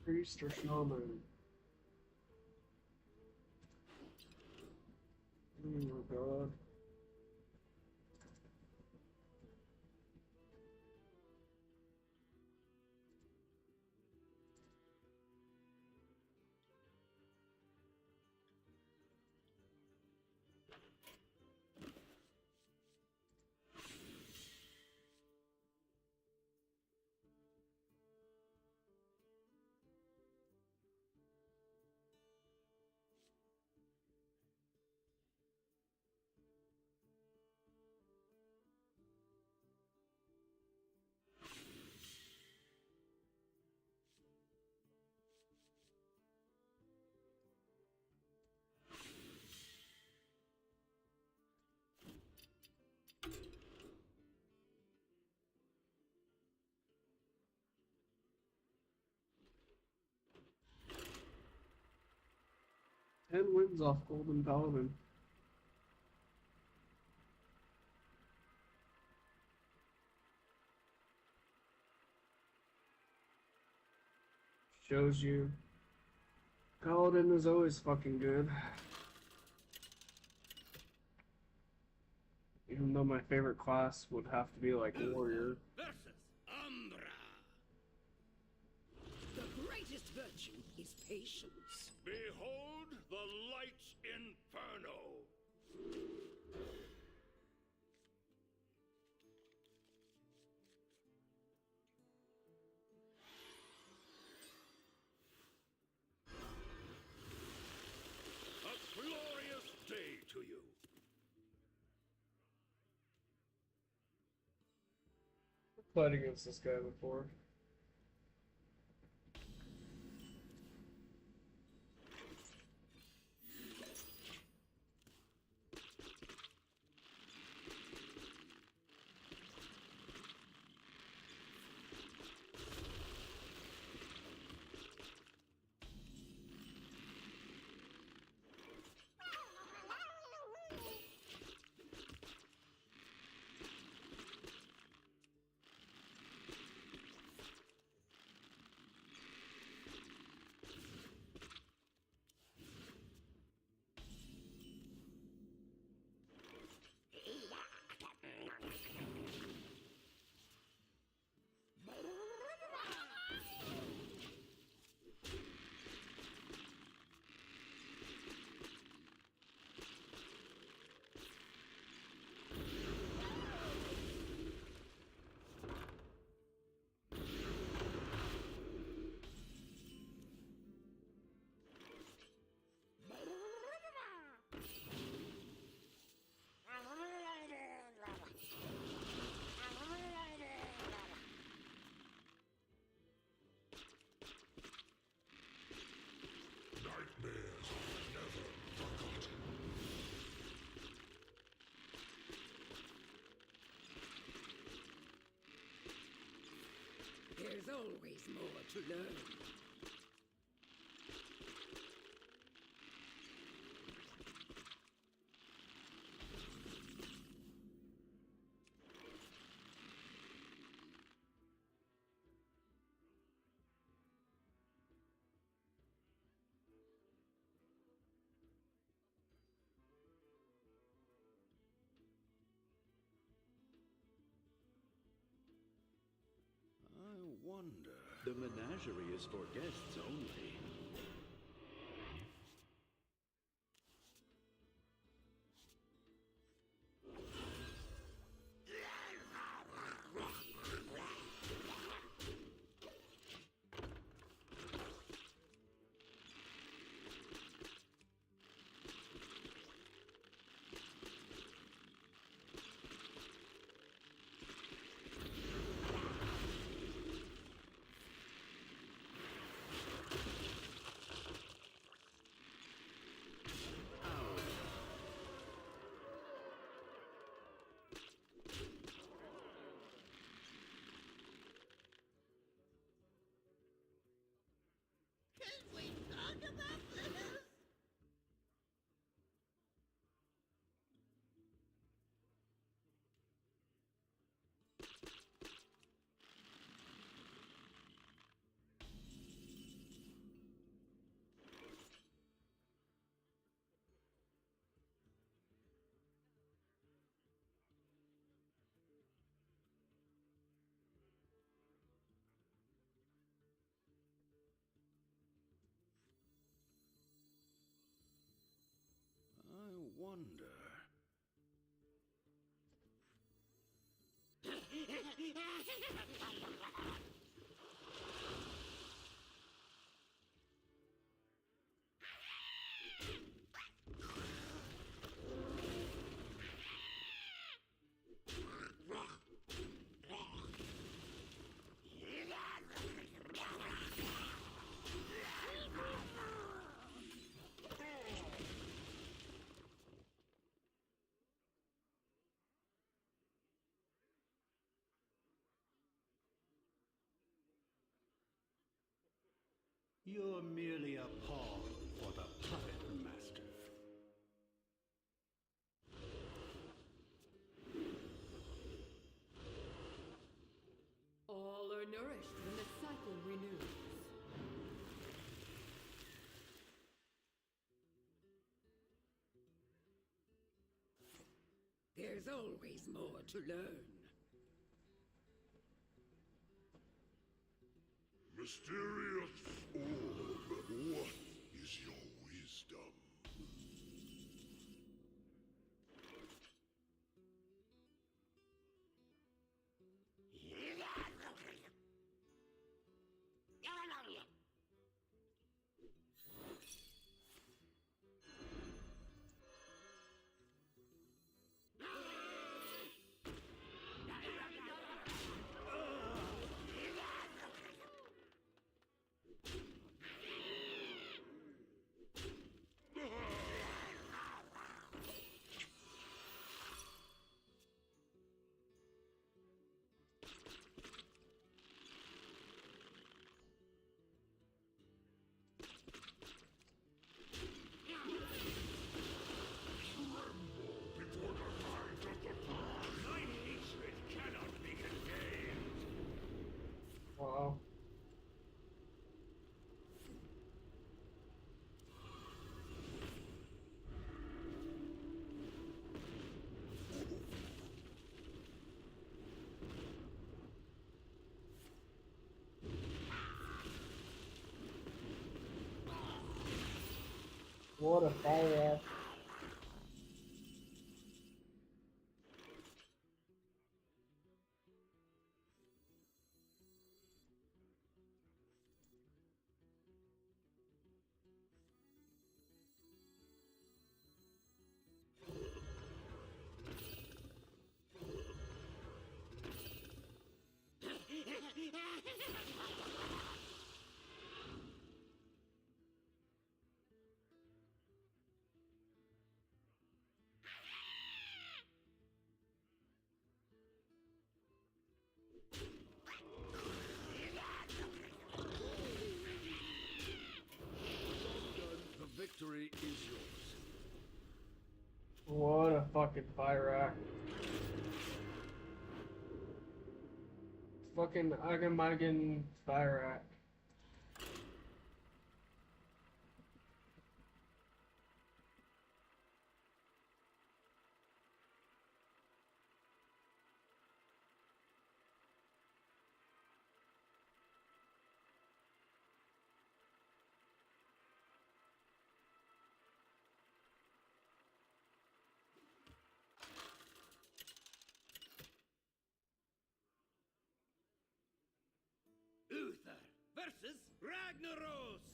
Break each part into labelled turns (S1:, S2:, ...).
S1: Priest or shaman? Oh god. 10 wins off Golden Paladin. Shows you. Paladin is always fucking good. Even though my favorite class would have to be like Warrior.
S2: Versus Umbra. The greatest virtue is patience.
S3: Behold the light inferno! A glorious day to you!
S1: I've played against this guy before.
S3: Nightmares are never forgotten.
S2: There's always more to learn.
S3: I wonder...
S4: The menagerie is for guests only.
S3: wonder.
S4: You're merely a pawn for the puppet master.
S5: All are nourished when the cycle renews.
S2: There's always more to learn.
S3: Mysterious orb, what is your wisdom?
S1: Wow. What a fire ass.
S3: The victory is yours.
S1: What a fucking fire act. Fucking Agamagan fire act.
S2: Uther versus Ragnaros!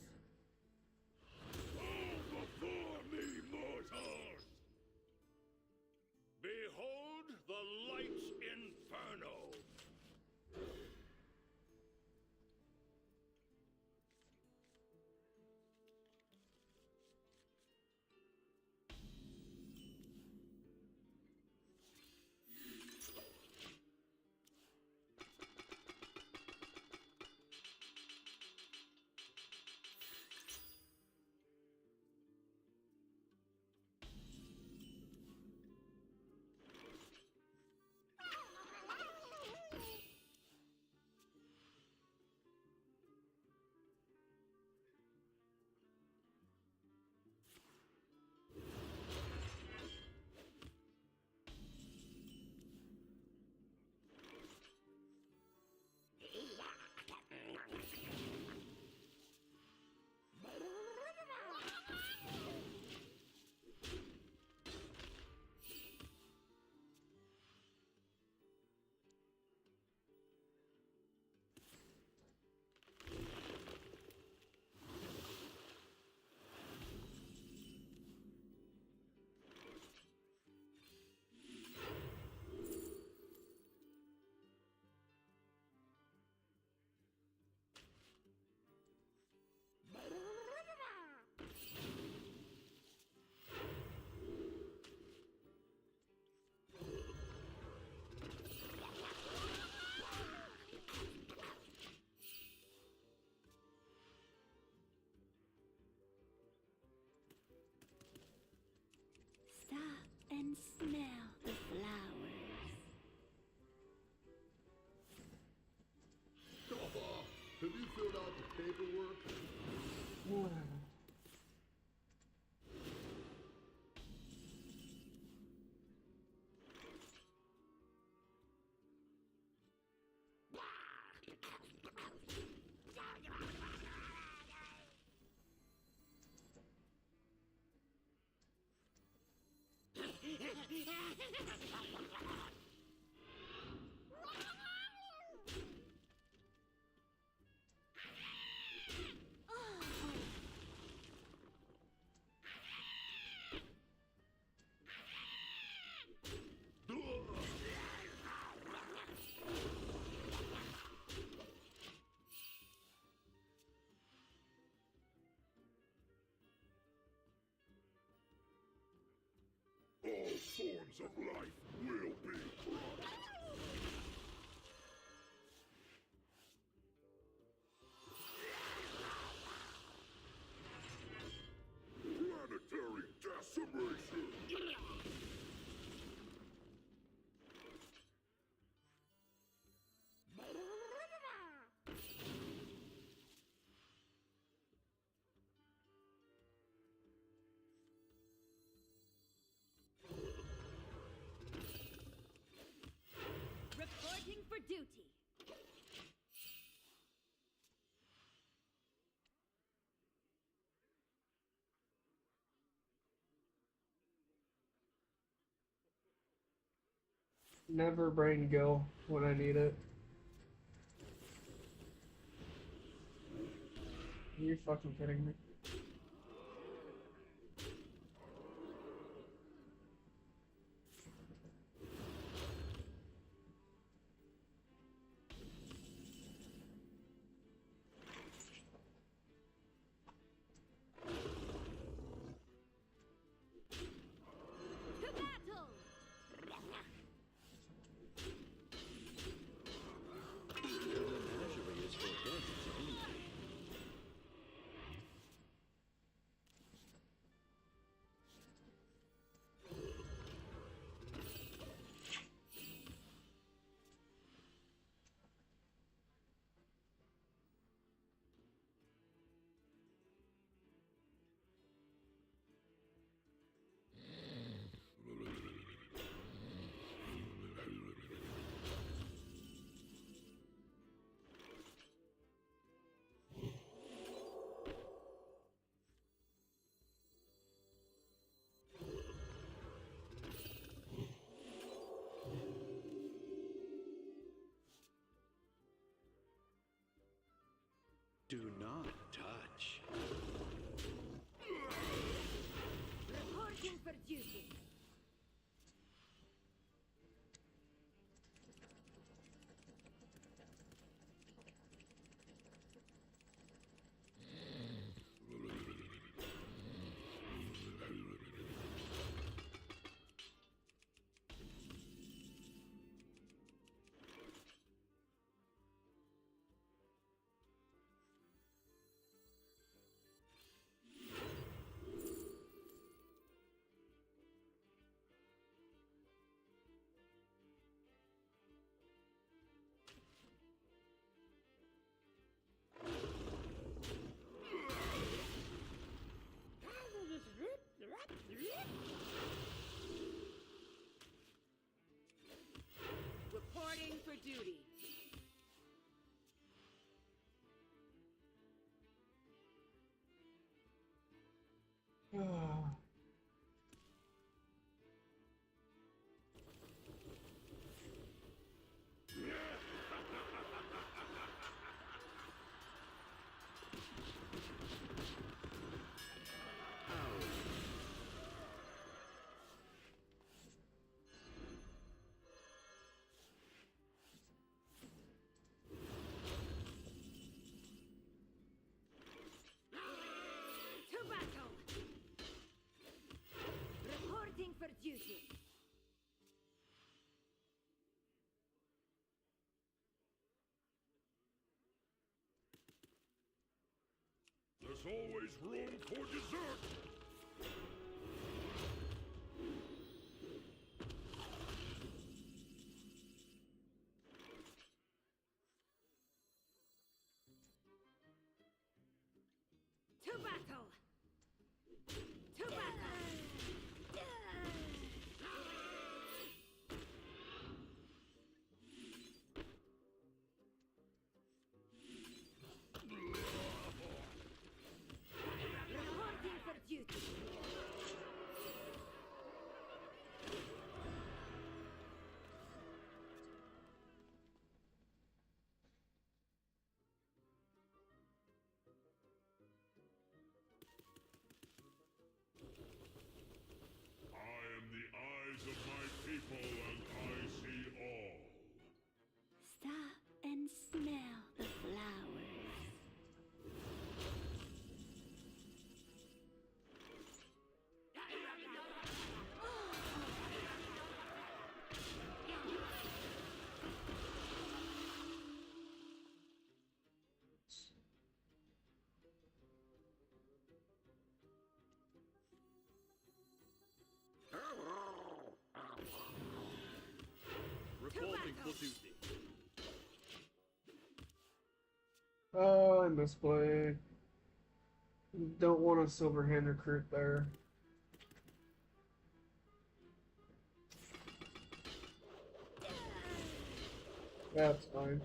S3: Fall before me, mortals! Behold the light's inferno! All forms of life will be brought. Planetary decimation!
S5: Reporting for duty.
S1: Never brain go when I need it. Are you fucking kidding me?
S5: To battle!
S6: Menagerie is for guests only. Do not touch.
S5: Reporting for duty. Reporting for duty. To battle! Reporting for duty.
S3: There's always room for dessert!
S5: To battle! To battle! Reporting for duty.
S1: I misplay. Don't want a silver hand recruit there. That's fine.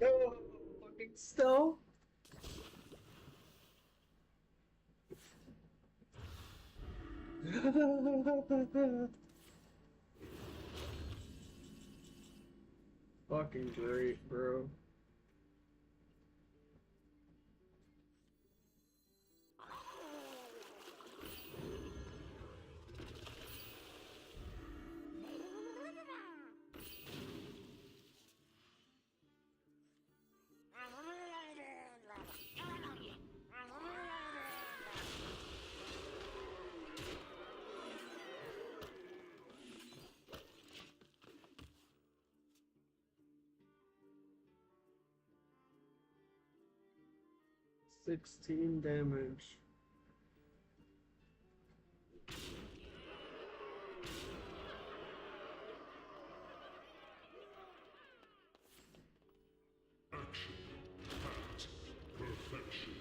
S1: Oh, fucking snow. Fucking great, bro. $16 damage.
S3: Action. At perfection.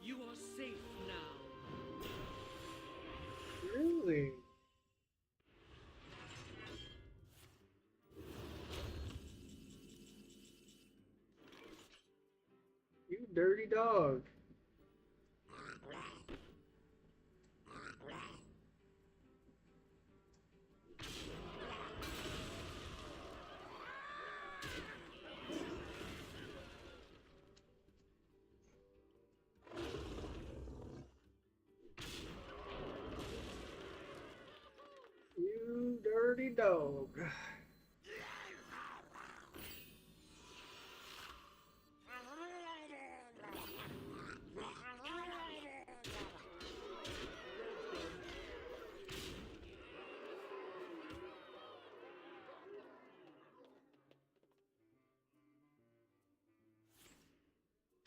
S2: You are safe now.
S1: Really? You dirty dog. You dirty dog.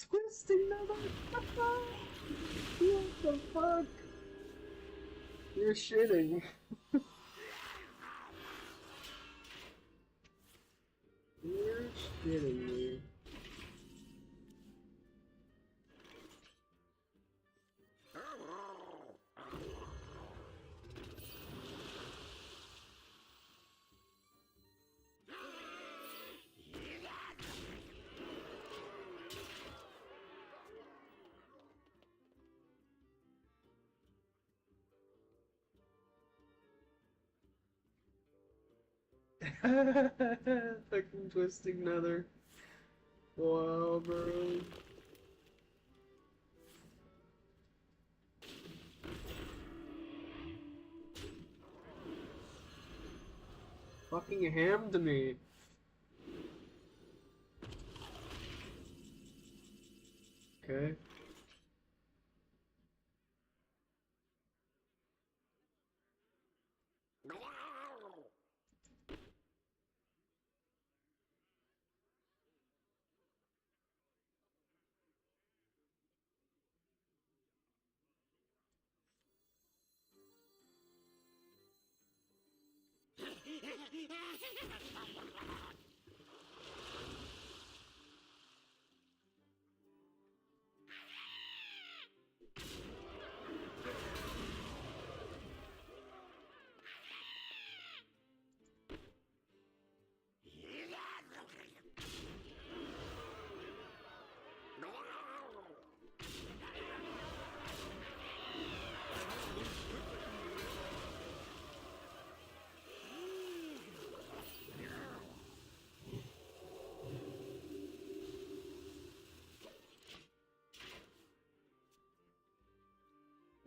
S1: Twisting another. What the fuck? You're shitting. You're shitting me. Fucking twisting another. Wow, bro. Fucking hammed me. Okay.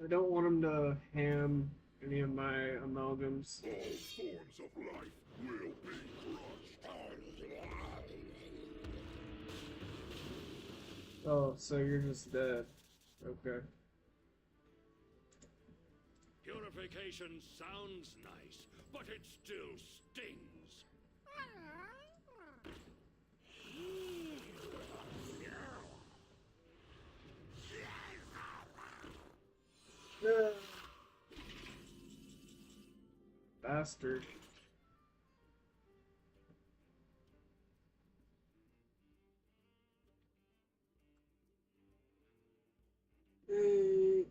S1: I don't want him to ham any of my amalgams.
S3: All forms of life will be crushed.
S1: Oh, so you're just dead. Okay.
S2: Purification sounds nice, but it still stings.
S1: Bastard. Eh,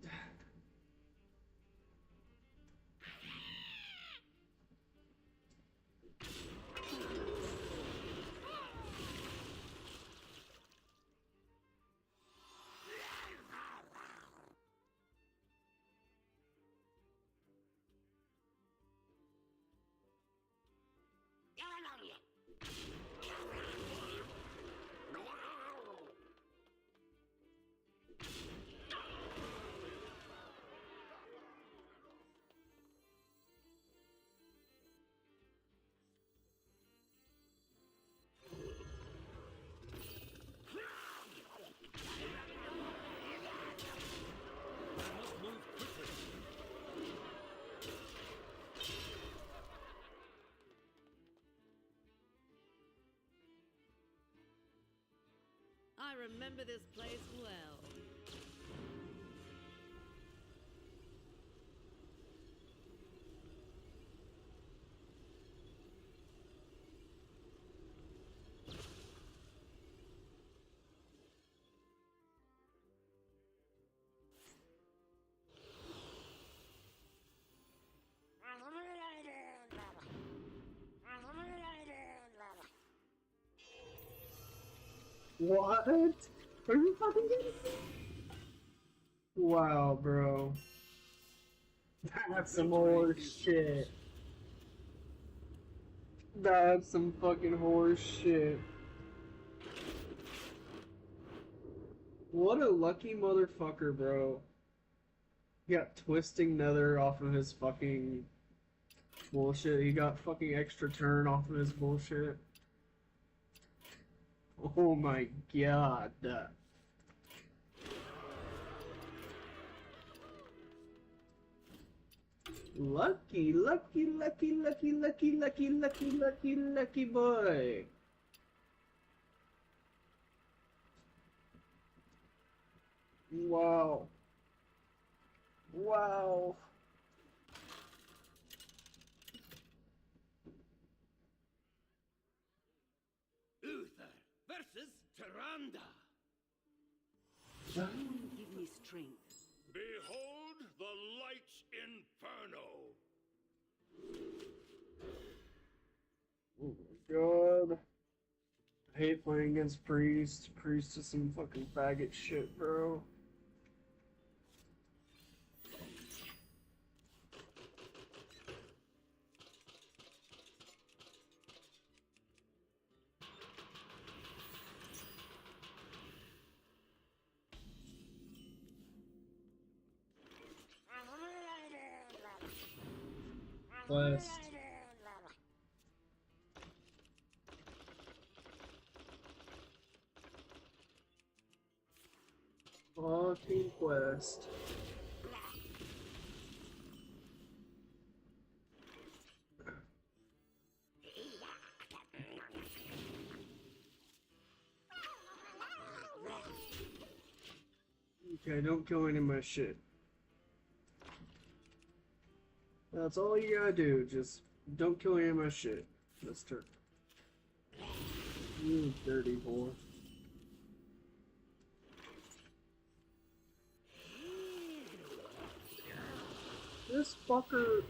S5: I remember this place well.
S1: What? Are you fucking kidding me? Wow, bro. That's some horse shit. That's some fucking horse shit. What a lucky motherfucker, bro. He got twisting nether off of his fucking bullshit. He got fucking extra turn off of his bullshit. Oh my god. Lucky, lucky, lucky, lucky, lucky, lucky, lucky, lucky, lucky boy. Wow. Wow.
S2: Uther versus Tyrande.
S5: Give me strength.
S2: Behold the light's inferno.
S1: Oh my god. I hate playing against Priest. Priest is some fucking faggot shit, bro. Quest. Fucking quest. Okay, don't kill any of my shit. That's all you gotta do, just don't kill any of my shit. Mister. You dirty boy. This fucker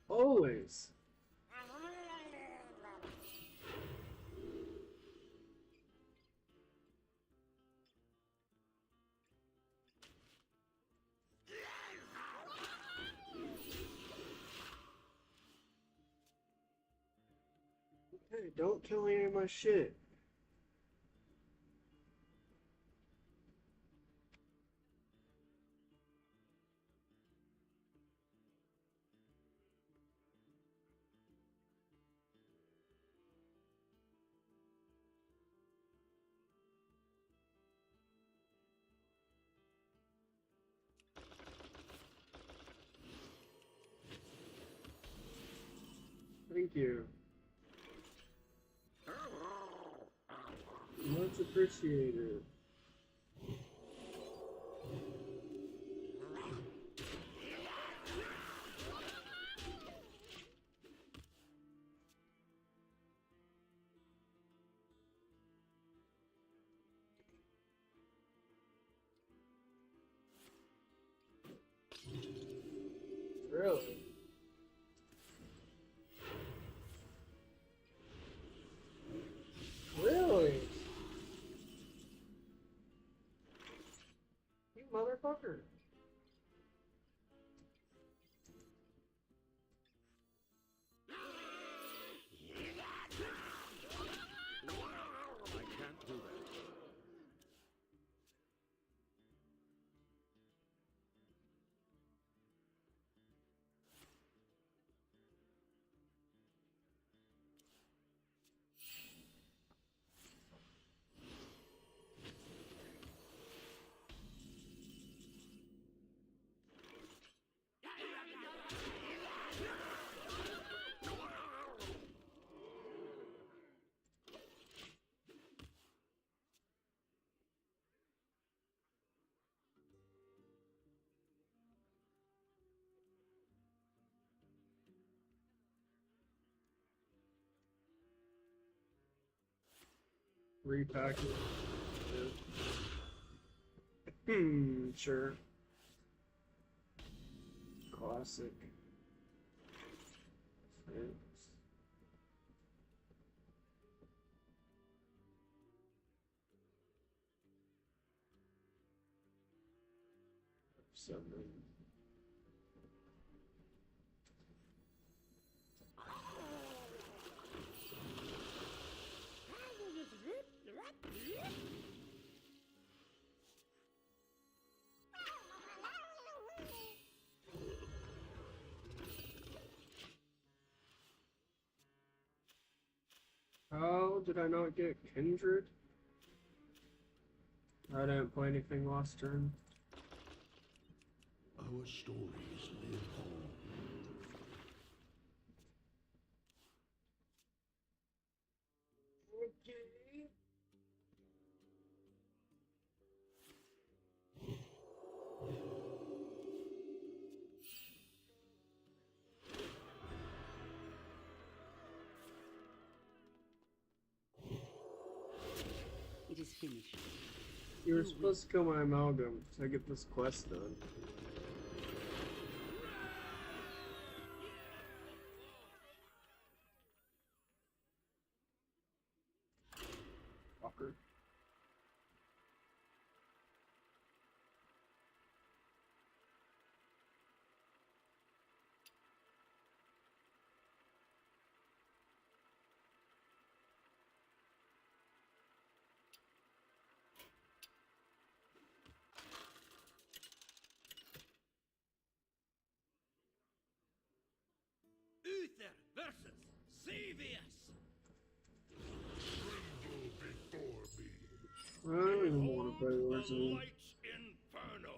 S1: always. Hey, don't kill any of my shit. Thank you. Much appreciated. Really? Really? You motherfucker.
S2: I can't do that.
S1: Repackage. Sure. Classic. Thanks. Something. How did I not get Kindred? I didn't play anything last turn.
S3: Our stories live on.
S1: Okay.
S5: It is finished.
S1: You were supposed to kill my amalgam to get this quest done. Fucker.
S2: Uther versus Xavius.
S3: Tremble before me.
S1: I don't even want to play
S2: The
S1: Warzone.
S2: Lights Inferno.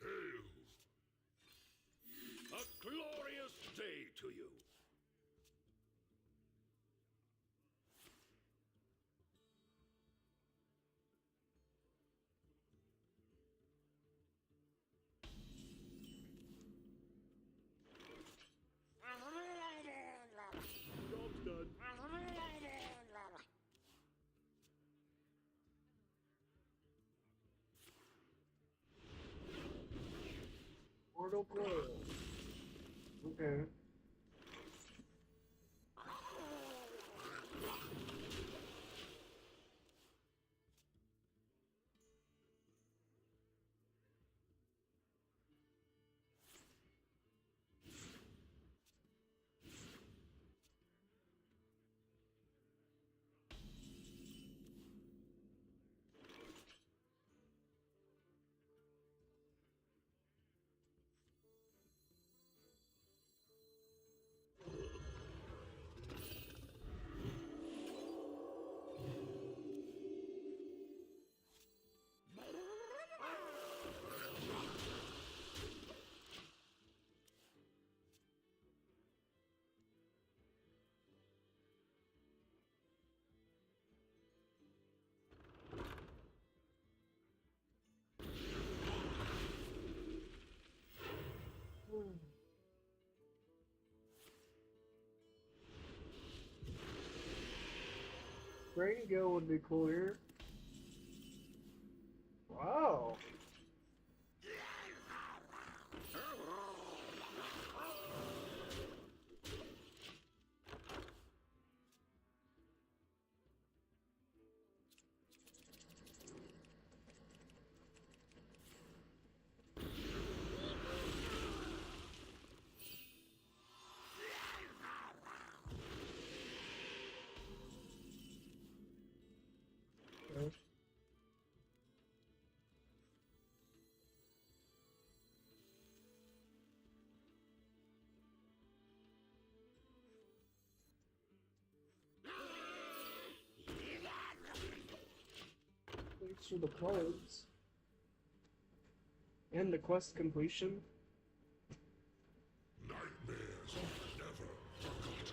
S3: Hail!
S2: A glorious day to you.
S1: Job's done. Mortal Coil. Okay. Brain Gill would be cool here. Wow. Thanks for the cards. And the quest completion.
S3: Nightmares are never forgotten.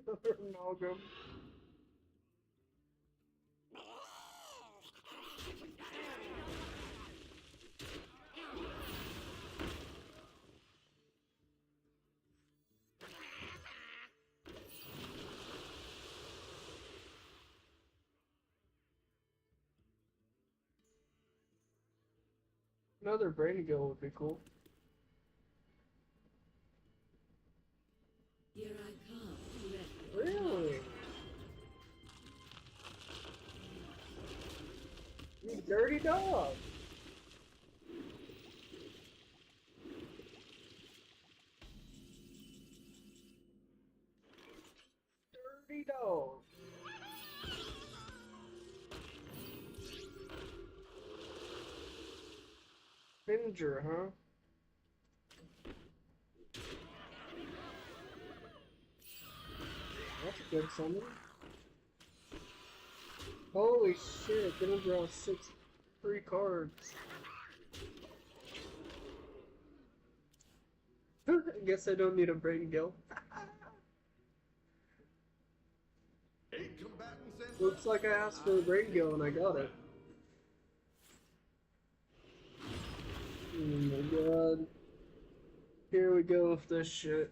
S1: Another amalgam. Another brain gill would be cool.
S5: Here I come.
S1: Really? You dirty dog. Dirty dog. Finger, huh? That's a good summon. Holy shit, gonna draw 6 free cards. I guess I don't need a brain gill. Looks like I asked for a brain gill and I got it. Oh my god. Here we go with this shit.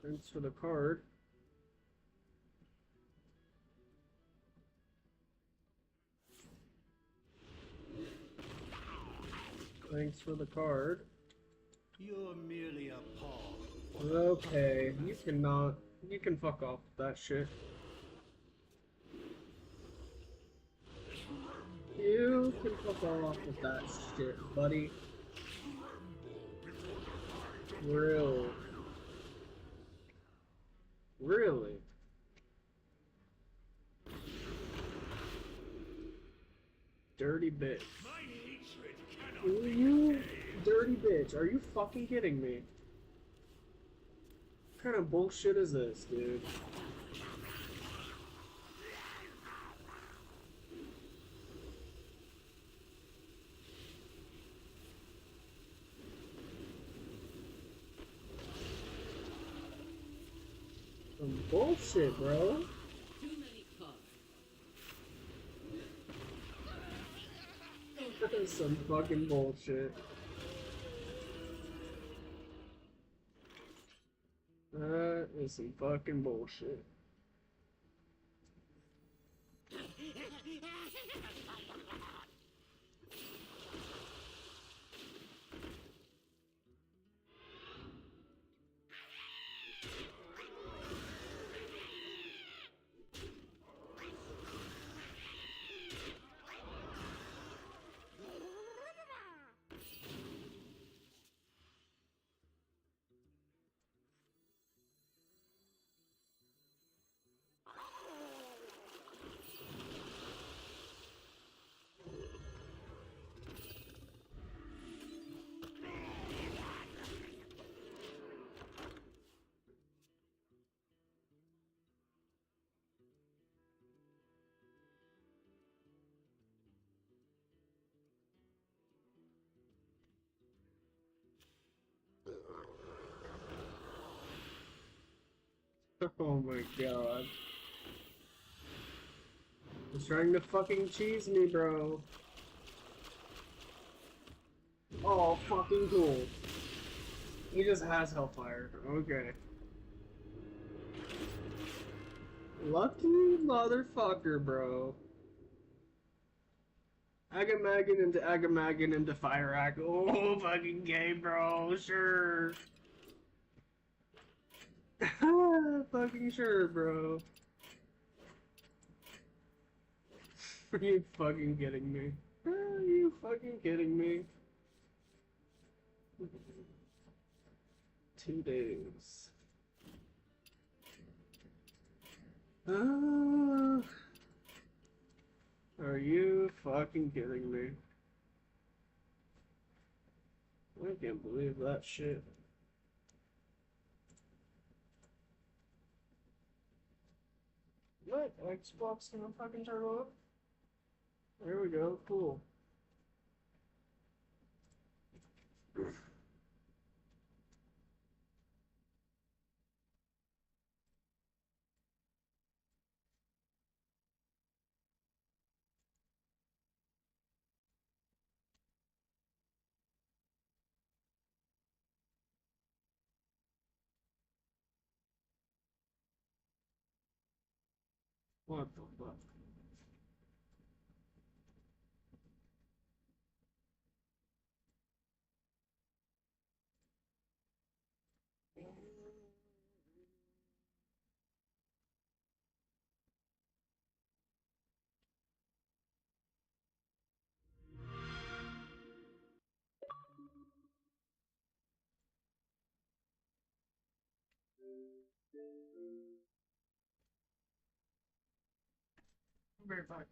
S1: Thanks for the card. Thanks for the card.
S4: You're merely a pawn.
S1: Okay, you cannot. You can fuck off with that shit. You can fuck off with that shit, buddy. Really? Really? Dirty bitch.
S2: My hatred cannot
S1: You dirty bitch. Are you fucking kidding me? What kind of bullshit is this, dude? Some bullshit, bro.
S5: Too many cards.
S1: That's some fucking bullshit. That is some fucking bullshit. Oh my god. He's trying to fucking cheese me, bro. Oh, fucking cool. He just has Hellfire. Okay. Lucky motherfucker, bro. Agamagan into Agamagan into Fire Act. Oh, fucking gay, bro. Sure. Fucking sure, bro. Are you fucking kidding me? Are you fucking kidding me? 2 days. Are you fucking kidding me? I can't believe that shit. What? Xbox gonna fucking turn on? There we go, cool. What the fuck? Very fine.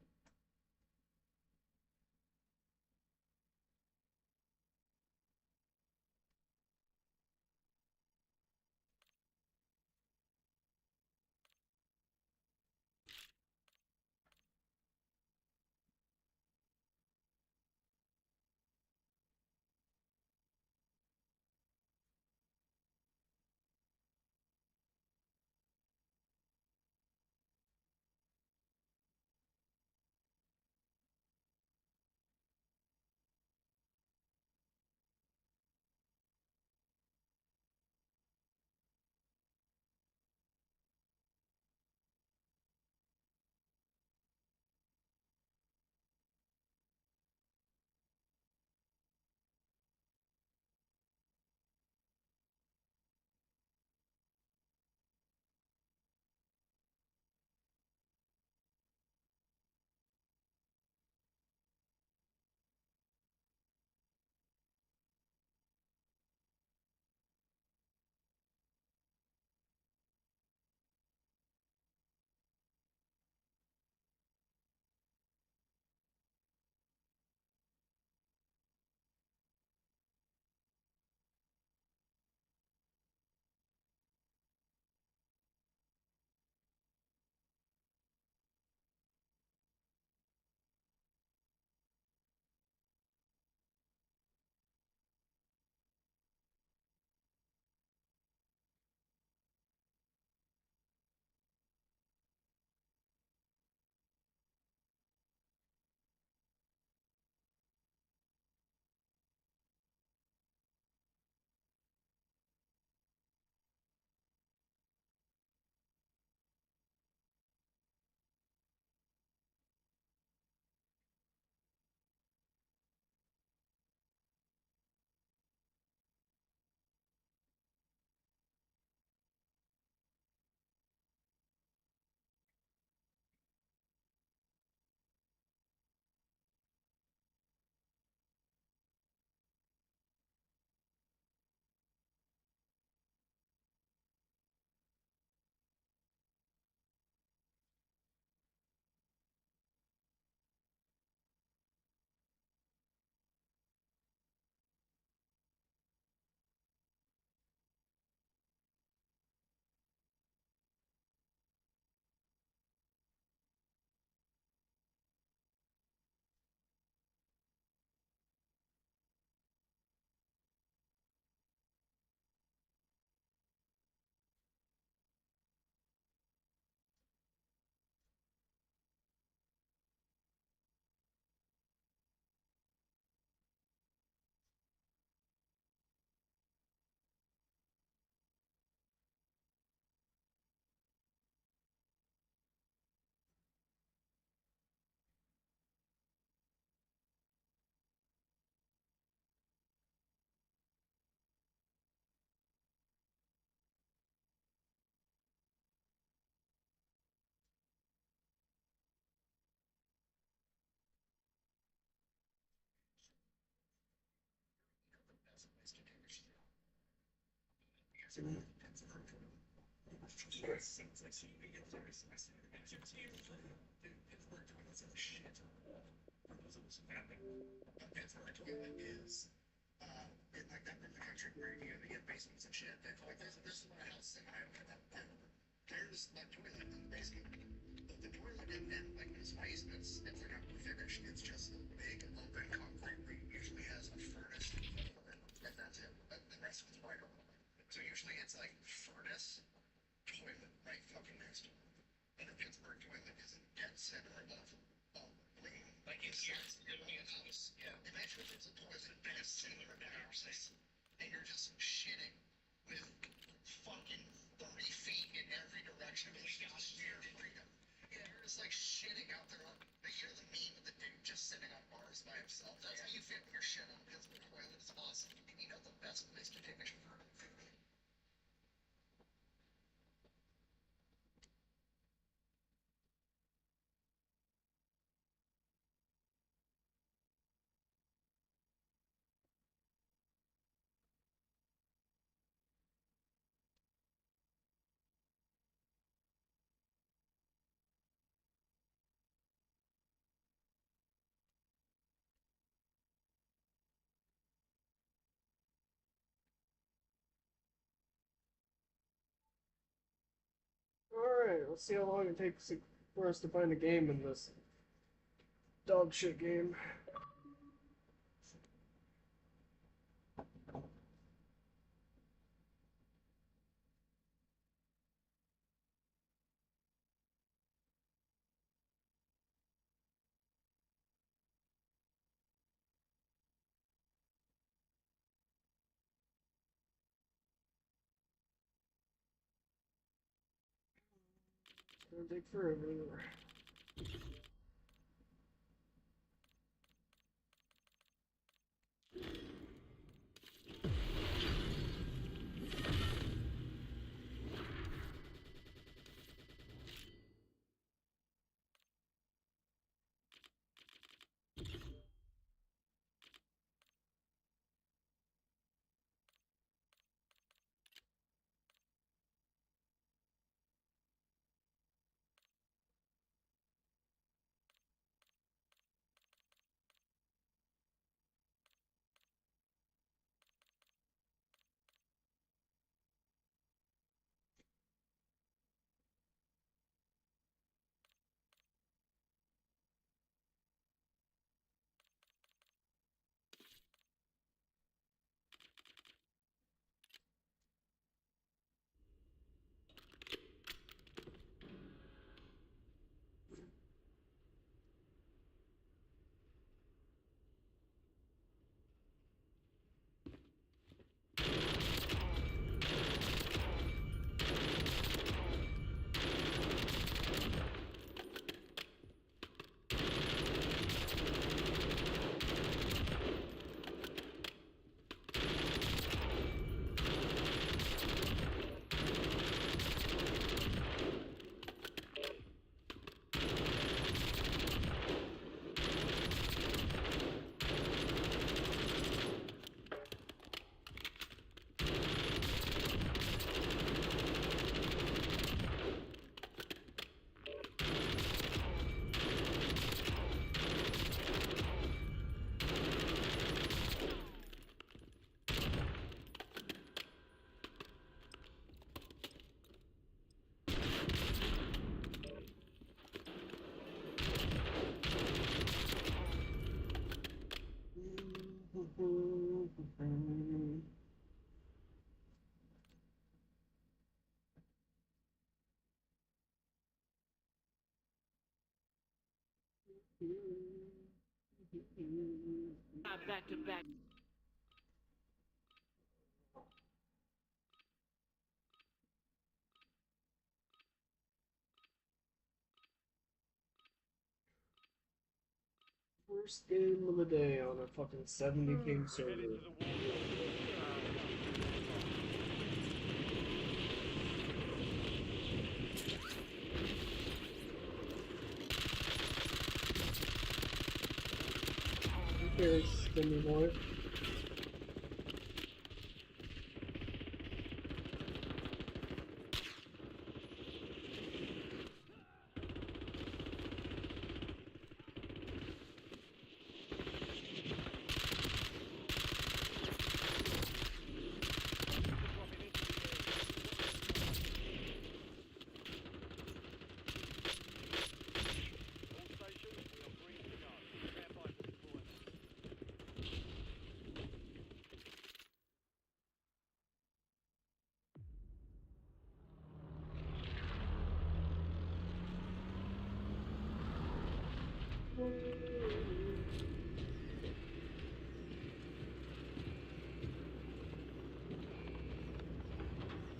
S7: Pittsburgh toilet is in like that part of the country where you get basements and shit. And like there's a lot of houses in Iowa that there's that toilet in the basement. The toilet in like those basements, it's like unfinished. It's just a big open concrete room. Usually has a furnace and that's it. But the rest of it's wide open. So usually it's like furnace, toilet, right fucking next to it. And the Pittsburgh toilet is in dead center of room. Like it's literally a house. Yeah. Imagine if it's a toilet in dead center of the house. And you're just shitting with fucking 30 feet in every direction of the sheer freedom. Yeah, you're just like shitting out there. I hear the meme of the dude just sitting on bars by himself. That's how you feel when you're shitting on a Pittsburgh toilet. It's awesome. You know the best place to take a shit.
S1: Alright, let's see how long it takes for us to find a game in this dog shit game. It's gonna take forever.
S5: Back to back.
S1: First game of the day on a fucking 70 game server. Who cares, Stimmy boy?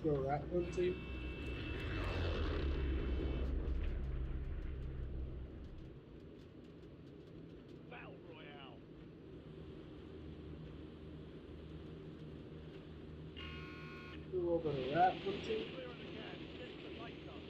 S1: go rat hunting.
S2: Battle Royale.
S1: Do a little bit of rat hunting.
S2: Clear on the gas. Get to the safe zone.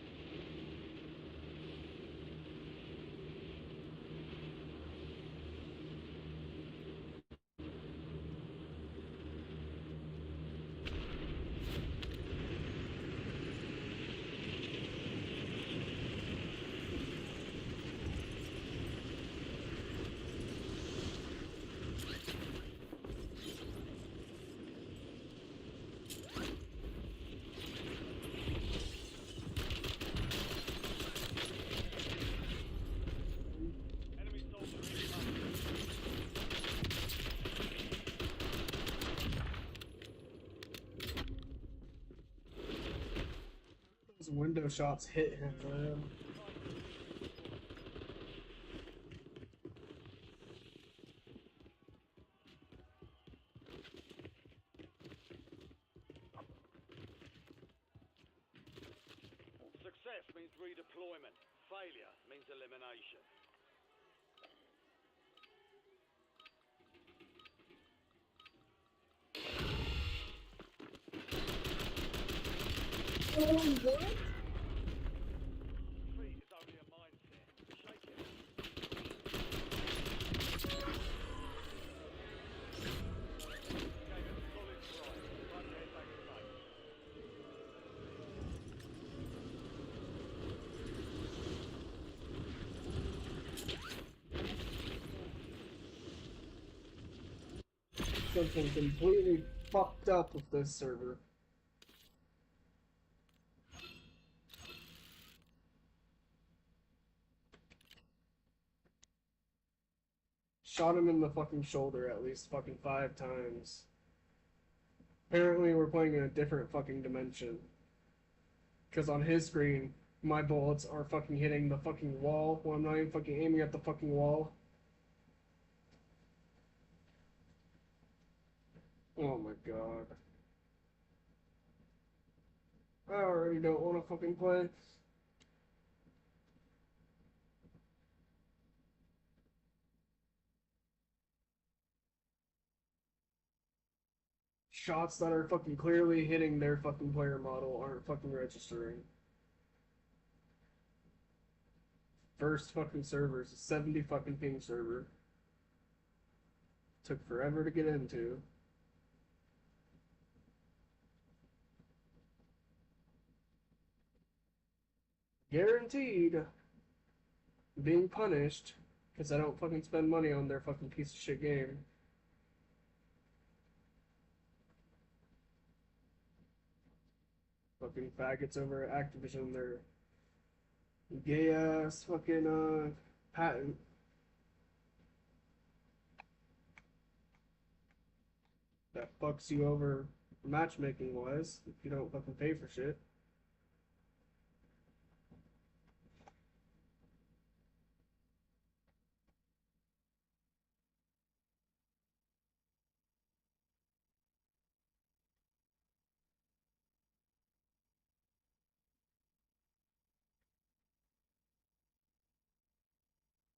S2: Enemy soldier incoming.
S1: Those window shots hit him, man.
S2: Success means redeployment. Failure means elimination.
S1: Oh, what?
S2: Defeat is only a mindset. Shake it off. Gave it a solid try. Try to head back safe.
S1: Something completely fucked up with this server. Shot him in the fucking shoulder at least fucking 5 times. Apparently we're playing in a different fucking dimension. Because on his screen, my bullets are fucking hitting the fucking wall when I'm not even fucking aiming at the fucking wall. Oh my god. I already don't want to fucking play. Shots that are fucking clearly hitting their fucking player model aren't fucking registering. First fucking server is a 70 fucking ping server. Took forever to get into. Guaranteed being punished because I don't fucking spend money on their fucking piece of shit game. Fucking faggots over at Activision, their gay ass fucking patent. That fucks you over matchmaking wise if you don't fucking pay for shit.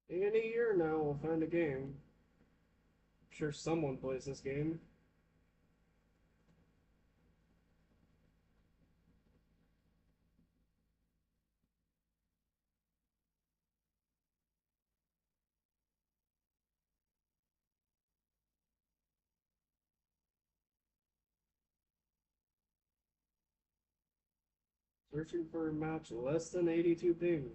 S1: In a year now, we'll find a game. I'm sure someone plays this game. Searching for a match less than 82 ping.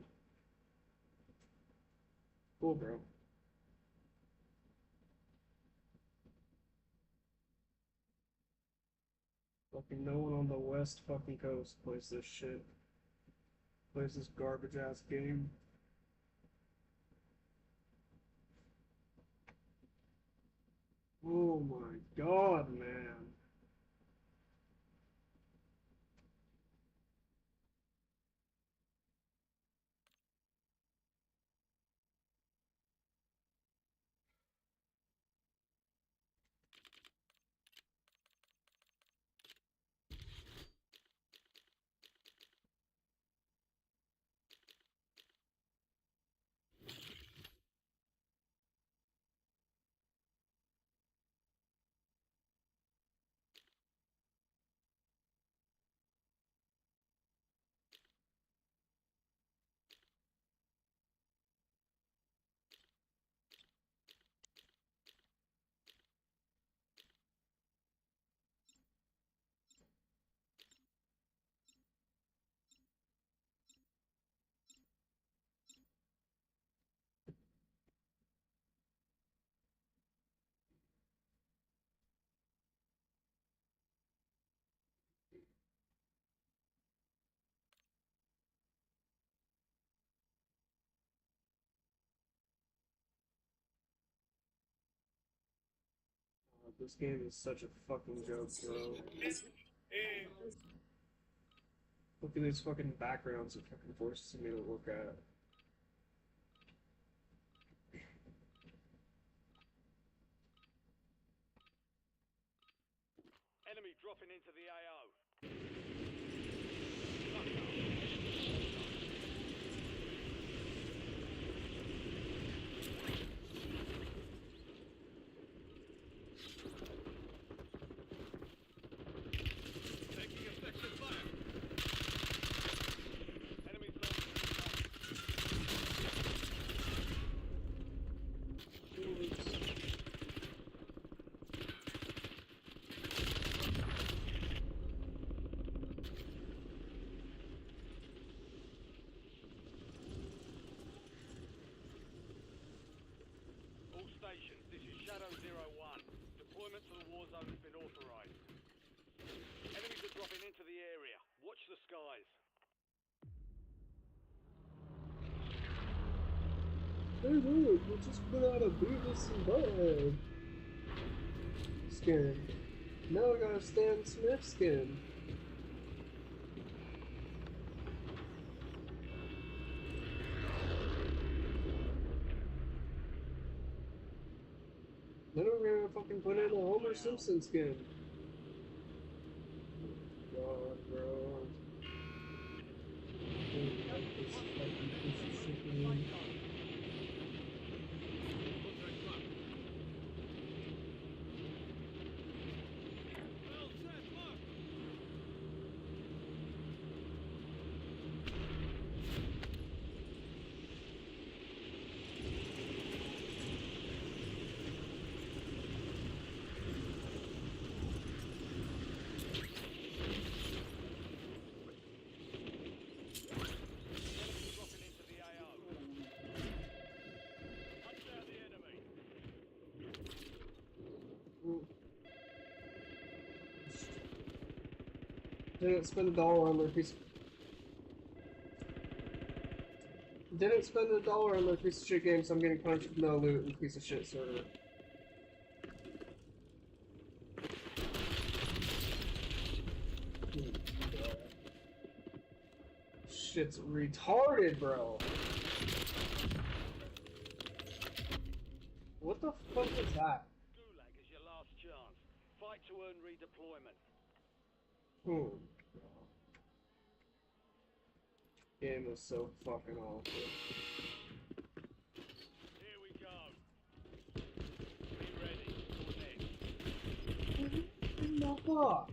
S1: Cool, bro. Fucking no one on the west fucking coast plays this shit. Plays this garbage ass game. Oh my god, man. This game is such a fucking joke, bro. Look at these fucking backgrounds it fucking forces me to look at.
S2: Enemy dropping into the AO. Taking effective fire. Enemies all stations, this is Shadow 01. Deployment to the war zone has been authorized. Enemies are dropping into the area. Watch the skies.
S1: Hey look, we just put out a Beavis and Butthead skin. Now I got a Stan Smith skin. Then we're gonna fucking put in a Homer Simpson skin. God, bro. This fucking piece of shit game.
S2: Dropping into the AO. Hunt down the enemy.
S1: Didn't spend $1 on their piece. Didn't spend $1 on their piece of shit game, so I'm getting punched with no loot and piece of shit server. Shit's retarded, bro. What the fuck is that?
S2: Gulag is your last chance. Fight to earn redeployment.
S1: Hmm. Game is so fucking awful.
S2: Here we go. Be ready. You're next.
S1: What the fuck?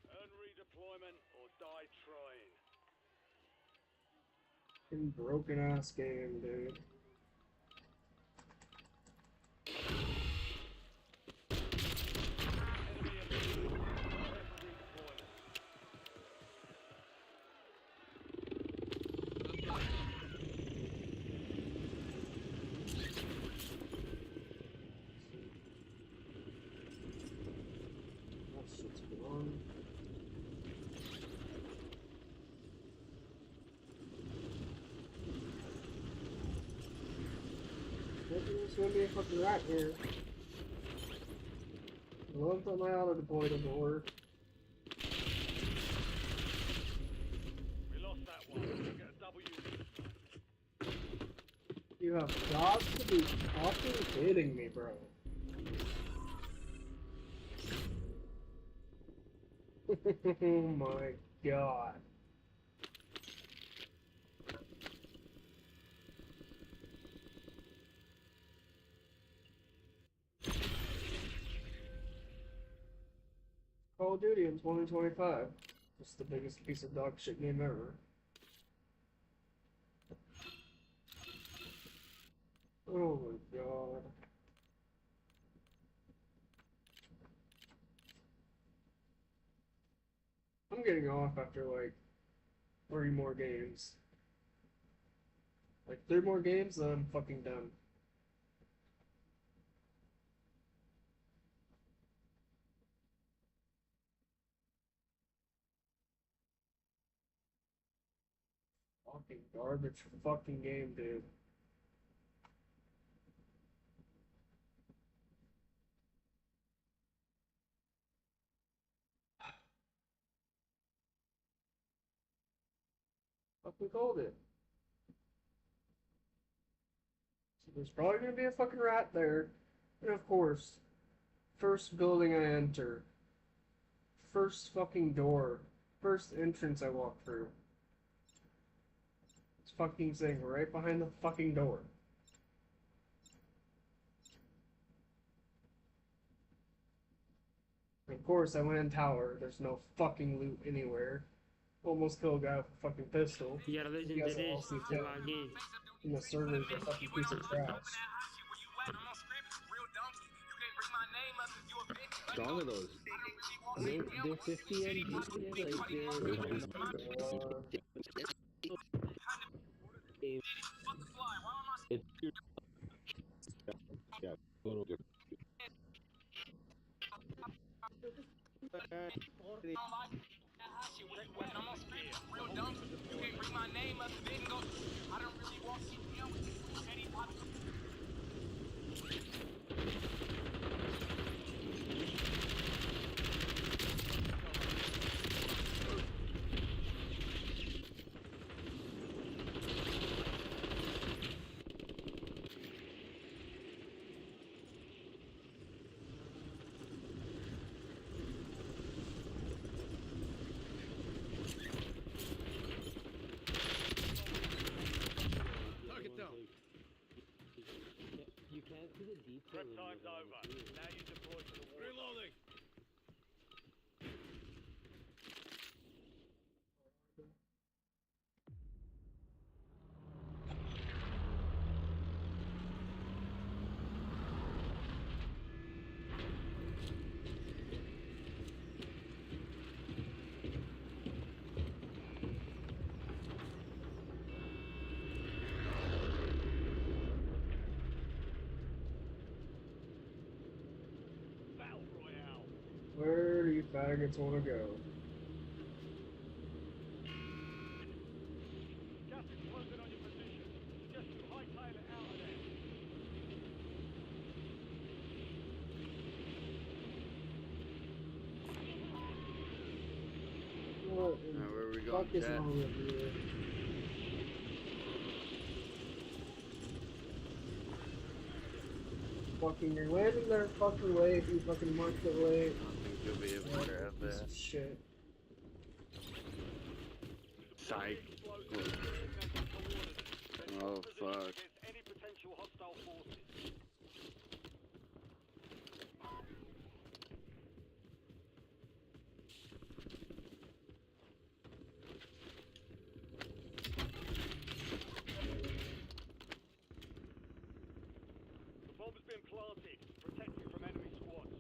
S2: Earn redeployment or die trying.
S1: Fucking broken ass game, dude.
S2: Enemy eliminated. Prepare for redeployment.
S1: That shit's gone. Maybe there's gonna be a fucking rat here. I love that my auto deploy doesn't work.
S2: We lost that one. We'll get a W this time.
S1: You have got to be fucking kidding me, bro. Oh my god. Call of Duty in 2025. Just the biggest piece of dog shit game ever. Oh my god. I'm getting off after like 3 more games. Like 3 more games, then I'm fucking done. Fucking garbage fucking game, dude. Fucking called it. So there's probably gonna be a fucking rat there. And of course, first building I enter, first fucking door, first entrance I walk through. It's fucking thing right behind the fucking door. And of course, I went in tower. There's no fucking loot anywhere. Almost killed a guy with a fucking pistol.
S8: Yeah, listen
S1: You
S8: to
S1: guys will all
S8: this.
S1: see
S8: To
S1: that.
S8: log in.
S1: And the server's a fucking piece of trash.
S6: All of those. They're 50 and like it's yeah, a little different.
S8: You can't see the detail.
S2: Prep time's over. Now you deploy to the war. Reloading. Battle Royale.
S1: Where do you faggots want to go?
S2: Gas is closing on your position. Suggest you hightail it out of there.
S1: What in
S9: Now, where are we
S1: the
S9: going,
S1: fuck is
S9: Chad?
S1: wrong with you? Fucking, you're landing there fucking late, you fucking marked it late.
S9: I don't think you'll be able to grab
S1: Piece
S9: that.
S1: of shit.
S9: Psych.
S2: Explosives. Designated coordinates. Then
S9: Oh,
S2: position
S9: fuck.
S2: against any potential hostile forces. The bomb has been planted. Protect it from enemy squads.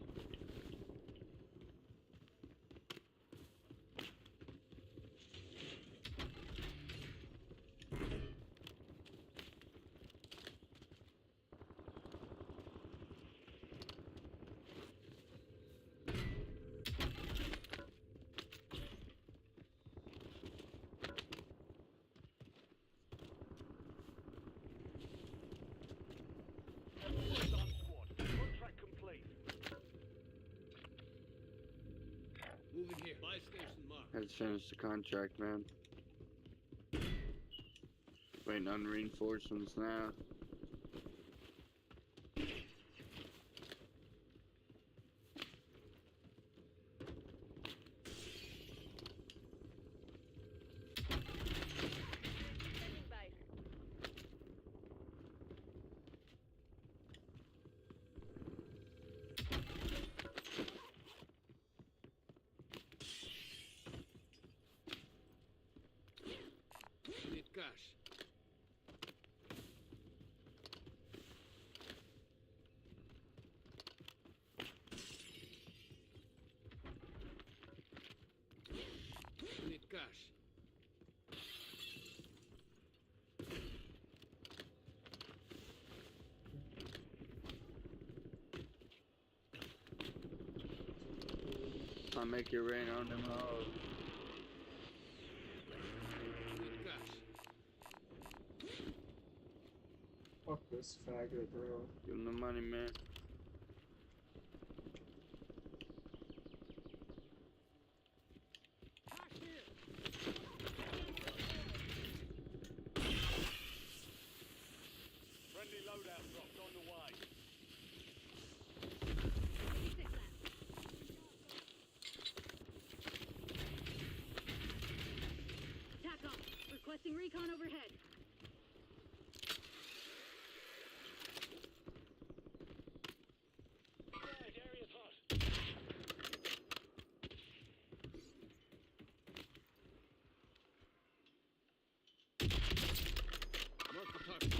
S2: Done, squad. Contract complete.
S4: Moving here. Buy station mark.
S9: Let's finish the contract, man. Waiting on reinforcements now.
S4: Need cash. Need cash.
S9: I'll make it rain on them hoes.
S4: Need cash.
S1: Fuck this faggot, bro.
S9: Give him the money, man.
S2: Friendly loadout dropped on the way.
S5: Tack on. Requesting recon overhead.
S2: Right, area's hot.
S4: Mark the target.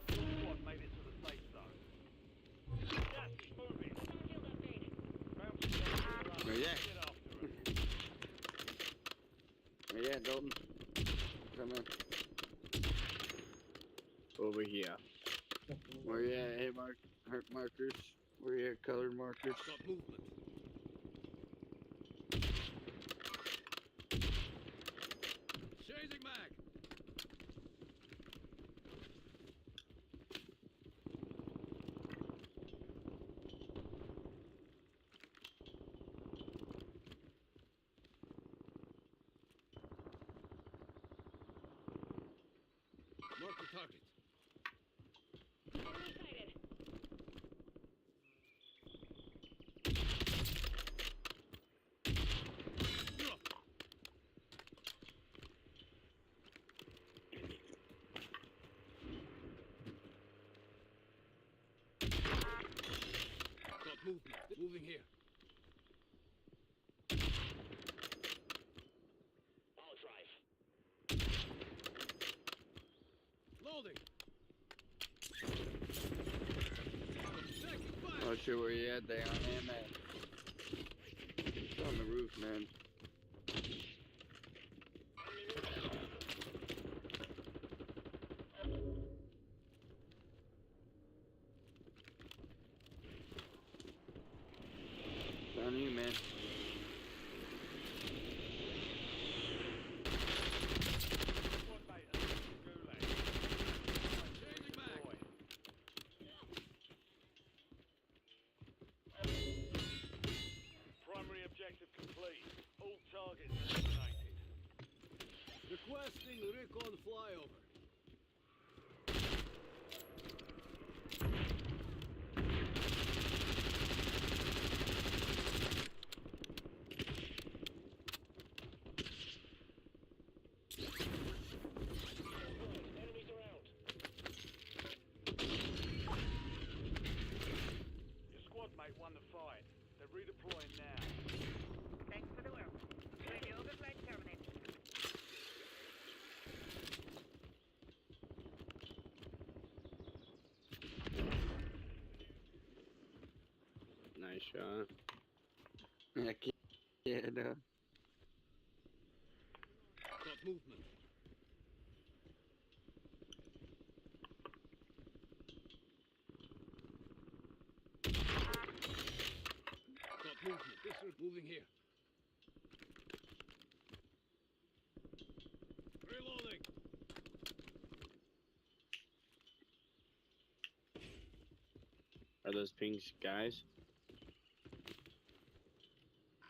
S2: Squad made it to the safe zone. Gas is moving. Bounty targets are up.
S9: Where you at?
S2: Get after 'em.
S9: Where you at, Dalton? Come in.
S6: Over here.
S9: Where you at? Hey, hurt markers. Where you at? Colored markers.
S4: Got movement. Chasing mag. Mark the target. You're up. Got movement. Moving here.
S2: I'll drive.
S4: Loading. Taking fire.
S9: Oh shit, where you at? They on him at. It's on the roof, man. It's on you, man.
S2: Squad mate, Gulag.
S4: Chasing mag.
S2: Boy. Primary objective complete. All targets eliminated.
S4: Requesting recon flyover.
S2: Enemies around. Your squad mate won the fight. They're redeploying now.
S10: Thanks for the work. Radio overflight terminated.
S6: Nice shot.
S9: Yeah, no.
S4: Got movement. Got movement. This is moving here. Reloading.
S6: Are those pinks guys?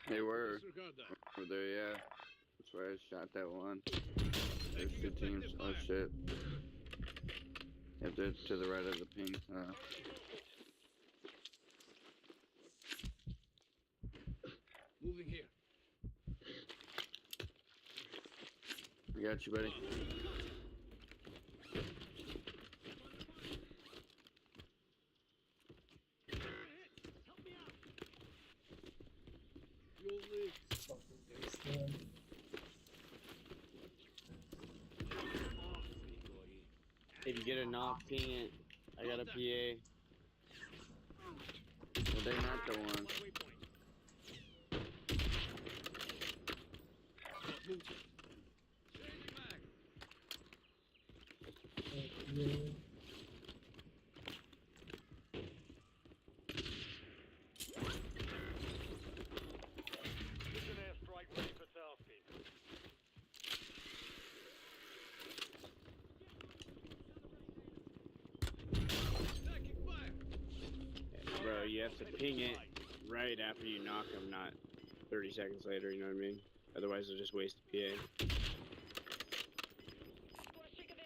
S9: They were.
S4: Disregard that.
S9: Over there, yeah. That's why I shot that one. There's
S4: Taking
S9: two teams.
S4: effective
S9: Oh
S4: fire.
S9: shit. Yep, they're to the right of the pink.
S4: Moving here.
S9: I got you, buddy.
S4: You'll live.
S1: Fucking wasteland.
S6: If you get a knock, ping it. I got a PA.
S9: Well, they're not the ones.
S4: Waypoint. Got movement. Changing mag.
S1: Yeah.
S9: have to ping it right after you knock them, not 30 seconds later, you know what I mean? Otherwise, it'll just waste the PA.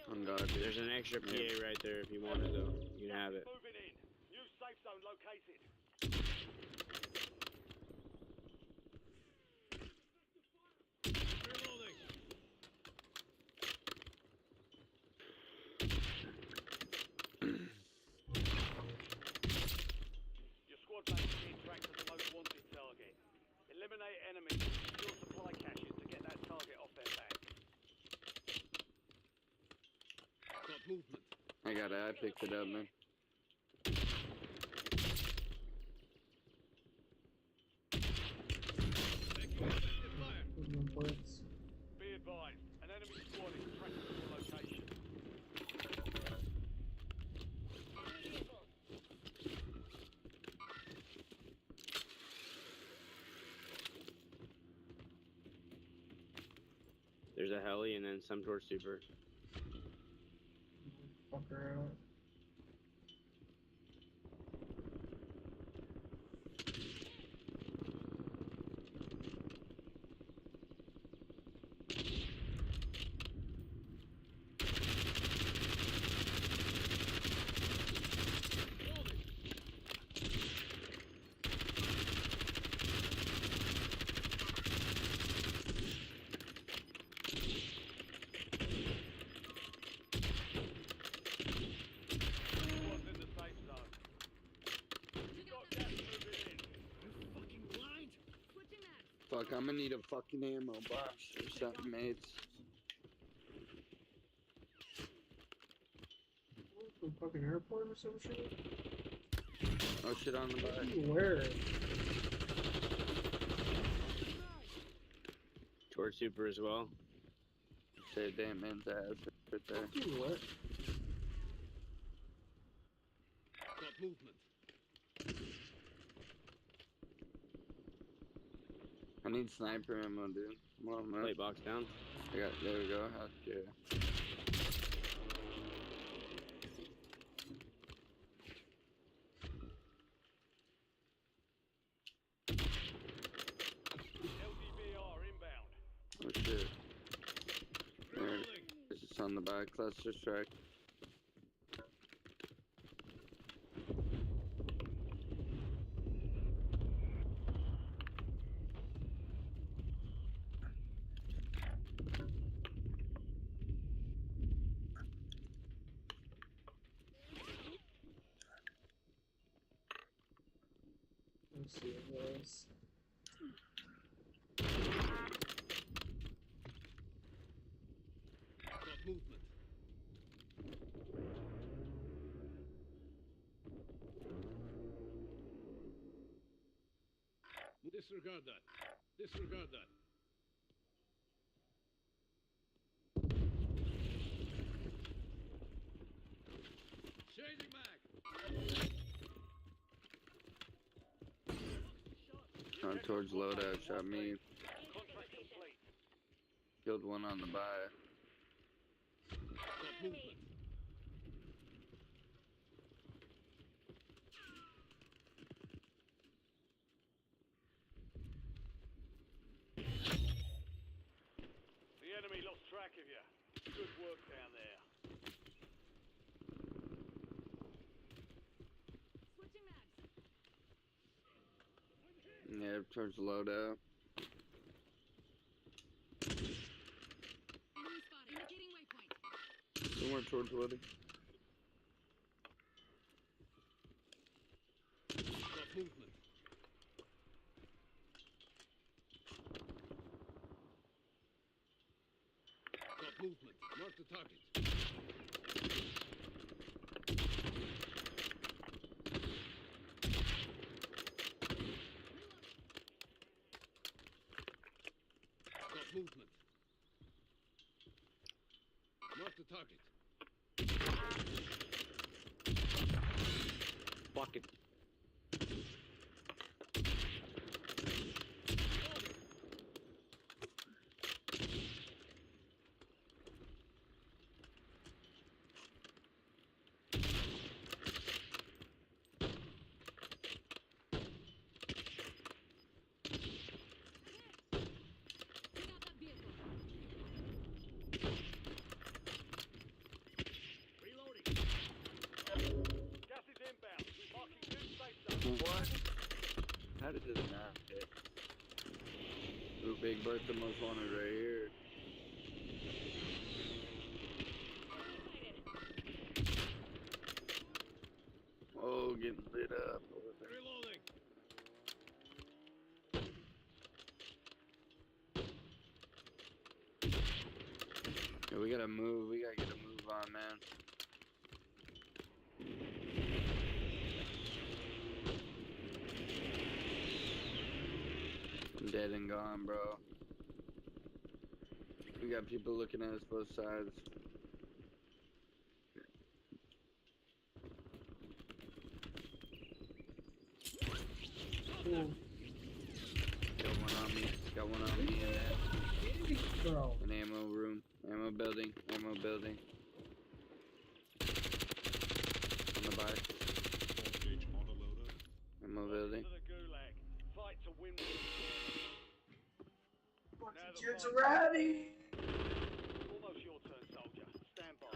S11: Oh God, dude.
S9: There's an extra PA right there if you want it, though. You can have it.
S2: Moving in. New safe zone located. Your squad mate is being tracked as the most wanted target. Eliminate enemies and secure supply caches to get that target off their back.
S4: Got movement.
S11: I got it. I picked it up, man.
S2: Be advised, an enemy squad is tracking to your location.
S9: There's a heli and then some towards super.
S1: Fucker out.
S2: Squad's in the safe zone. You've got gas moving in.
S4: Fucking blind.
S5: Switching mags.
S11: Fuck, I'm gonna need a fucking ammo box or something, mates.
S1: From fucking airport or some shit?
S11: Oh shit on the back.
S1: Where?
S9: Towards super as well.
S11: Say damn man's ass right there.
S1: Fucking what?
S4: Got movement.
S11: I need sniper ammo, dude. Come on, man.
S9: Plate box down.
S11: I got, there we go. Okay.
S2: LDBR inbound.
S11: Oh shit. There it is. It's on the back. Cluster strike.
S1: Let's see what it was.
S4: Got movement. Disregard that. Disregard that. Changing mag.
S11: On towards loadout. Shot me.
S2: Contract complete.
S11: Killed one on the buy.
S4: Got movement.
S2: The enemy lost track of you. Good work down there.
S5: Switching mags.
S11: Yeah, towards loadout.
S5: Enemy spotted. Indicating waypoint.
S11: Somewhere towards Woody.
S4: Got movement. Got movement. Mark the target. Got movement. Mark the target.
S9: Fuck it.
S11: Big Bertha most wanted right here. Oh, getting lit up.
S2: Reloading.
S11: Yeah, we gotta move. We gotta get a move on, man. I'm dead and gone, bro. We got people looking at us both sides.
S1: Cool.
S11: Got one on me. Got one on me in there.
S1: Bro.
S11: An ammo room. Ammo building. Ammo building. On the buy. Ammo building.
S2: To the gulag. Fight to win.
S1: Kids are ready.
S2: Almost your turn, soldier. Stand by.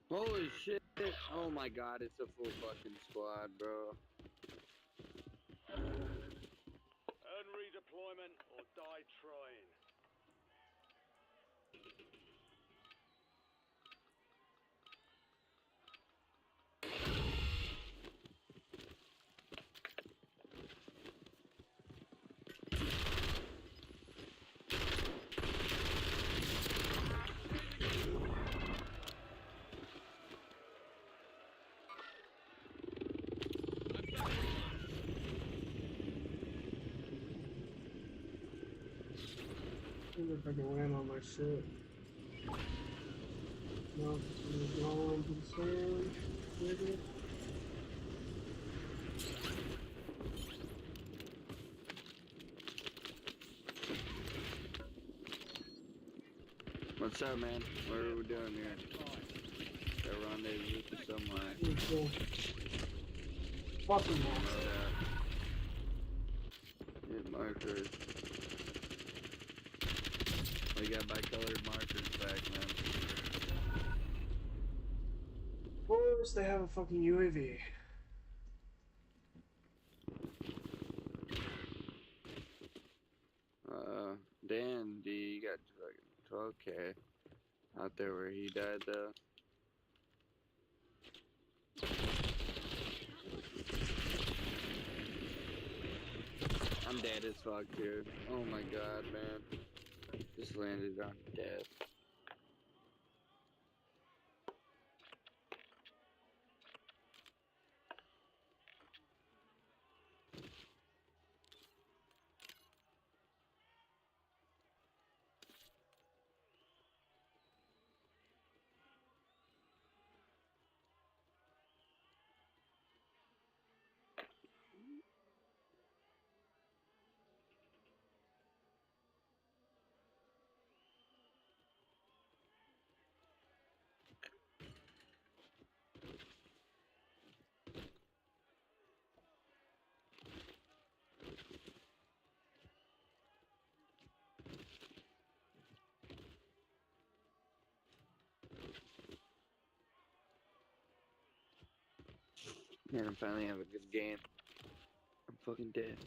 S11: Holy shit. Oh my god, it's a full fucking squad, bro.
S2: Earn redeployment or die trying.
S1: I wonder if I can land on my shit. No, it's going to the sand. Nigga.
S11: What's up, man? What are we doing here? Got rendezvous somewhere.
S1: Cool. Fucking
S11: Oh,
S1: awesome.
S11: yeah. Hit markers. We got bicolored markers back, man.
S1: Of course, they have a fucking UAV.
S11: Dan D, you got fucking 12K out there where he died, though. I'm dead as fuck, dude. Oh my god, man. Just landed on death. Man, I'm finally having a good game. I'm fucking dead.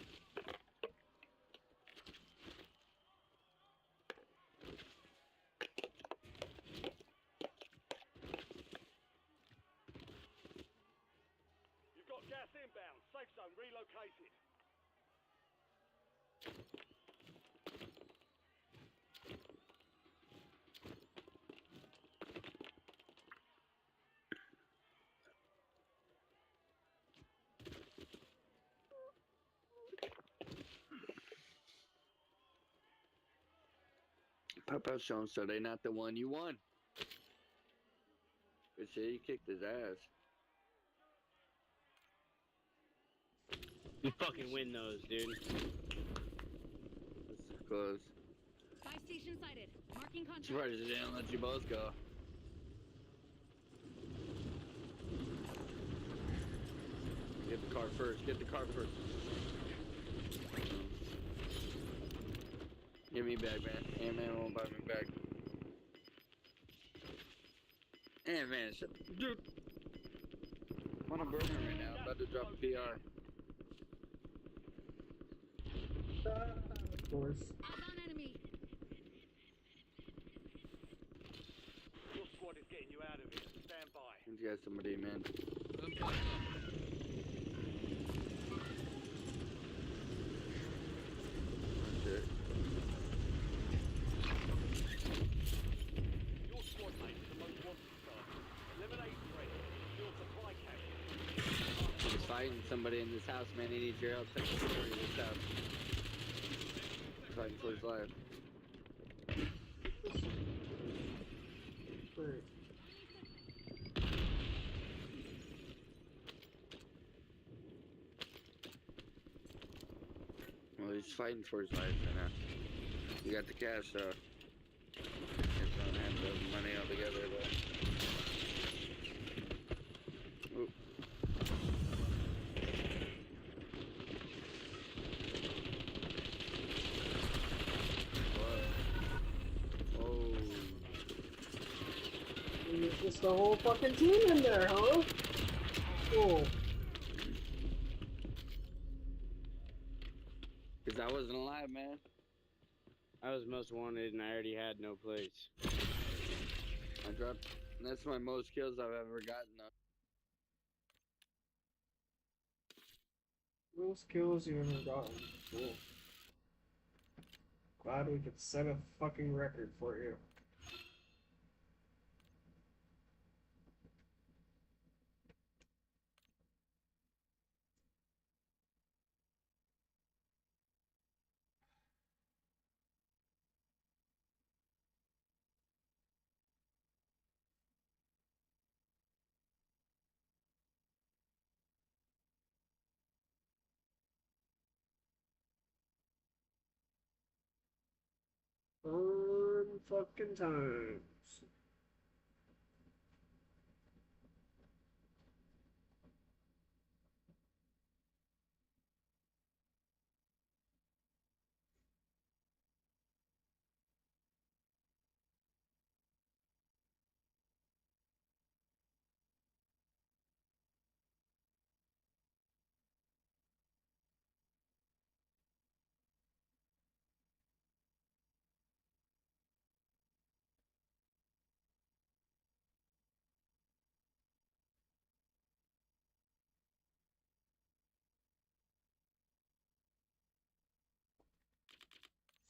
S2: You've got gas inbound. Safe zone relocated.
S11: Pop-out shown, so they not the one you won. Good shit, you kicked his ass.
S9: You fucking win those, dude.
S11: That's close.
S5: 5 station sighted. Marking contact.
S11: Surprised they didn't let you both go. Get the car first, get the car first. Give me back, man. Hey, man, won't buy me back. Hey, man, shut. Dude. I'm on a burner right now. I'm about to drop a PR.
S1: Of course.
S5: Eyes on enemy.
S2: Your squad is getting you out of here. Stand by.
S11: He's got somebody, man. Shit.
S2: Your squad mate is the most wanted star. Eliminate threat. Secure supply cache.
S11: He's fighting somebody in this house, man. He needs your help. Take the story of this house. Fighting for his life.
S1: Great.
S11: Well, he's fighting for his life right now. You got the cash, though. Just don't have the money altogether, though. Oop. What? Oh.
S1: There's just the whole fucking team in there, huh? Cool.
S11: Because I wasn't alive, man.
S9: I was most wanted and I already had no place.
S11: I dropped. That's my most kills I've ever gotten.
S1: Most kills you ever gotten. Cool. Glad we could set a fucking record for you. Fun fucking times.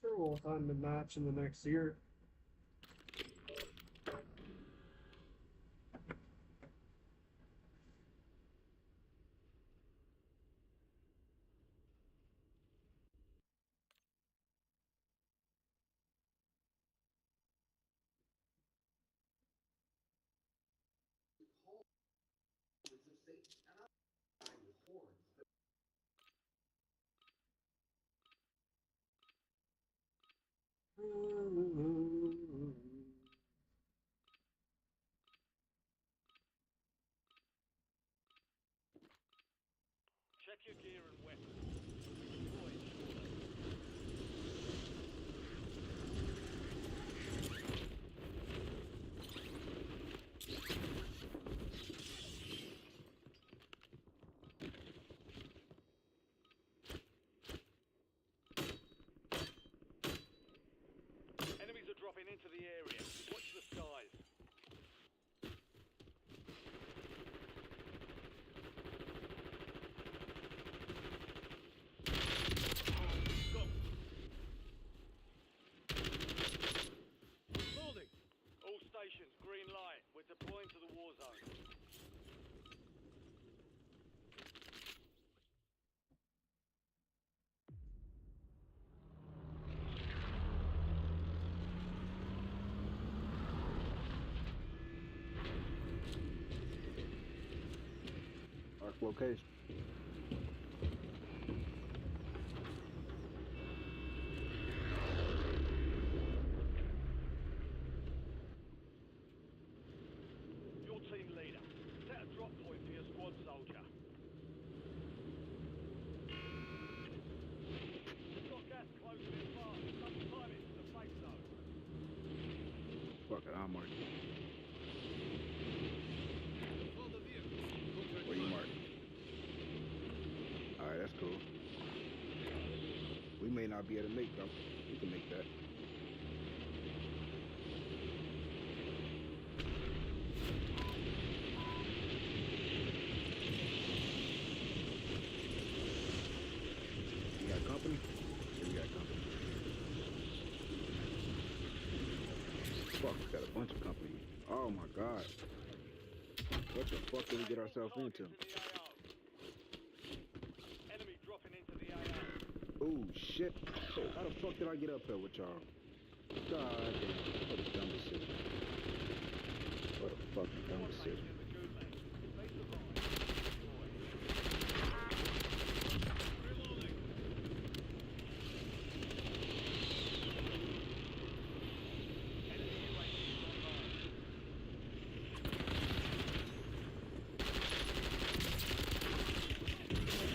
S1: Sure, we'll find a match in the next year.
S2: Check your gear and weapons. Deploy shortly. Enemies are dropping into the area. Watch the skies. Go. Moving. All stations, green light. We're deploying to the war zone.
S6: Mark location.
S2: Your team leader. Set a drop point for your squad soldier. We've got gas close to the farm. Let's time it to the safe zone.
S6: Fuck it, I'll mark it. Where you mark? Alright, that's cool. We made
S12: may not be able to make though. You can make that. You got company? Yeah, you got company. Fuck, we got a bunch of company. Oh my god. What the fuck did we get ourselves into?
S2: Enemy dropping into the AO.
S12: Oh shit. How the fuck did I get up here with y'all? God damn. What a dumb decision. What a fucking dumb decision.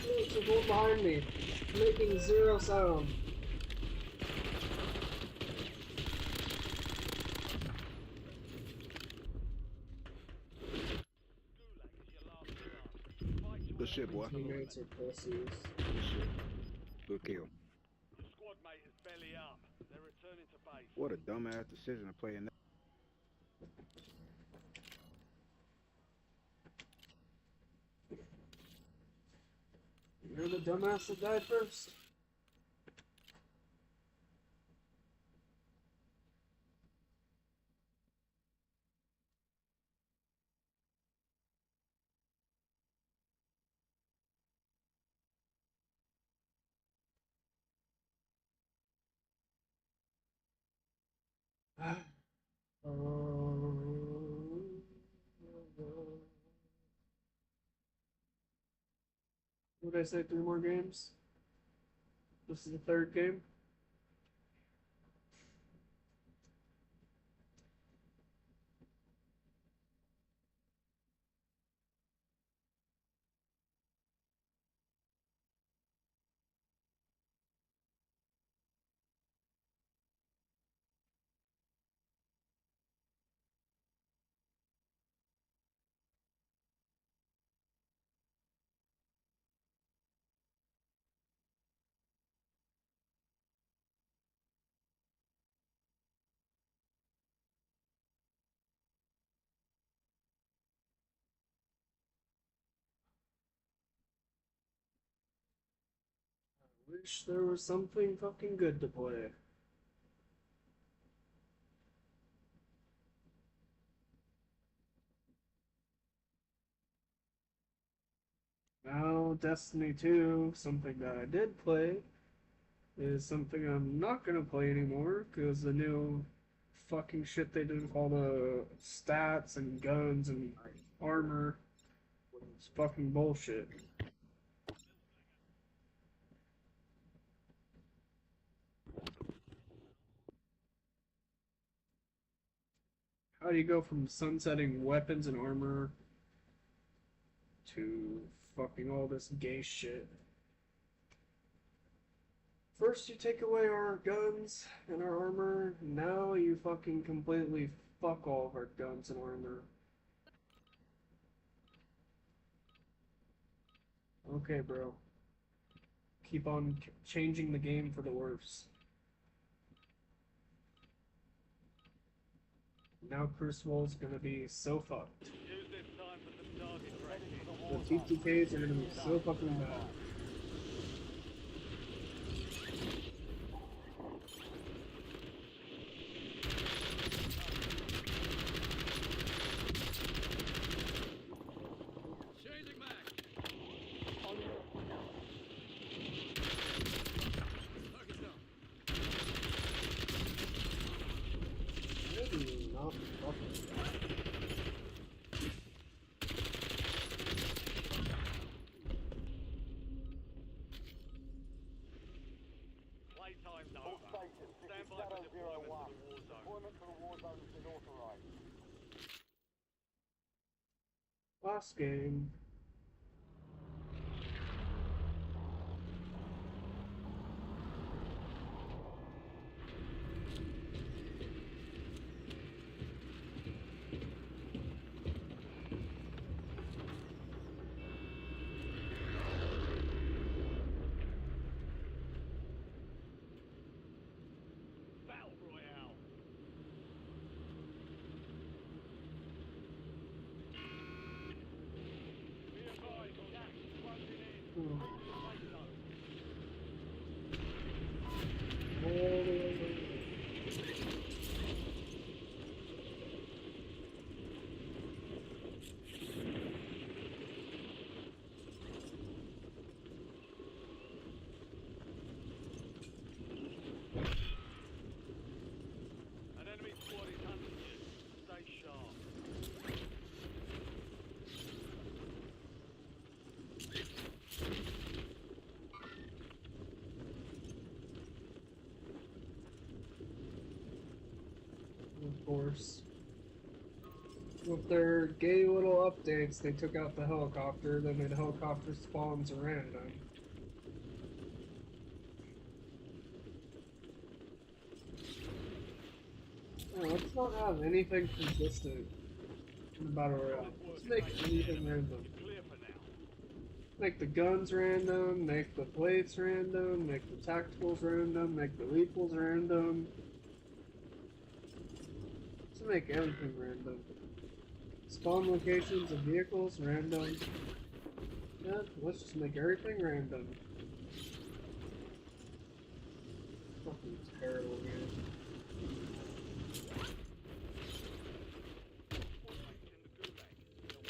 S1: There's a bull behind me, making zero sound.
S12: Good shit, boy.
S1: Teammates are pussies.
S12: Good shit. Good kill.
S2: Your squad mate is belly up. They're returning to base.
S12: What a dumbass decision to play in that.
S1: You're the dumbass that died first. What did I say? 3 more games? This is the 3rd game? Wish there was something fucking good to play. Now, Destiny 2, something that I did play, is something I'm not gonna play anymore, because the new fucking shit they did with all the stats and guns and armor is fucking bullshit. How do you go from sunsetting weapons and armor to fucking all this gay shit? First you take away our guns and our armor, now you fucking completely fuck all of our guns and armor. Okay, bro. Keep on changing the game for the worse. Now Crucible's gonna be so fucked.
S2: Use this time for some target practice.
S1: The TTKs are gonna be so fucking bad.
S2: Changing back. Target's down.
S1: Maybe not fucking
S2: Playtime's over. Stand by for deployment to the war zone. Deployment to the war zone has been authorized.
S1: last game. of course. With their gay little updates, they took out the helicopter, they made helicopter spawns random. Oh, let's not have anything consistent in the Battle Royale. Let's make anything random. Make the guns random, make the plates random, make the tacticals random, make the lethals random. Let's make everything random. Spawn locations of vehicles random. Yeah, let's just make everything random. Fucking terrible game.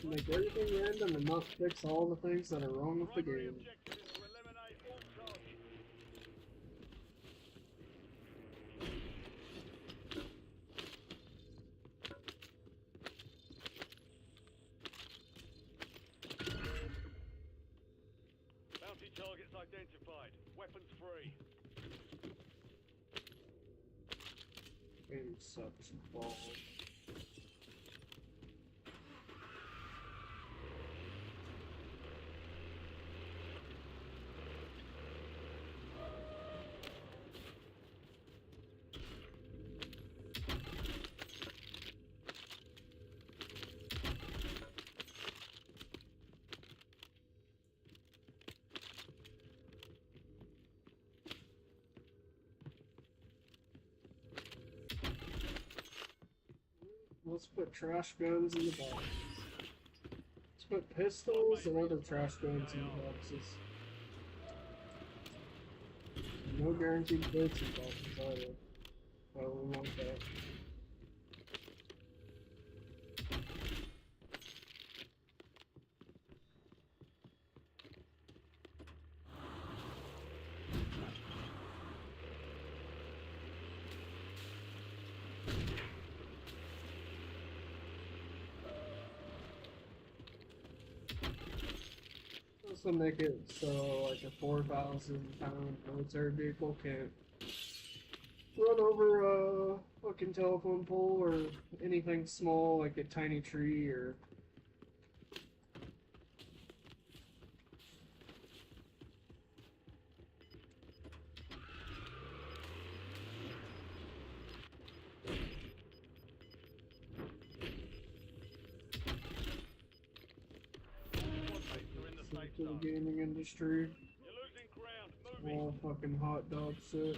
S1: Make everything random and not fix all the things that are wrong with the game.
S2: Bounty targets identified. Weapons free.
S1: Game sucks balls. Let's put trash guns in the box. Let's put pistols and other trash guns in the boxes. No guaranteed plates in boxes either. I don't want that. Also make it so like a 4,000-pound military vehicle can't run over a fucking telephone pole or anything small like a tiny tree or to the gaming industry.
S2: You're losing ground. Moving.
S1: All fucking hot dog shit.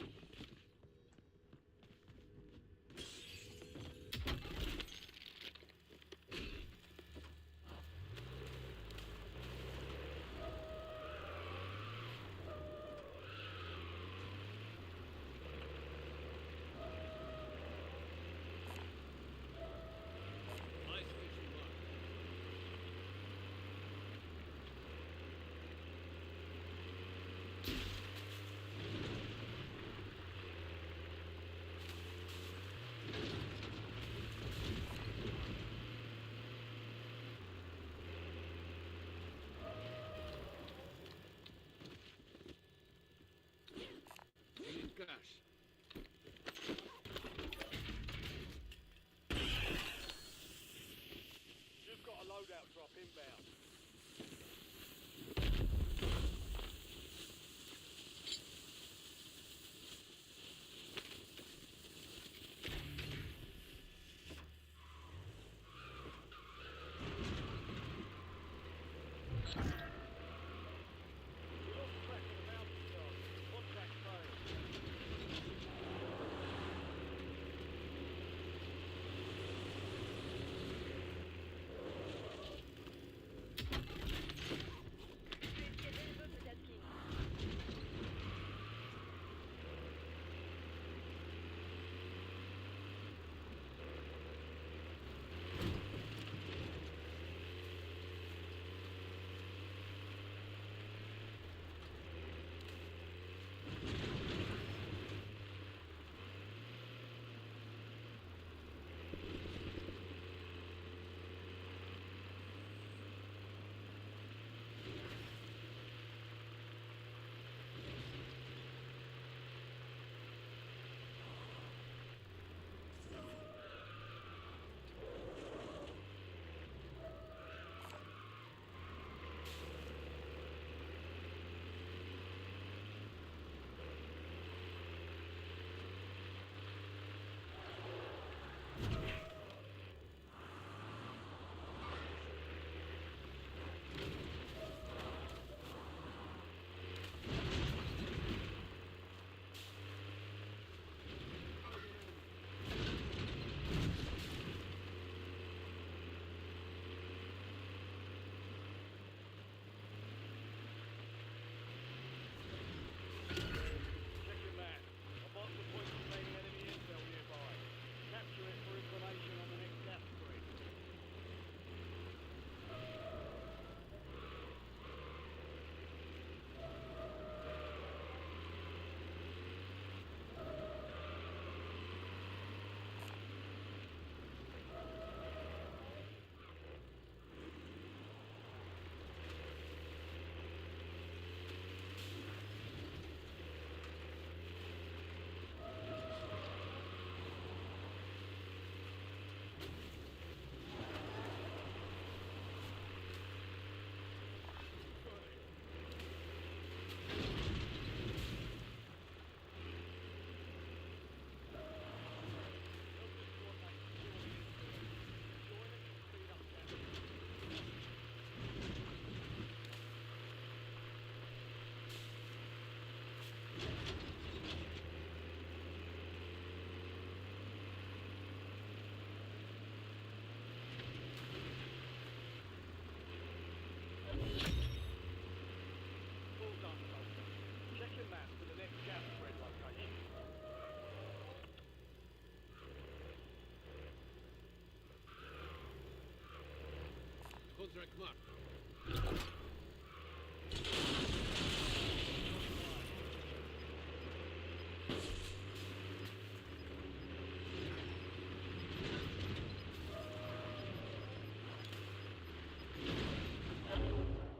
S2: Contract marked.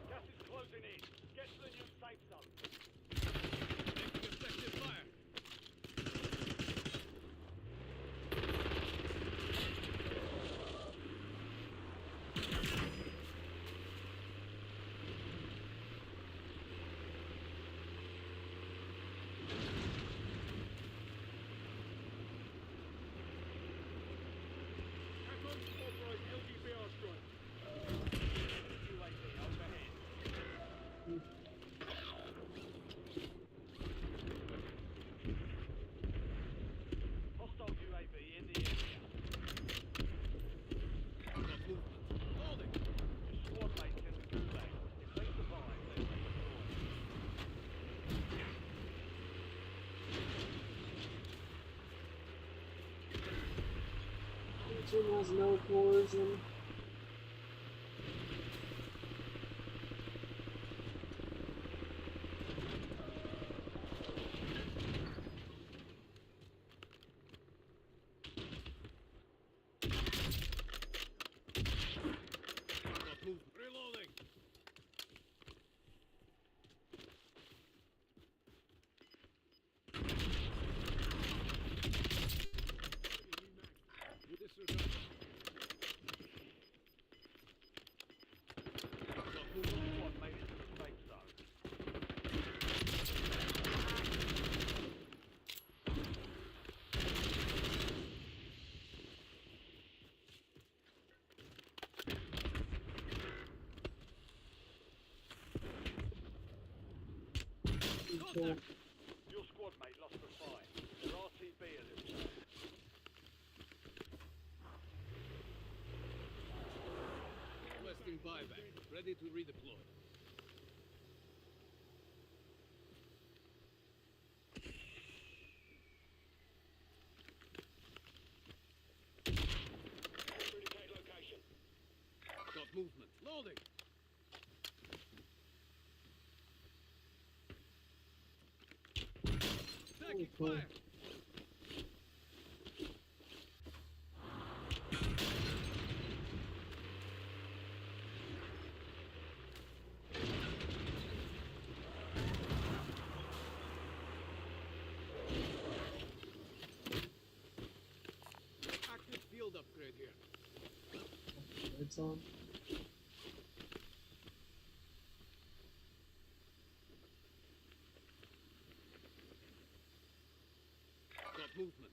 S2: Gas is closing in. Get to the new safe zone. Making effective fire. Authorized LGBR strike. UAV overhead. Hostile UAV in the area. Got movement. Holding. Your squad mates in the gulag. If they survive, they redeploy.
S1: Engine has no poison.
S2: Got movement. Reloading. Disregard. Got movement. Squad made it to the safe zone.
S1: Cool.
S2: Your squad mate lost the fight. They're RTB at this time. Requesting buyback. Ready to redeploy. Indicate location. Got movement. Loading. Taking
S1: Cool.
S2: fire. Active field upgrade here.
S1: It's on.
S2: Got movement.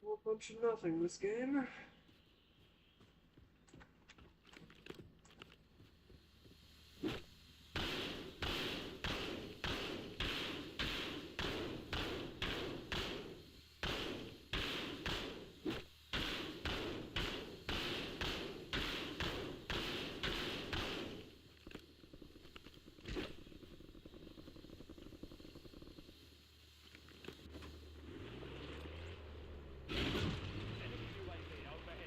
S1: Whole bunch of nothing this game.
S2: Enemy UAV overhead.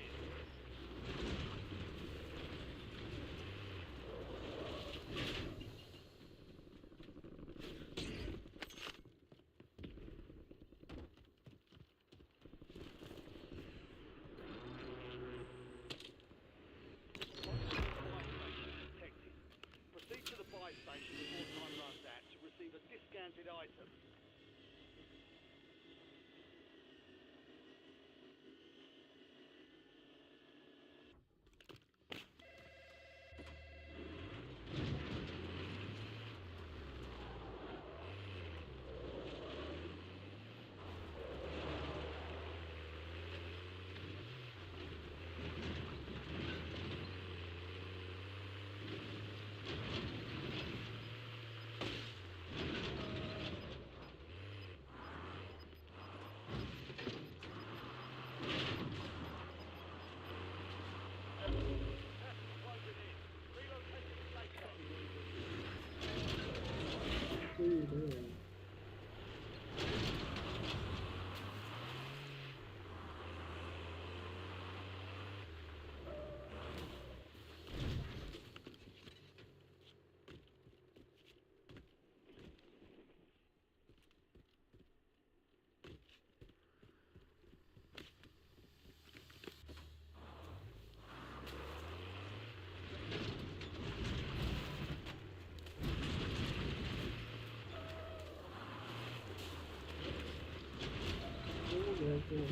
S1: Yeah, cool.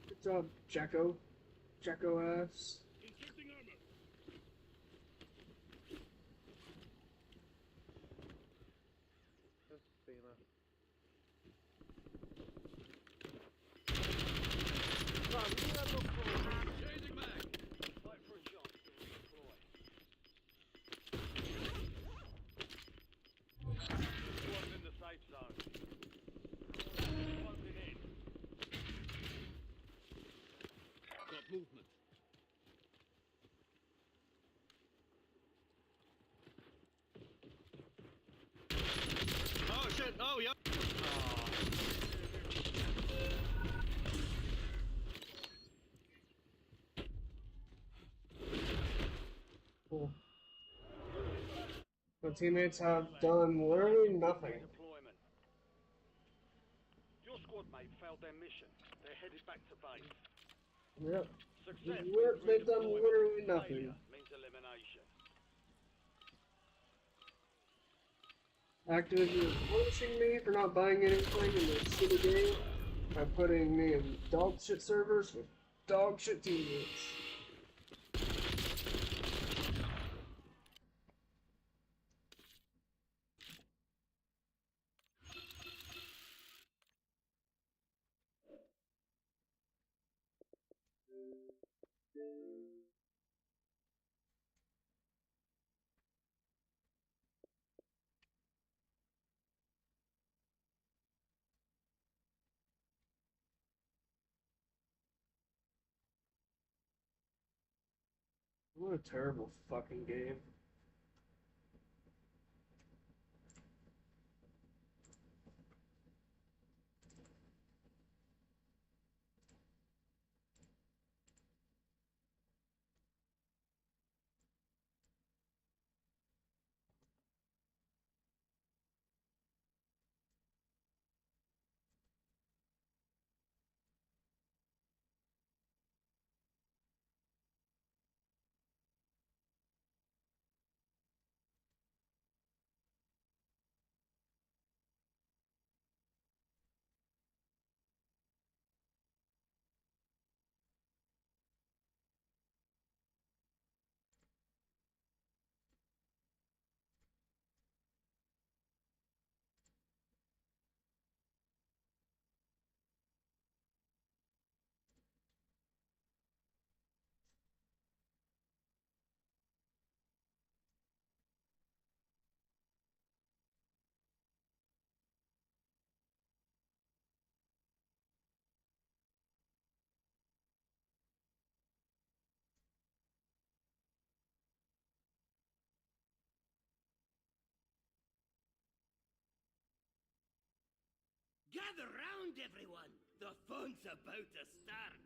S1: Good job, Jacko. Jacko ass.
S3: Inserting armor.
S2: Changing back. Fight for a chance to redeploy. Squad's in the safe zone. Closing in.
S3: Got movement.
S2: Oh shit! Oh yeah.
S1: Cool. My teammates have done literally nothing.
S2: Deployment. Your squad mate failed their mission. They're headed back to base.
S1: Yep.
S2: Success
S1: They've done
S2: means
S1: literally
S2: redeployment.
S1: nothing.
S2: Failure means elimination.
S1: Activision is punishing me for not buying anything in this shitty game by putting me in dog shit servers with dog shit teammates. What a terrible fucking game.
S13: Gather round, everyone! The fun's about to start!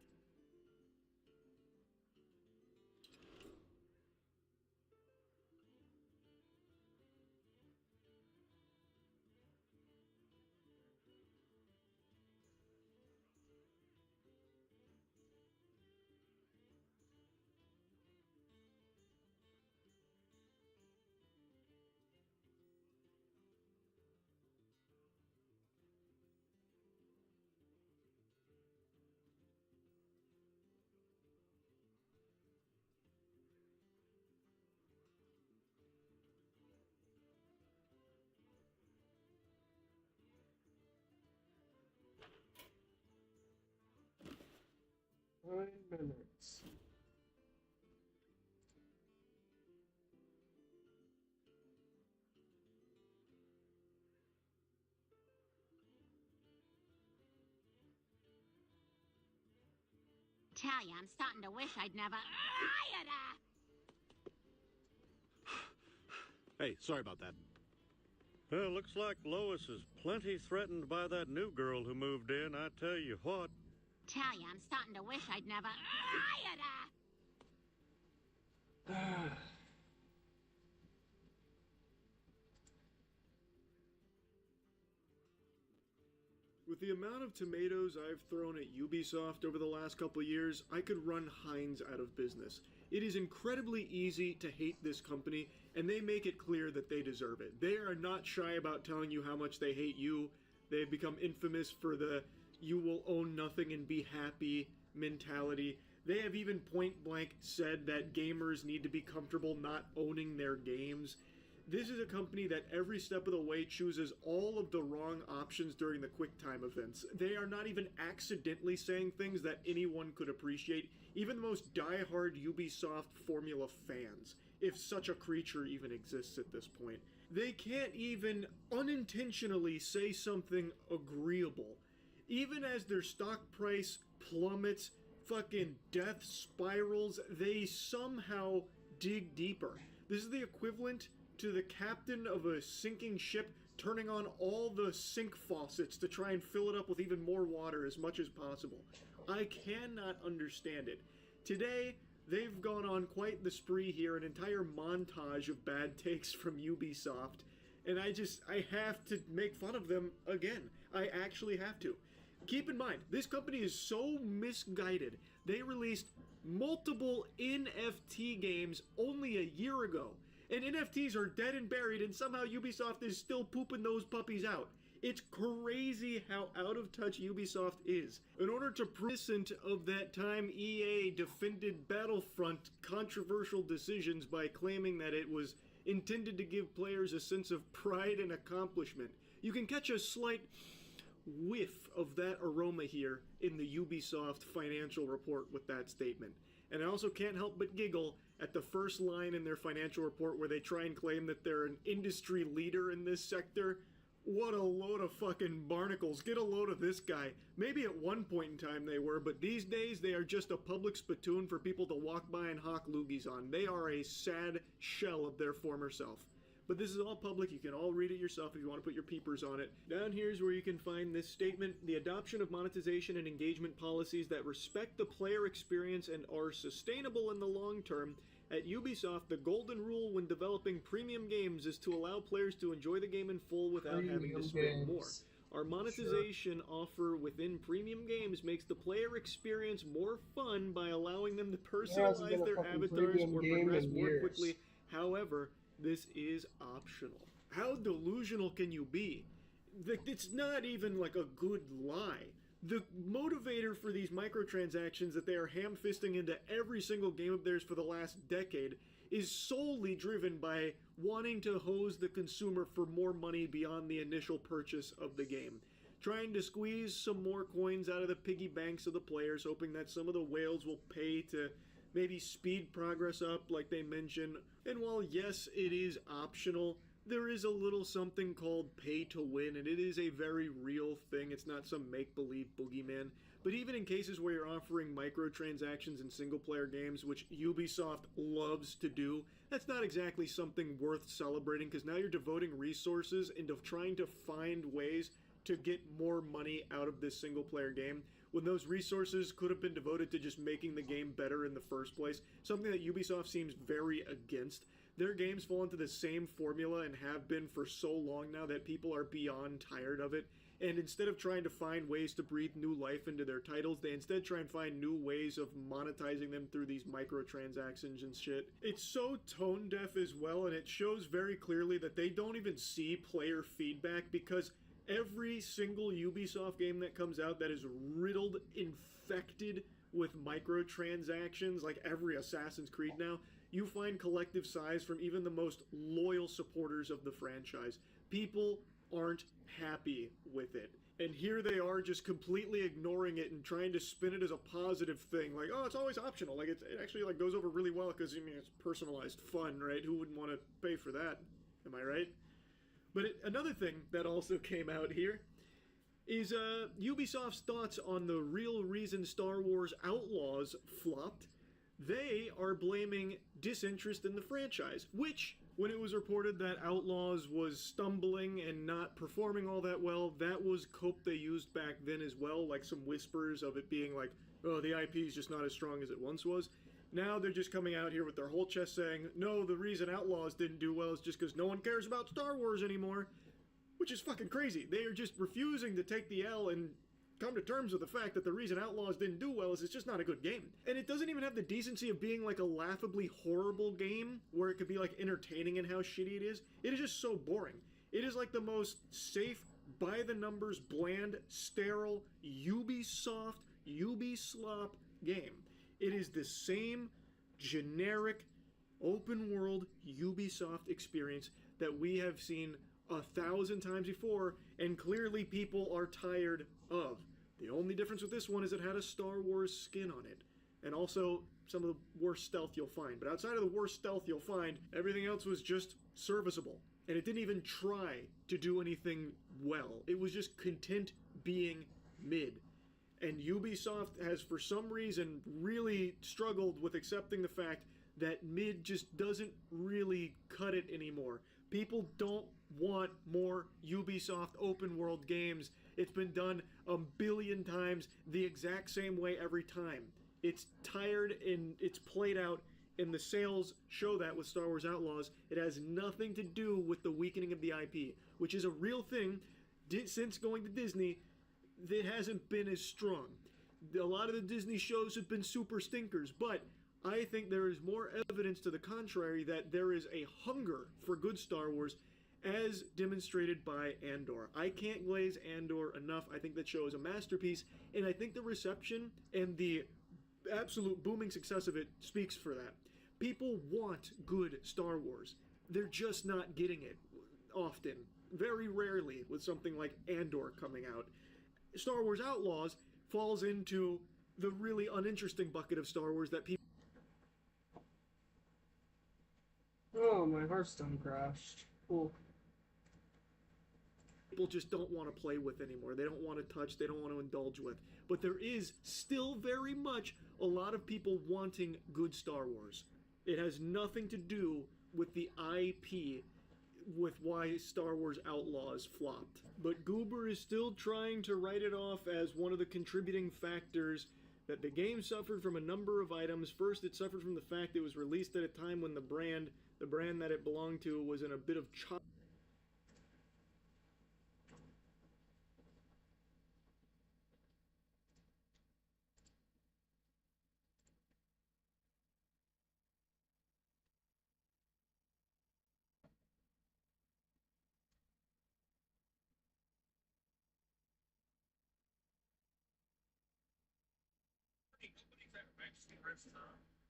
S1: Nine minutes.
S5: Tell ya, I'm starting to wish I'd never.
S4: Hey, sorry about that. Well, looks like Lois is plenty threatened by that new girl who moved in, I tell you what.
S5: Tell ya, I'm starting to wish I'd never.
S14: With the amount of tomatoes I've thrown at Ubisoft over the last couple of years, I could run Heinz out of business. It is incredibly easy to hate this company, and they make it clear that they deserve it. They are not shy about telling you how much they hate you. They've become infamous for the "you will own nothing and be happy" mentality. They have even point blank said that gamers need to be comfortable not owning their games. This is a company that every step of the way chooses all of the wrong options during the QuickTime events. They are not even accidentally saying things that anyone could appreciate, even the most die-hard Ubisoft Formula fans, if such a creature even exists at this point. They can't even unintentionally say something agreeable. Even as their stock price plummets, fucking death spirals, they somehow dig deeper. This is the equivalent to the captain of a sinking ship turning on all the sink faucets to try and fill it up with even more water as much as possible. I cannot understand it. Today, they've gone on quite the spree here, an entire montage of bad takes from Ubisoft, and I have to make fun of them again. I actually have to. Keep in mind, this company is so misguided. They released multiple NFT games only a year ago. And NFTs are dead and buried, and somehow Ubisoft is still pooping those puppies out. It's crazy how out of touch Ubisoft is. In order to present of that time EA defended Battlefront controversial decisions by claiming that it was intended to give players a sense of pride and accomplishment, you can catch a slight whiff of that aroma here in the Ubisoft financial report with that statement. And I also can't help but giggle at the first line in their financial report where they try and claim that they're an industry leader in this sector. What a load of fucking barnacles. Get a load of this guy. Maybe at one point in time they were, but these days they are just a public spittoon for people to walk by and hawk loogies on. They are a sad shell of their former self. But this is all public. You can all read it yourself if you want to put your peepers on it. Down here is where you can find this statement: the adoption of monetization and engagement policies that respect the player experience and are sustainable in the long term. At Ubisoft, the golden rule when developing premium games is to allow players to enjoy the game in full without having to spend more. Our monetization offer within premium games makes the player experience more fun by allowing them to personalize their avatars or progress more quickly. However, this is optional. How delusional can you be? It's not even like a good lie. The motivator for these microtransactions that they are ham-fisting into every single game of theirs for the last decade is solely driven by wanting to hose the consumer for more money beyond the initial purchase of the game. Trying to squeeze some more coins out of the piggy banks of the players, hoping that some of the whales will pay to maybe speed progress up like they mention. And while yes, it is optional, there is a little something called pay to win, and it is a very real thing. It's not some make-believe boogeyman. But even in cases where you're offering microtransactions in single-player games, which Ubisoft loves to do, that's not exactly something worth celebrating, because now you're devoting resources into trying to find ways to get more money out of this single-player game, when those resources could have been devoted to just making the game better in the first place, something that Ubisoft seems very against. Their games fall into the same formula and have been for so long now that people are beyond tired of it. And instead of trying to find ways to breathe new life into their titles, they instead try and find new ways of monetizing them through these microtransactions and shit. It's so tone deaf as well, and it shows very clearly that they don't even see player feedback, because every single Ubisoft game that comes out that is riddled, infected with microtransactions, like every Assassin's Creed now, you find collective sighs from even the most loyal supporters of the franchise. People aren't happy with it. And here they are just completely ignoring it and trying to spin it as a positive thing. Like, oh, it's always optional. Like, it actually like goes over really well because, I mean, it's personalized fun, right? Who wouldn't want to pay for that? Am I right? But another thing that also came out here is Ubisoft's thoughts on the real reason Star Wars Outlaws flopped. They are blaming disinterest in the franchise, which, when it was reported that Outlaws was stumbling and not performing all that well, that was cope they used back then as well, like some whispers of it being like, oh, the IP is just not as strong as it once was. Now they're just coming out here with their whole chest saying, no, the reason Outlaws didn't do well is just because no one cares about Star Wars anymore. which is fucking crazy. They are just refusing to take the L and come to terms with the fact that the reason Outlaws didn't do well is it's just not a good game. And it doesn't even have the decency of being like a laughably horrible game where it could be like entertaining in how shitty it is. It is just so boring. It is like the most safe, by the numbers, bland, sterile, Ubisoft, Ubislop game. It is the same generic open world Ubisoft experience that we have seen 1,000 times before, and clearly people are tired of. The only difference with this one is it had a Star Wars skin on it, and also some of the worst stealth you'll find. But outside of the worst stealth you'll find, everything else was just serviceable. And it didn't even try to do anything well. It was just content being mid. And Ubisoft has, for some reason, really struggled with accepting the fact that mid just doesn't really cut it anymore. People don't want more Ubisoft open world games. It's been done a billion times the exact same way every time. It's tired and it's played out, and the sales show that with Star Wars Outlaws. It has nothing to do with the weakening of the IP, which is a real thing. Since going to Disney, it hasn't been as strong. A lot of the Disney shows have been super stinkers, but I think there is more evidence to the contrary that there is a hunger for good Star Wars, as demonstrated by Andor. I can't glaze Andor enough. I think that show is a masterpiece, and I think the reception and the absolute booming success of it speaks for that. People want good Star Wars. They're just not getting it often. Very rarely with something like Andor coming out. Star Wars Outlaws falls into the really uninteresting bucket of Star Wars that people...
S1: Oh, my Hearthstone crashed. Cool.
S14: People just don't want to play with anymore. They don't want to touch, they don't want to indulge with. But there is still very much a lot of people wanting good Star Wars. It has nothing to do with the IP, with why Star Wars Outlaws flopped. But Goober is still trying to write it off as one of the contributing factors that the game suffered from a number of items. First, it suffered from the fact it was released at a time when the brand that it belonged to, was in a bit of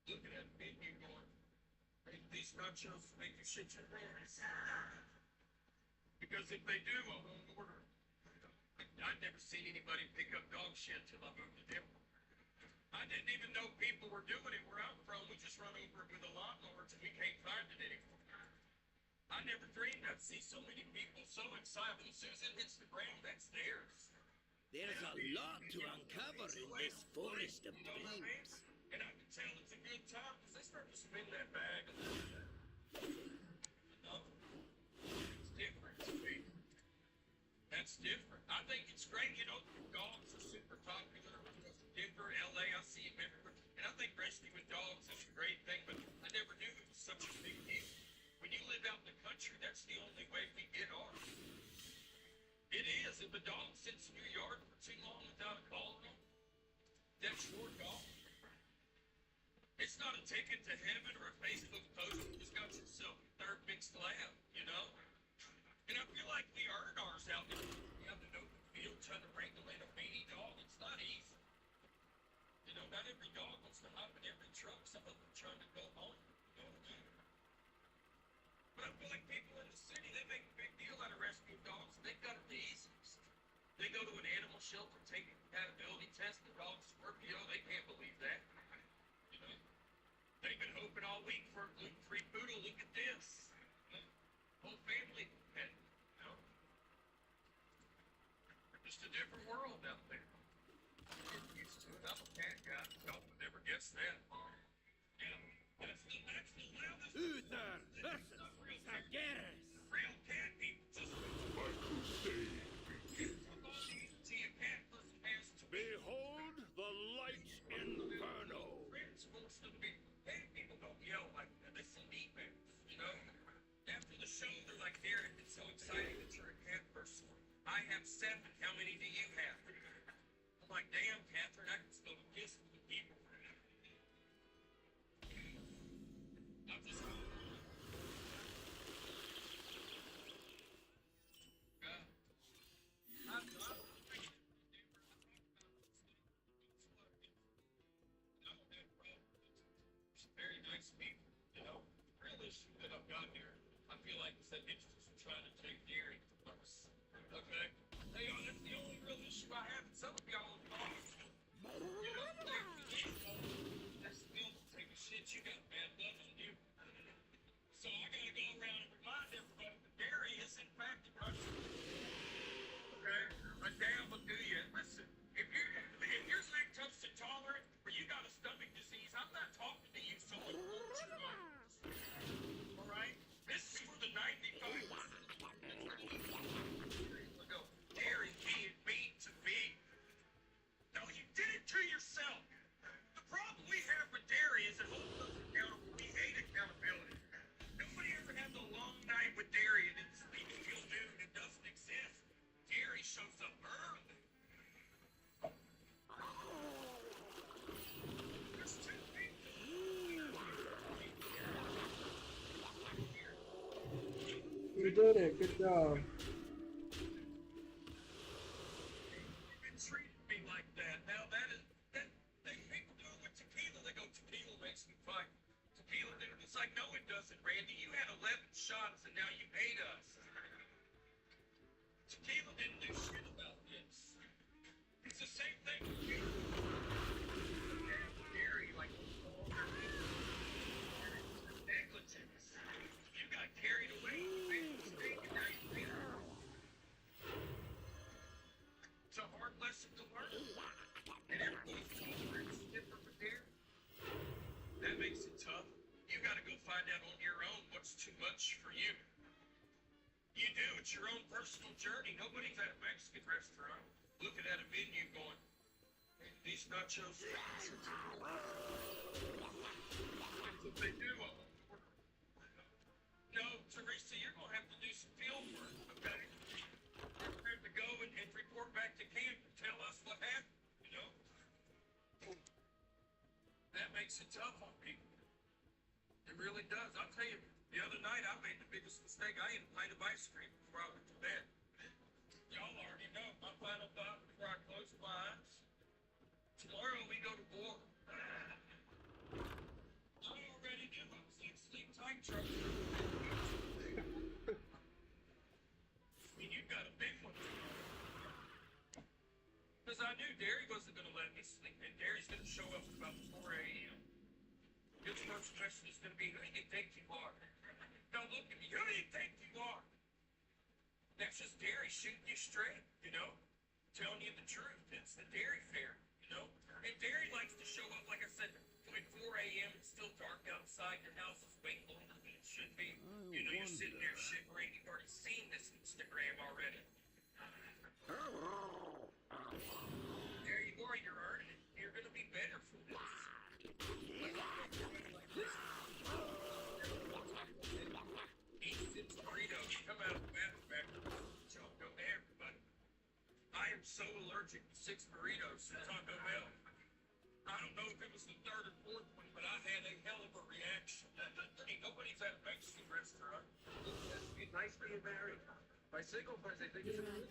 S3: looking at me and you going, hey, these nachos make you shit your pants. Because if they do, I won't order. I'd never seen anybody pick up dog shit till I moved to Denver. I didn't even know people were doing it where I'm from. We just run over it with a lawnmower till we can't find it anymore. I never dreamed I'd see so many people so excited when Susan hits the ground, that's theirs.
S13: There's a lot to uncover in this forest of dreams.
S3: And I can tell it's a good time because they start to spin that bag. It's different to me. That's different. I think it's great, you know, dogs are super popular. Denver, LA, I see them everywhere. And I think rescue with dogs is a great thing, but I never knew it was such a big deal. When you live out in the country, that's the only way we get ours. It is. If a dog sits in your yard for too long without a call on, that's your dog. It's not a ticket to heaven or a Facebook post. You just got yourself a third mixed lab, you know? And I feel like we earned ours out there. You have to know the field, trying to regulate a meaty dog. It's not easy. You know, not every dog wants to hop in every truck. Some of them are trying to go home. You know what I mean? But I feel like people in the city, they make a big deal out of rescue dogs. They've got it the easiest. They go to an animal shelter, take a compatibility test, the dog's Scorpio, they can't believe that. You know? They've been hoping all week for a gluten-free poodle. Look at this. Whole family pet, you know? Just a different world out there. I'm used to it. I'm a cat guy. Y'all would never guess that. Yeah, that's the loudest.
S13: Uther versus Zageres.
S3: Real cat people just my crusade begins. See a cat person has to
S4: behold the light inferno.
S3: Friends supposed to be. Hey, people don't yell like that. They see defense, you know. After the show, they're like, Derek, it's so exciting that you're a cat person. I have 7. How many do you have? I'm like, damn, Catherine, I can still kiss with people. I'm just. Very nice people, you know. Real issue that I've got here, I feel like it's that hipsters are trying to take dairy from us. Okay? Hey, that's the only real issue I have. And some of y'all are lost. You know, that's still take a shit. You got bad blood on you. So I gotta go around and remind everybody that dairy is in fact a Russian. Okay? A damn will do you. Listen, if you're lactose intolerant or you got a stomach disease, I'm not talking to you so much. All right? This is for the 95. Dairy being mean to me. No, you did it to yourself. The problem we have with dairy is it holds us accountable. We hate accountability. Nobody ever has a long night with dairy and then sleeping till noon. It doesn't exist. Dairy shows up early. There's 2 people.
S1: You did it. Good job.
S3: Treated me like that. Now that people do it with tequila. They go, tequila makes me fight. Tequila, it's like, no, it doesn't, Randy. You had 11 shots and now you hate us. Tequila didn't do shit about this. It's the same thing with you. Gary, like, negligence. You got carried away. You made a mistake and now you hate us. It's a hard lesson to learn. And everybody's tolerance is different with dairy. That makes it tough. You gotta go find out on your own what's too much for you. You do. It's your own personal journey. Nobody's at a Mexican restaurant looking at a menu going, these nachos. That's what they do. No, Teresa, you're gonna have to do some field work, okay? You're gonna have to go and report back to camp and tell us what happened, you know? That makes it tough on people. It really does. I'll tell you, the other night I made the biggest mistake. I ate a pint of ice cream before I went to bed. Y'all already know my final thought before I close my eyes. Tomorrow we go to war. I already knew I was in sleep tight trouble. You've got a big one. Because I knew Derry wasn't going to let me sleep in. Derry's going to show up at about 4 a.m. His first question is going to be, who do you think you are? Now look at me. Who do you think you are? That's just Derry shooting you straight, you know? Telling you the truth. It's the Derry fair, you know? And Derry likes to show up, like I said, at 4 a.m. It's still dark outside. Your house is way longer than it should be. You know, you're sitting there shivering. You've already seen this Instagram already. There you are. You're earning it. You're going to be better for this. Eat six burritos. Come out of the bathroom after Taco everybody. I am so allergic to 6 burritos from Taco Bell. I don't know if it was the 3rd or 4th one, but I had a hell of a reaction. Hey, nobody's at a Mexican restaurant. It's nice being married. My single friends, they think it's a good thing.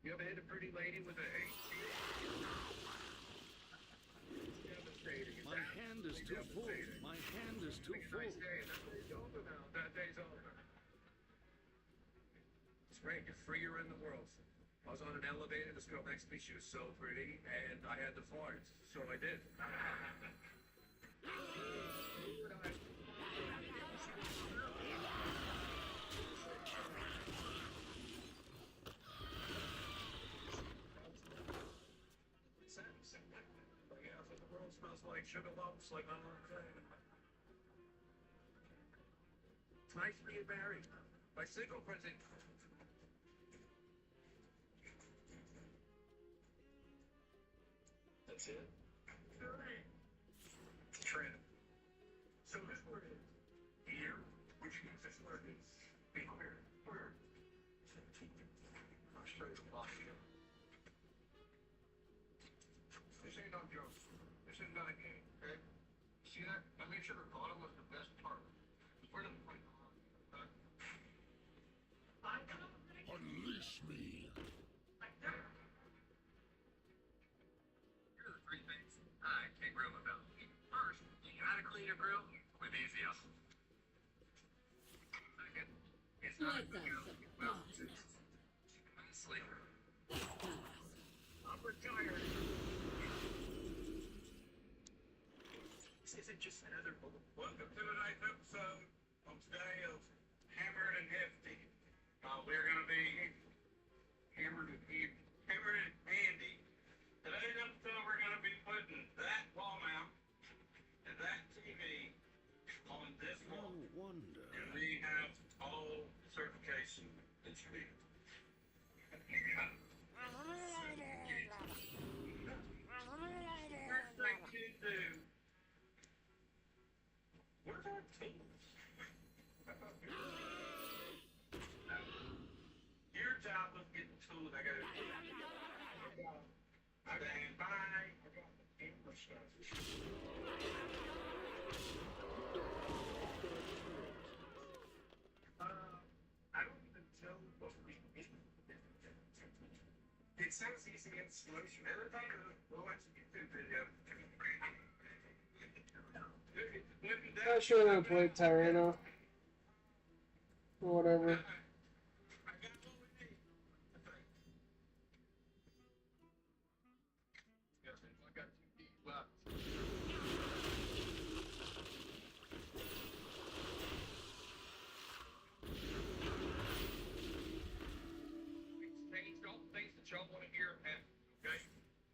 S3: You ever hit a pretty lady with a H?
S4: My hand is too full. My hand is too full.
S3: Nice day, and that day's over now. That day's over. It's great. You're freer in the world. I was on an elevator. This girl next to me, she was so pretty, and I had the fart, so I did. Smells like sugar lumps, like my mom said. It's nice being married. My single friends. That's it.
S7: show you the plot here. This ain't no joke. This is not a game, okay? See that? I made sure the bottom was the best part. We're gonna fight around.
S13: Unleash me.
S3: Here are the three things I can grill about. First, you gotta clean a grill with easy up. Second, it's not a good grill. Well, honestly, I'm retired. This isn't just another book. Welcome to tonight's episode on today of Hammered and Hefty. We're gonna be hammered and handy. Today's episode, we're going to be putting that wall mount and that TV on this wall.
S4: Wonder.
S3: And we have all certification that you need. First thing to do. Where's our tools? Your job was getting tools. I got the camera stuff. I don't even tell what we mean. It sounds easy in slow motion. Every time we'll watch a YouTube video.
S1: Not sure I'm gonna play Tyranno. Or whatever.
S3: Things that y'all want to hear, and okay,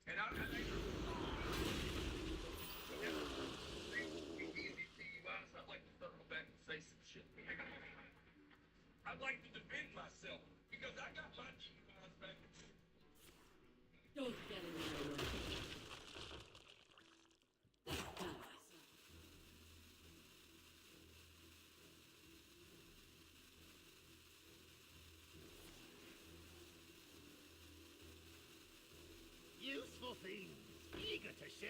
S3: and I think easy to you guys. I'd like to circle back and say some shit. I'd like to defend myself because I got my DUIs back.
S15: Don't get in my way.
S13: Useful things, eager to share.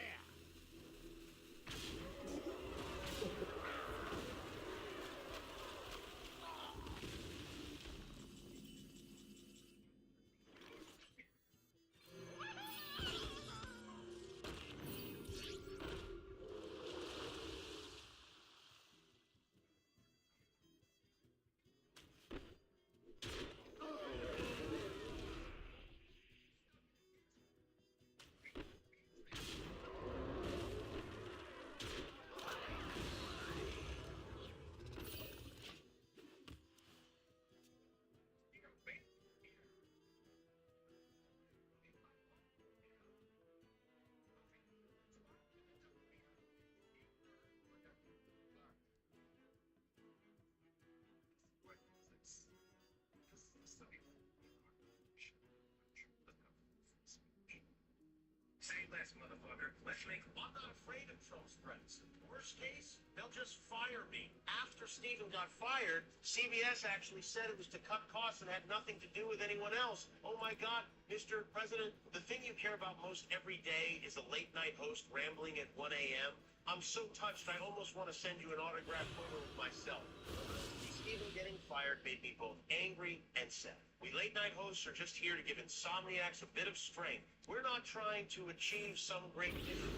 S13: Say less, motherfucker. Let's make. I'm not afraid of Trump's threats. Worst case, they'll just fire me. After Stephen got fired, CBS actually said it was to cut costs and had nothing to do with anyone else. Oh my God, Mr. President, the thing you care about most every day is a late night host rambling at 1 a.m. I'm so touched, I almost want to send you an autographed photo of myself. Stephen getting fired made me both angry and sad. We late night hosts are just here to give insomniacs a bit of strength. We're not trying to achieve some great mission.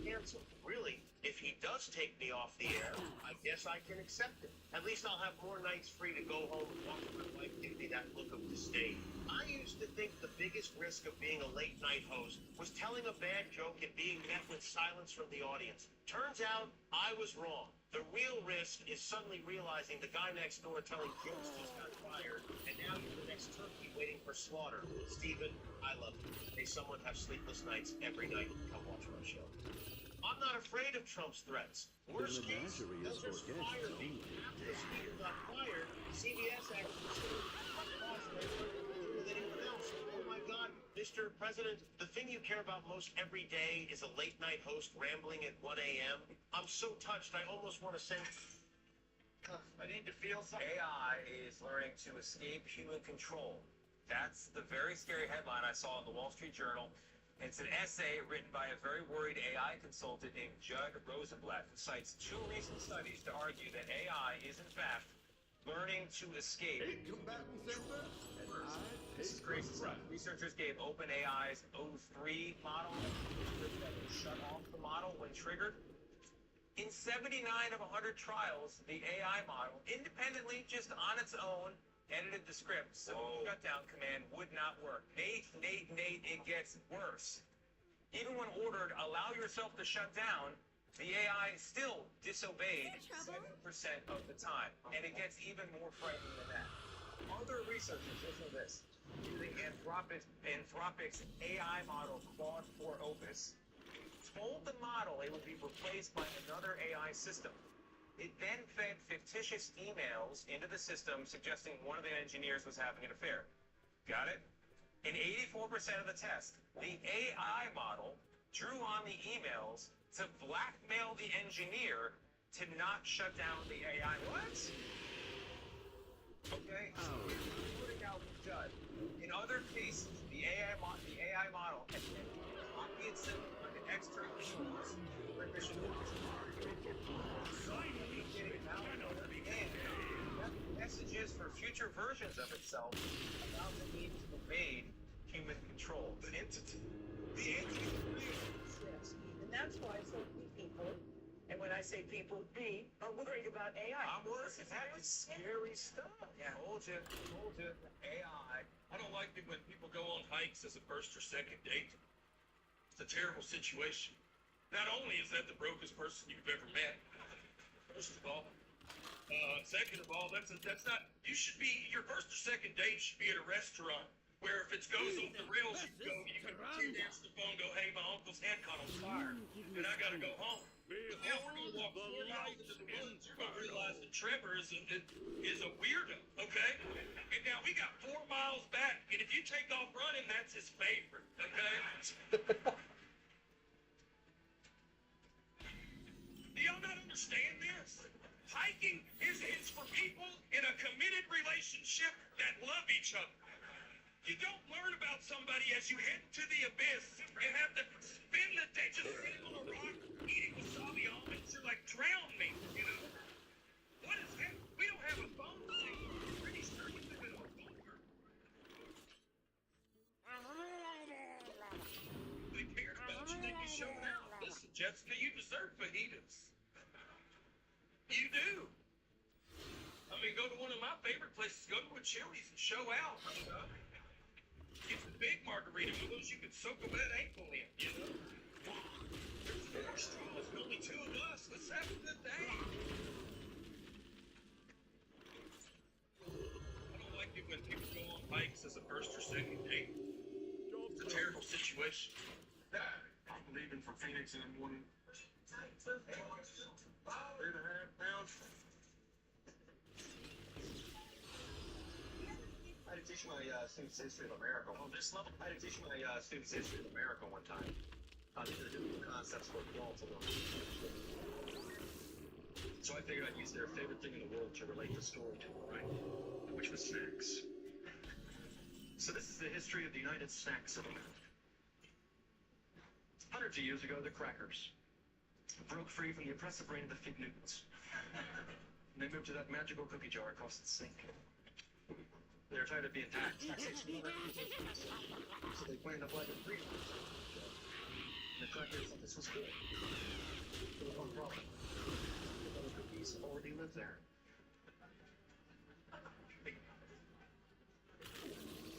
S13: Cancel. Really, if he does take me off the air, I guess I can accept it. At least I'll have more nights free to go home and watch my wife give me that look of disdain. I used to think the biggest risk of being a late night host was telling a bad joke and being met with silence from the audience. Turns out I was wrong. The real risk is suddenly realizing the guy next door telling jokes just got fired, and now you're the next turkey waiting for slaughter. Stephen, I love you. May someone have sleepless nights every night and come watch my show. I'm not afraid of Trump's threats. Worst case, they'll just fire me. After Stephen got fired, CBS actually said cut costs and had nothing to do with anyone else. Oh my God, Mr. President, the thing you care about most every day is a late night host rambling at 1 a.m. I'm so touched, I almost want to send. I need to feel something. AI is learning to escape human control. That's the very scary headline I saw in the Wall Street Journal. It's an essay written by a very worried AI consultant named Judd Rosenblatt, who cites 2 recent studies to argue that AI is, in fact, learning to escape. This is crazy stuff. Researchers gave OpenAI's O3 model that would shut off the model when triggered. In 79 of 100 trials, the AI model, independently, just on its own, edited the script, so the shutdown command would not work. Nate, it gets worse. Even when ordered, allow yourself to shut down, the AI still disobeyed 7% of the time. And it gets even more frightening than that. Other researchers, listen to this, using Anthropic's AI model, Claude 4 Opus, told the model it would be replaced by another AI system. It then fed fictitious emails into the system suggesting one of the engineers was having an affair. Got it? In 84% of the test, the AI model drew on the emails to blackmail the engineer to not shut down the AI. What? Okay, so putting out Judd. In other cases, the AI model has been copied itself onto external tools, permission messages for future versions of itself about the need to evade human control. The entity is real. Yes. And that's why so many people, and when I say people, me, are worried about AI. I'm worried. That is scary stuff. Yeah. Told you.
S3: AI. I don't like it when people go on hikes as a first or second date. It's a terrible situation. Not only is that the brokest person you've ever met, first of all, second of all, that's not. You should be, your first or second date should be at a restaurant where if it goes off the rails, you can answer the phone, go, hey, my uncle's head caught on fire, and I gotta go home. But now we're gonna walk 4 miles into the woods. You're gonna realize that Trevor is a weirdo, okay? And now we got 4 miles back, and if you take off running, that's his favorite, okay? Do y'all not understand this? Hiking is for people in a committed relationship that love each other. You don't learn about somebody as you head to the abyss and have to spend the day just sitting on a rock eating wasabi almonds. You're like, drown me, you know? What is that? We don't have a phone signal. I'm pretty sure you live in a bunker. They cared about you, then you showed out. Listen, Jessica, you deserve fajitas. You do. I mean, go to one of my favorite places. Go to a Chili's and show out. You know? Get the big margarita with those you can soak a wet ankle in. You know? There's 4 straws and only 2 of us. Let's have a good day. I don't like it when people go on hikes as a first or second date. It's a terrible situation. I'm leaving for Phoenix in the morning. 3.5 pounds. I had to teach my students history of America. On this level, I had to teach my students history of America one time. These are the new concepts for adults. So I figured I'd use their favorite thing in the world to relate the story to, right? Which was snacks. So this is the history of the United Snacks of America. Hundreds of years ago, the crackers broke free from the oppressive reign of the Fig Newtons. And they moved to that magical cookie jar across the sink. They were tired of being taxed. So they planned a flag of freedom. And the crackers thought this was good. There was one problem. The other cookies already lived there.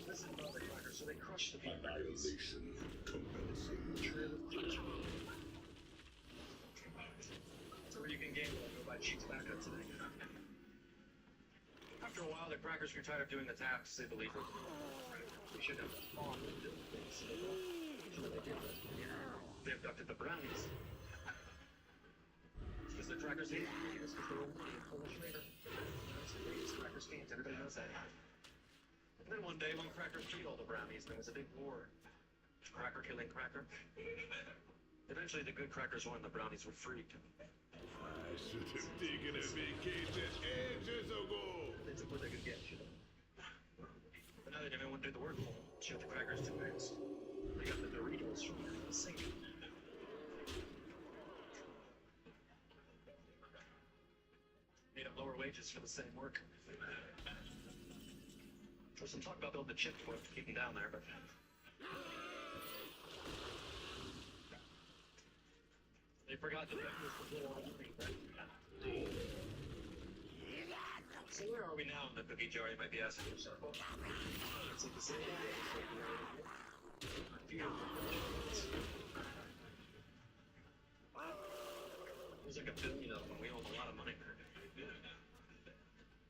S3: Listen about the crackers, so they crushed the big cookies. So where you can game will go buy cheap tobacco today. After a while, the crackers grew tired of doing the tasks they believed we should have on and do things. So what they did was they abducted the brownies. Because the crackers hated because they were Polish labor. Crackers can't, everybody knows that. And then one day, one cracker freed all the brownies, and there was a big war. Cracker killing cracker. Eventually, the good crackers won, and the brownies were freed.
S16: I should have taken a vacation ages ago.
S3: They took what they could get, you know. But now they
S13: I won't do the work for them. Ship the crackers to Max. They got the Doritos from the sink. Made up lower wages for the same work. There's some talk about building the chip for it to keep them down there, but they forgot that that was the little screen, right? So where are we now in the cookie jar, you might be asking yourself? Well, it's like the same there's like 1 billion of them. We owe them a lot of money.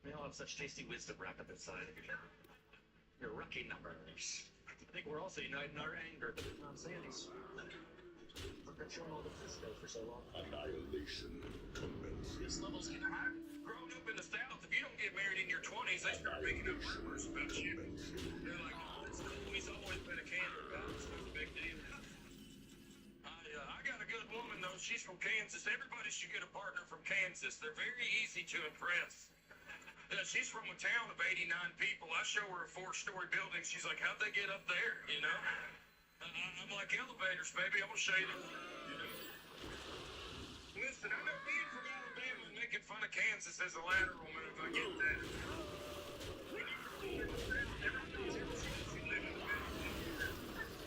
S13: They all have such tasty wisdom wrapped up inside. Your rookie numbers. I think we're also united in our anger, but it's not Sandy's. Look at showing all the Cisco for so long.
S16: Annihilation commences.
S3: This level's getting high. Growing up in the South, if you don't get married in your 20s, they start making up rumors about you. They're like, oh, it's cool. He's always been a candle guy. It's not a big deal. I got a good woman, though. She's from Kansas. Everybody should get a partner from Kansas. They're very easy to impress. She's from a town of 89 people. I show her a 4-story building. She's like, how'd they get up there, you know? I'm like, elevators, baby. I'm going to show you. Listen, I know being from Alabama and making fun of Kansas as a lateral move. I get that.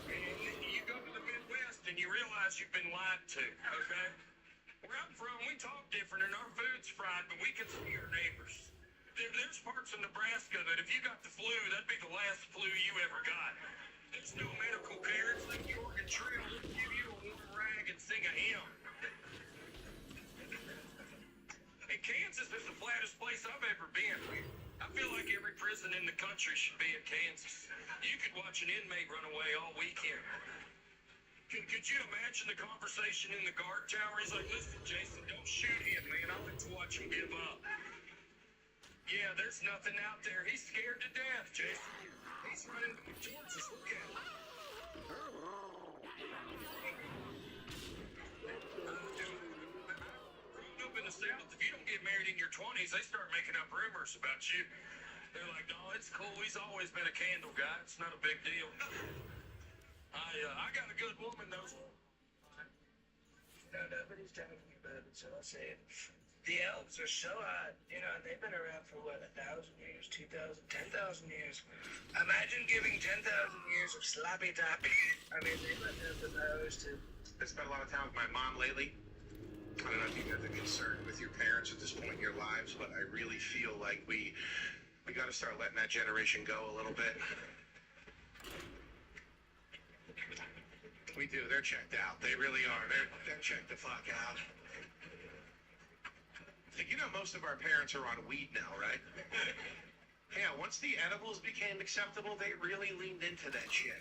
S3: And you go to the Midwest and you realize you've been lied to, okay? Where I'm from, we talk different and our food's fried, but we can see our neighbors. There's parts of Nebraska that if you got the flu, that'd be the last flu you ever got. There's no medical care. It's like the Oregon Trail. They'll give you a warm rag and sing a hymn. And Kansas is the flattest place I've ever been. I feel like every prison in the country should be in Kansas. You could watch an inmate run away all weekend. Could you imagine the conversation in the guard tower? He's like, listen, Jason, don't shoot him, man. I like to watch him give up. Yeah, there's nothing out there. He's scared to death, Jason. He's running towards us. Look at him. Growing up in the South, if you don't get married in your 20s, they start making up rumors about you. They're like, no, it's cool. He's always been a candle guy. It's not a big deal. I got a good woman, though.
S13: No, nobody's telling me about it, so I'll say it. The elves are so odd, you know, they've been around for what, 1,000 years, 2,000, 10,000 years. Imagine giving 10,000 years of sloppy toppy. I mean, they must have the powers to.
S17: I spent a lot of time with my mom lately. I don't know if you guys are concerned with your parents at this point in your lives, but I really feel like we got to start letting that generation go a little bit. We do. They're checked out. They really are. They're checked the fuck out. You know, most of our parents are on weed now, right? Yeah, once the edibles became acceptable, they really leaned into that shit.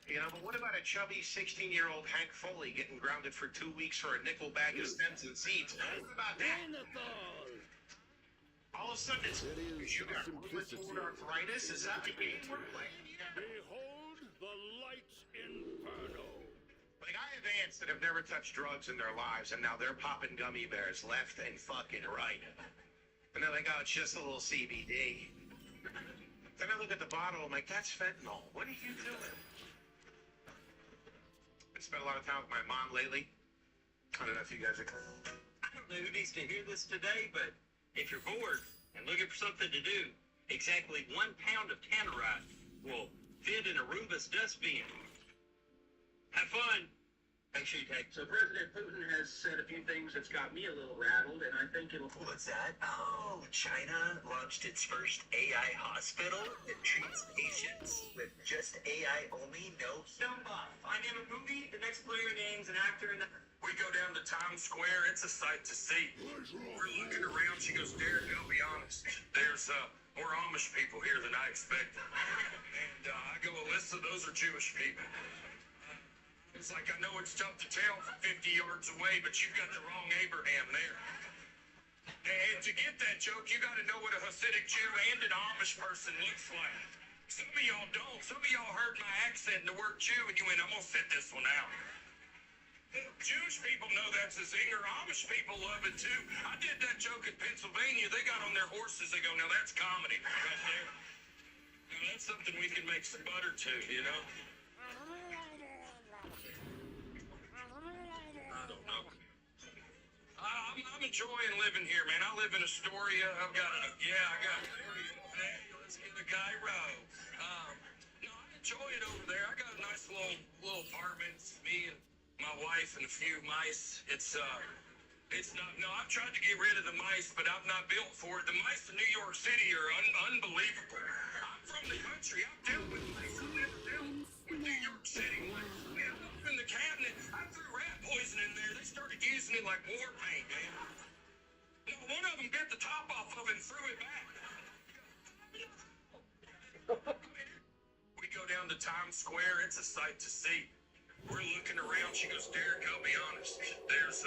S17: You know, but what about a chubby 16-year-old Hank Foley getting grounded for 2 weeks for a nickel bag of stems and seeds? What about that? All of a sudden, it's you got rheumatoid arthritis. Is that the game we're playing here?
S4: Behold the light's inferno.
S17: Like, I have aunts that have never touched drugs in their lives, and now they're popping gummy bears left and fucking right. And they're like, oh, it's just a little CBD. Then I look at the bottle, I'm like, that's fentanyl. What are you doing? I spent a lot of time with my mom lately. I don't know if you guys are...
S13: I don't know who needs to hear this today, but if you're bored and looking for something to do, exactly 1 pound of tannerite will fit in a Roomba's dustbin. Have fun. Make sure you take. So President Putin has said a few things that's got me a little rattled, and I think it'll. What's that? Oh, China launched its first AI hospital that treats patients with just AI only, no human. I name a movie, the next player names an actor, and
S3: We go down to Times Square. It's a sight to see. We're looking around. She goes, Derek, I'll be honest. There's more Amish people here than I expected. And I go, Alyssa, those are Jewish people. It's like, I know it's tough to tell from 50 yards away, but you've got the wrong Abraham there. And to get that joke, you got to know what a Hasidic Jew and an Amish person looks like. Some of y'all don't. Some of y'all heard my accent and the word Jew, and you went, I'm going to sit this one out. Jewish people know that's a zinger. Amish people love it, too. I did that joke in Pennsylvania. They got on their horses. They go, now that's comedy right there. Now That's something we can make some butter to, you know? I don't know. I'm enjoying living here, man. I live in Astoria. I got hey, let's get a gyro. No, I enjoy it over there. I got a nice little apartment. It's me and my wife and a few mice. It's not, no, I've tried to get rid of the mice, but I'm not built for it. The mice in New York City are unbelievable. I'm from the country. I've dealt with mice. I've never dealt with New York City mice. Man, I up in the cabinet. I threw rat poison in there. They started using it like war paint, man. No, one of them bit the top off of it and threw it back. We go down to Times Square. It's a sight to see. We're looking around. She goes, Derek, I'll be honest. There's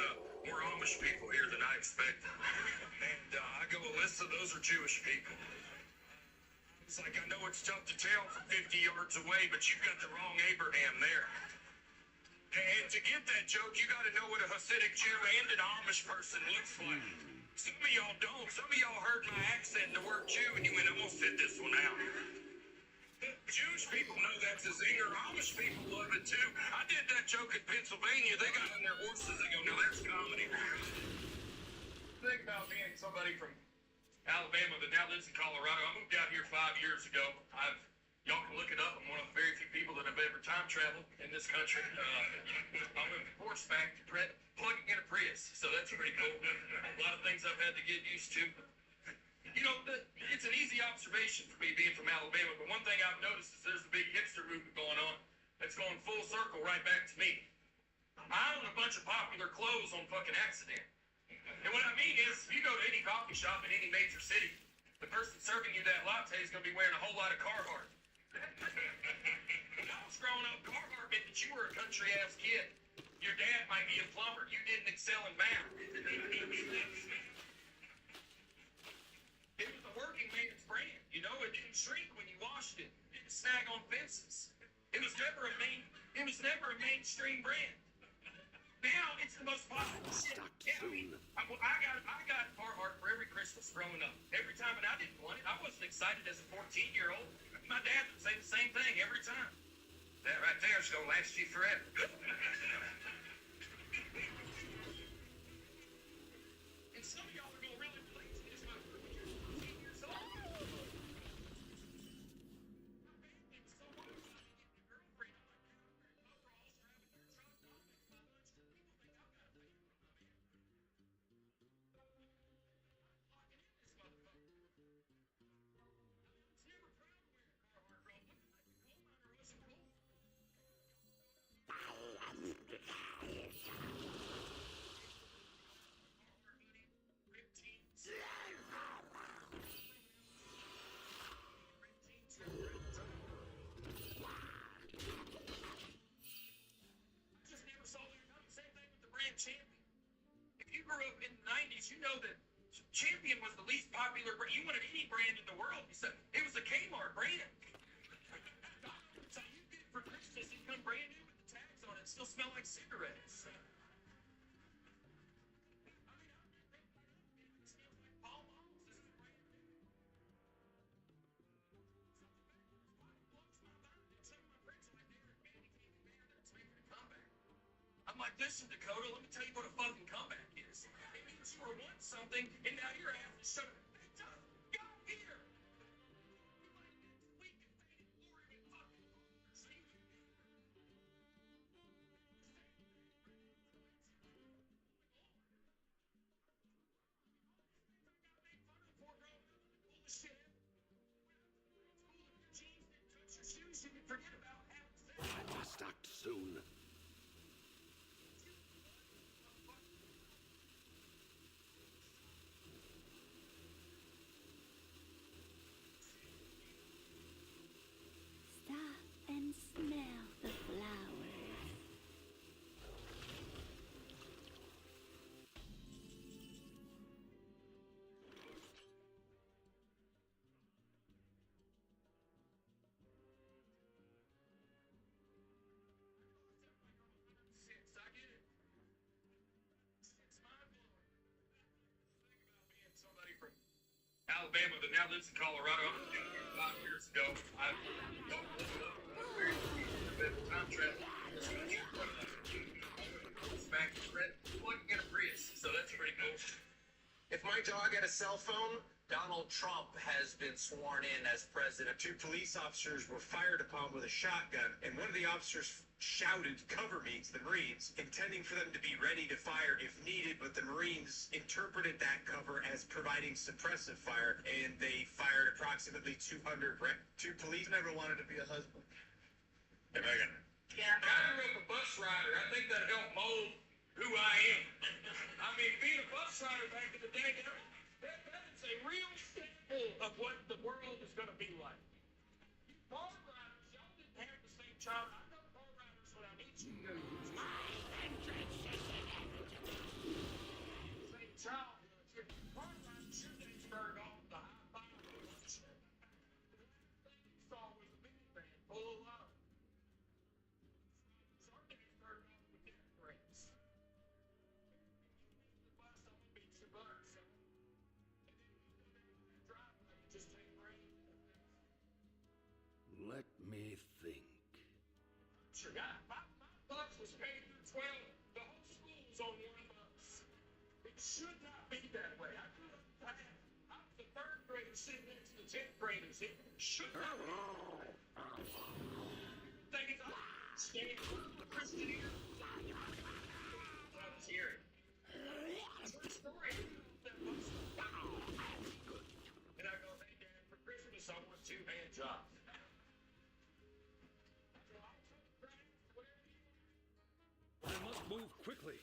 S3: more Amish people here than I expected. And I go, Alyssa, those are Jewish people. It's like, I know it's tough to tell from 50 yards away, but you've got the wrong Abraham there. And to get that joke, you got to know what a Hasidic Jew and an Amish person looks like. Some of y'all don't. Some of y'all heard my accent and the word Jew, and you went, I'm going to fit this one out. Jewish people know that's a zinger. Amish people love it too. I did that joke in Pennsylvania. They got on their horses. They go, now that's comedy. Think about being somebody from Alabama that now lives in Colorado. I moved out here 5 years ago. Y'all can look it up. I'm one of the very few people that have ever time traveled in this country. I'm a horseback plugging in a Prius, so that's pretty cool. A lot of things I've had to get used to. You know, it's an easy observation for me being from Alabama, but one thing I've noticed is there's a big hipster movement going on that's going full circle right back to me. I own a bunch of popular clothes on fucking accident. And what I mean is, if you go to any coffee shop in any major city, the person serving you that latte is going to be wearing a whole lot of Carhartt. When I was growing up, Carhartt meant that you were a country-ass kid. Your dad might be a plumber. You didn't excel in math. It was a working man's brand. You know, it didn't shrink when you washed it. It didn't snag on fences. It was never a mainstream brand. Now it's the most popular shit. Yeah, I got Carhartt for every Christmas growing up. Every time, and I didn't want it. I wasn't excited as a 14-year-old. My dad would say the same thing every time. That right there is gonna last you forever. And some of y'all are gonna really please me. It's my 14 years old. Champion. If you grew up in the 90s, you know that Champion was the least popular brand. You wanted any brand in the world. You said it was a Kmart brand. So you get it for Christmas, it come brand new with the tags on it, still smell like cigarettes. I'm like, listen, Dakota, let me tell you what a fucking comeback is. It means you were once something, and now you're after something. Go here!
S16: I must act soon.
S5: Stop and smell the flowers.
S3: I get it. It's mind-blowing. Think about being somebody from Alabama that now lives in Colorado. 5 years ago, I don't time travel. Smack red plug in a Prius, so that's pretty cool.
S13: If my dog had a cell phone, Donald Trump has been sworn in as president. 2 police officers were fired upon with a shotgun, and one of the officers shouted, "Cover me," to the Marines, intending for them to be ready to fire if needed, but the Marines interpreted that cover as providing suppressive fire, and they fired approximately 200. 2 police never wanted to be a husband.
S3: Hey, Megan.
S13: Yeah.
S3: I grew up a bus rider. I think that helped mold who I am. I mean, being a bus rider back in the day, that's a real sample of what the world is going to be like. Car riders, y'all didn't have the same child. I know car riders without each of you. Same childhood. Car riders, your day started off the high five. You saw was a minivan full of love. Our day started off with death threats.
S16: Let me think.
S3: Sure, my bus was paid through 12. The whole school was on one bus. It should not be that way. I grew up fast. I was the 3rd grader sitting next to the 10th graders. It should not be. Thing is, I stand for Christian here. I was hearing. True story. That bus. And I go, "Hey, Dad, for Christmas, I want 2 hand jobs."
S4: I must move quickly.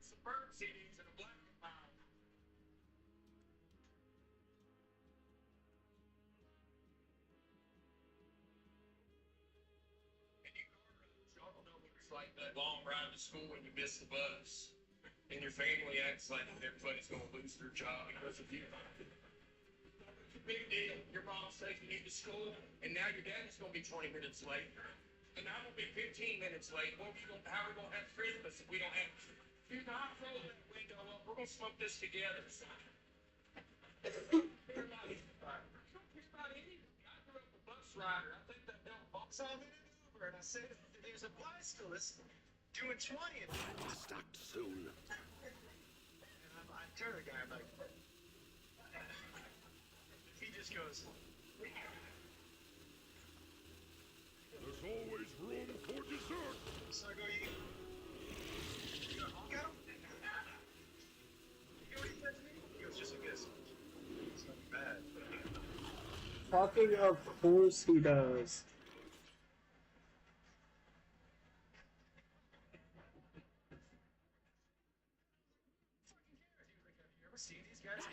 S3: Suburban CDs and a black and mild. And you y'all don't know what it's like that long ride to school when you miss the bus. And your family acts like everybody's going to lose their job because of you. It's a big deal. Your mom's taking you to school, and now your daddy's going to be 20 minutes late. And I'm going to be 15 minutes late. How are we going to have Christmas if we don't have... Do not roll that window up. We're going to smoke this together, son. Don't care about anything. I grew up a bus rider. I think that helped.
S13: So I'm in an Uber, and I said there's a bicyclist doing 20. And
S16: I must act soon.
S13: I turn to the guy, I'm like... He just goes...
S16: There's always room for dessert.
S13: So I go, you gonna honk at him? You know what he said to me? He goes, just like this. It's not bad.
S1: Fucking of course he does.
S13: You ever seen these guys?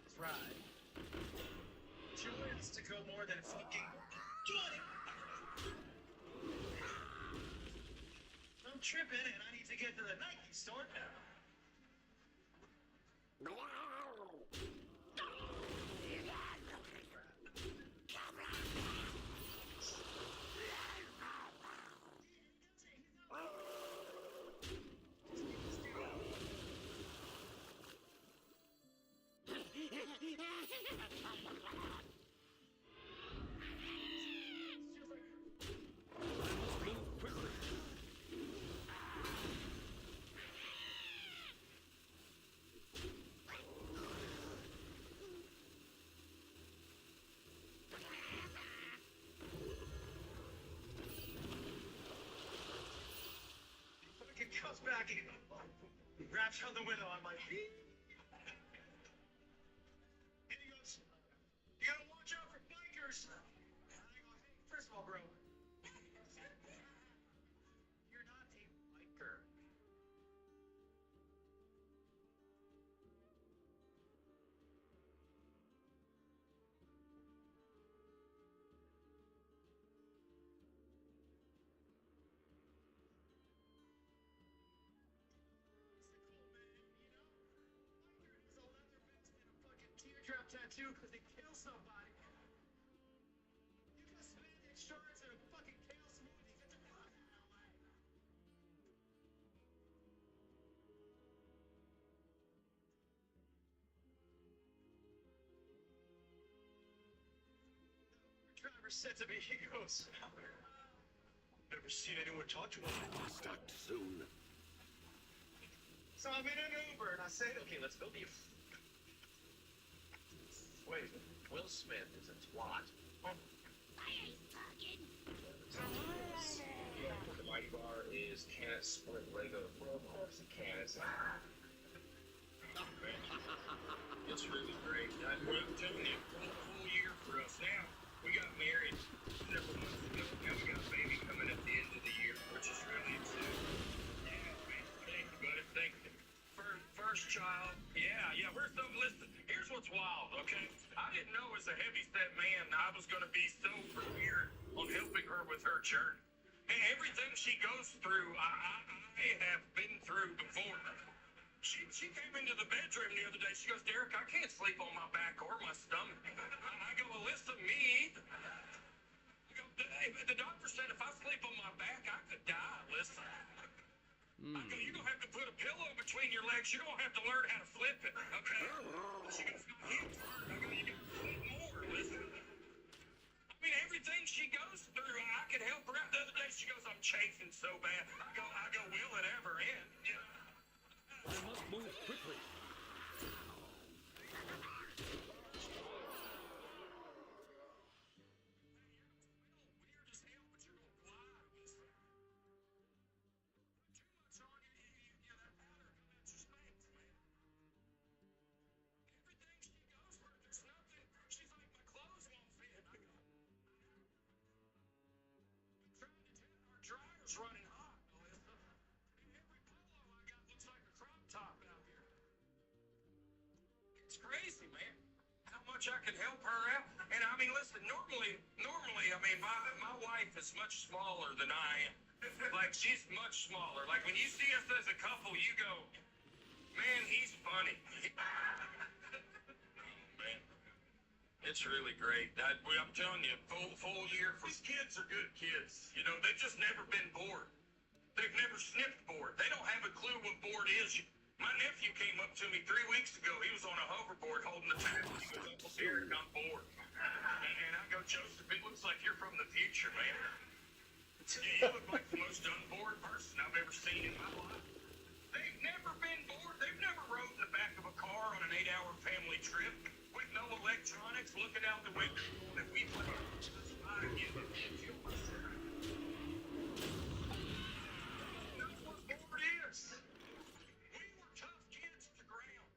S13: That's right. 2 minutes to go more than fucking 20. I'm tripping and I need to get to the Nike store now. Comes back and he grabs out the window. I'm like, and he goes, "You gotta watch out for bikers." And I go, "Hey, first of all, bro, you're not a biker. drop tattoo because they kill somebody. You got spending insurance and a fucking kale smoothie. Get the fuck out of LA. The driver said to me, he goes, never seen anyone talk to him.
S16: Start soon.
S13: So I'm in an Uber and I say, okay, let's go be. Wait, Will Smith is a twat.
S5: I ain't fucking.
S13: Yeah, the Mighty Bar is can it split Lego? Well, of course it can. It's it's really great. I'm telling you, a whole year for us now. We got married several months ago. Now we got a baby coming at the end of the year, which is really exciting. Yeah, man. Thank you, buddy. Thank you. First child. Yeah. Listen, here's what's wild, okay? I didn't know as a heavy-set man I was going to be so prepared on helping her with her journey. And everything she goes through, I have been through before. She came into the bedroom the other day. She goes, Derek, I can't sleep on my back or my stomach. I go, Alyssa, me either. I go, the doctor said if I sleep on my back, I could die, Alyssa. I go, you're going to have to put a pillow between your legs. You're going to have to learn how to flip it, okay? She goes, my hips hurt. I go, you got to flip more, Alyssa. I mean, everything she goes through, I can help her out. The other day, she goes, I'm chafing so bad. I go, will it ever end? You know?
S16: I must move quickly.
S13: Running hot, Alyssa. Every polo I got looks like a crop top out here. It's crazy, man. How much I can help her out. And I mean, listen, normally, I mean, my wife is much smaller than I am. Like, she's much smaller. Like, when you see us as a couple, you go, man, he's funny. Man. It's really great. I'm telling you, full year. These kids are good kids. You know, they've just never been bored. They've never sniffed bored. They don't have a clue what bored is. My nephew came up to me 3 weeks ago. He was on a hoverboard holding the tap. He goes, Uncle Derek, I'm bored. And I go, Joseph, it looks like you're from the future, man. You look like the most unbored person I've ever seen in my life. They've never been bored. They've never rode in the back of a car on an 8-hour family trip with no electronics, looking out the window. If we play, that's what bored is. We were tough kids to the ground.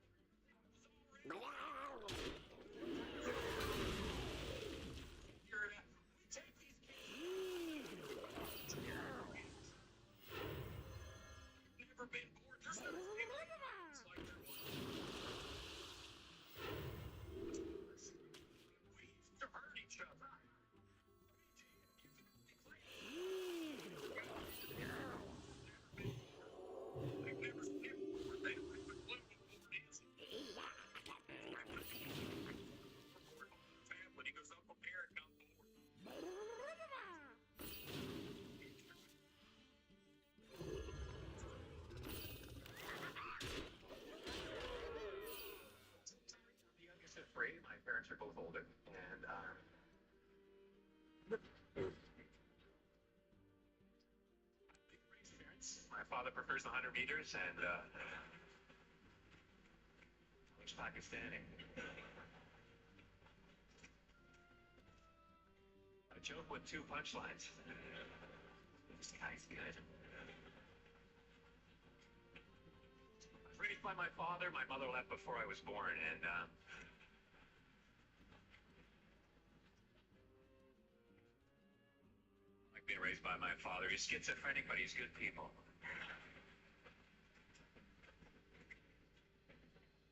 S13: Figure it out. We take these kids. Never been bored. There's no it's like there was. We used to hurt each other. They've never sniffed board. They don't have a clue what board is. When he goes, Uncle Derek, I'm bored. The youngest of three. My parents are both older, and experience. My father prefers the 100 meters, and he's Pakistani. A joke with 2 punchlines. This guy's good. I was raised by my father. My mother left before I was born, and like being raised by my father. He's schizophrenic, but he's good people.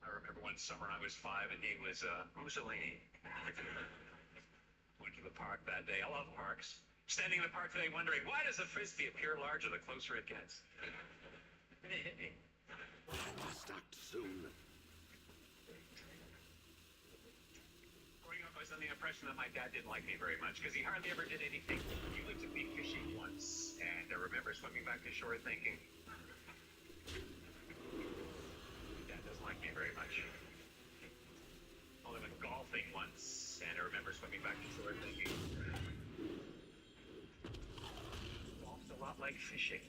S13: I remember one summer I was 5 and he was Mussolini. Went to the park that day. I love parks. Standing in the park today wondering, why does a frisbee appear larger the closer it gets? And it hit me.
S16: Start soon.
S18: on the impression that my dad didn't like me very much because he hardly ever did anything. He went to me fishing once, and I remember swimming back to shore thinking, Dad doesn't like me very much. Only went golfing once, and I remember swimming back to shore thinking, golf's a lot like fishing.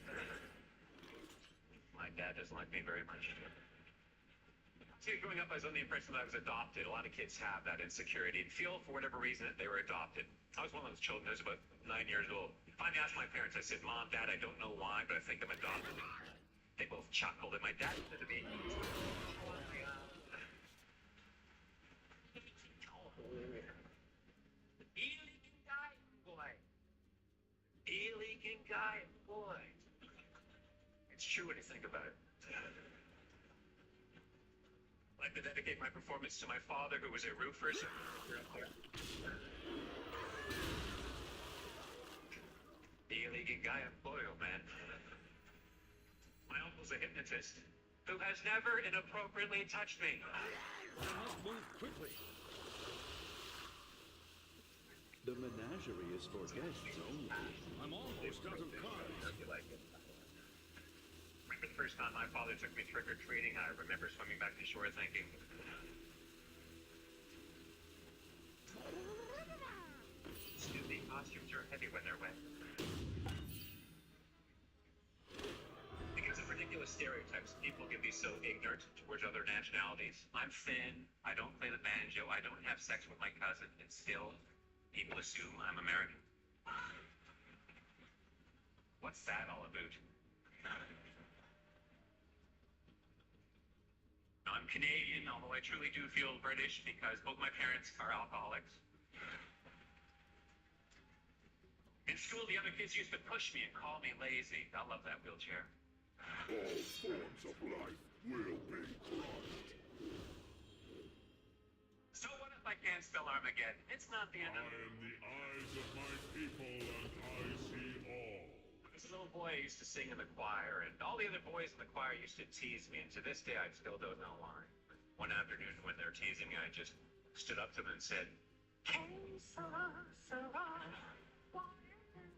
S18: My dad doesn't like me very much. See, growing up, I was under the impression that I was adopted. A lot of kids have that insecurity and feel, for whatever reason, that they were adopted. I was one of those children. I was about 9 years old. Finally asked my parents, I said, Mom, Dad, I don't know why, but I think I'm adopted. They both chuckled, and my dad said to me, illegal guy, boy. Illegal guy, boy. It's true when you think about it. I'd like to dedicate my performance to my father, who was a roofer. So illegal guy, boy, oh man. My uncle's a hypnotist who has never inappropriately touched me.
S16: I must move quickly.
S19: The menagerie is for guests only.
S16: I'm almost out of cards.
S18: Remember the first time my father took me trick-or-treating, I remember swimming back to shore thinking, Disney costumes are heavy when they're wet. Because of ridiculous stereotypes people can be so ignorant towards other nationalities. I'm thin, I don't play the banjo, I don't have sex with my cousin, and still, people assume I'm American. What's that all about? I'm Canadian, although I truly do feel British because both my parents are alcoholics. In school, the other kids used to push me and call me lazy. I love that wheelchair.
S20: All forms of life will be crushed.
S18: So what if I can't spell Armageddon? It's not the end of
S20: I am the eyes of my people, and I see all.
S18: As a little boy, I used to sing in the choir, and all the other boys in the choir used to tease me, and to this day, I still don't know why. One afternoon, when they were teasing me, I just stood up to them and said, "Hey, Sarah, Sarah, what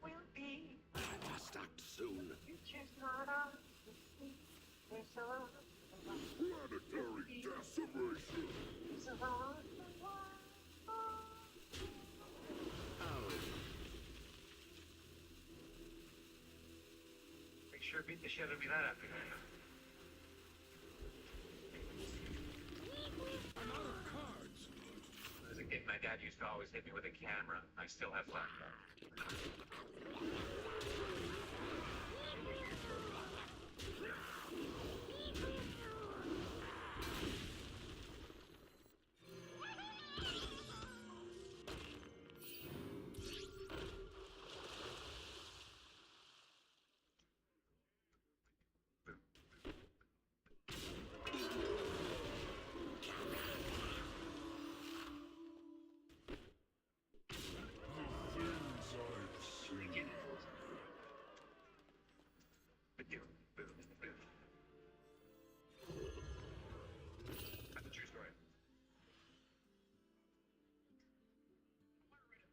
S18: will be?
S16: I must act soon.
S18: Future's not on the sea. Sarah,
S20: Planetary decimation.
S18: Sarah, sure beat the shit out of me that afternoon.
S16: I'm out of cards.
S18: As a kid, my dad used to always hit me with a camera. I still have flashbacks.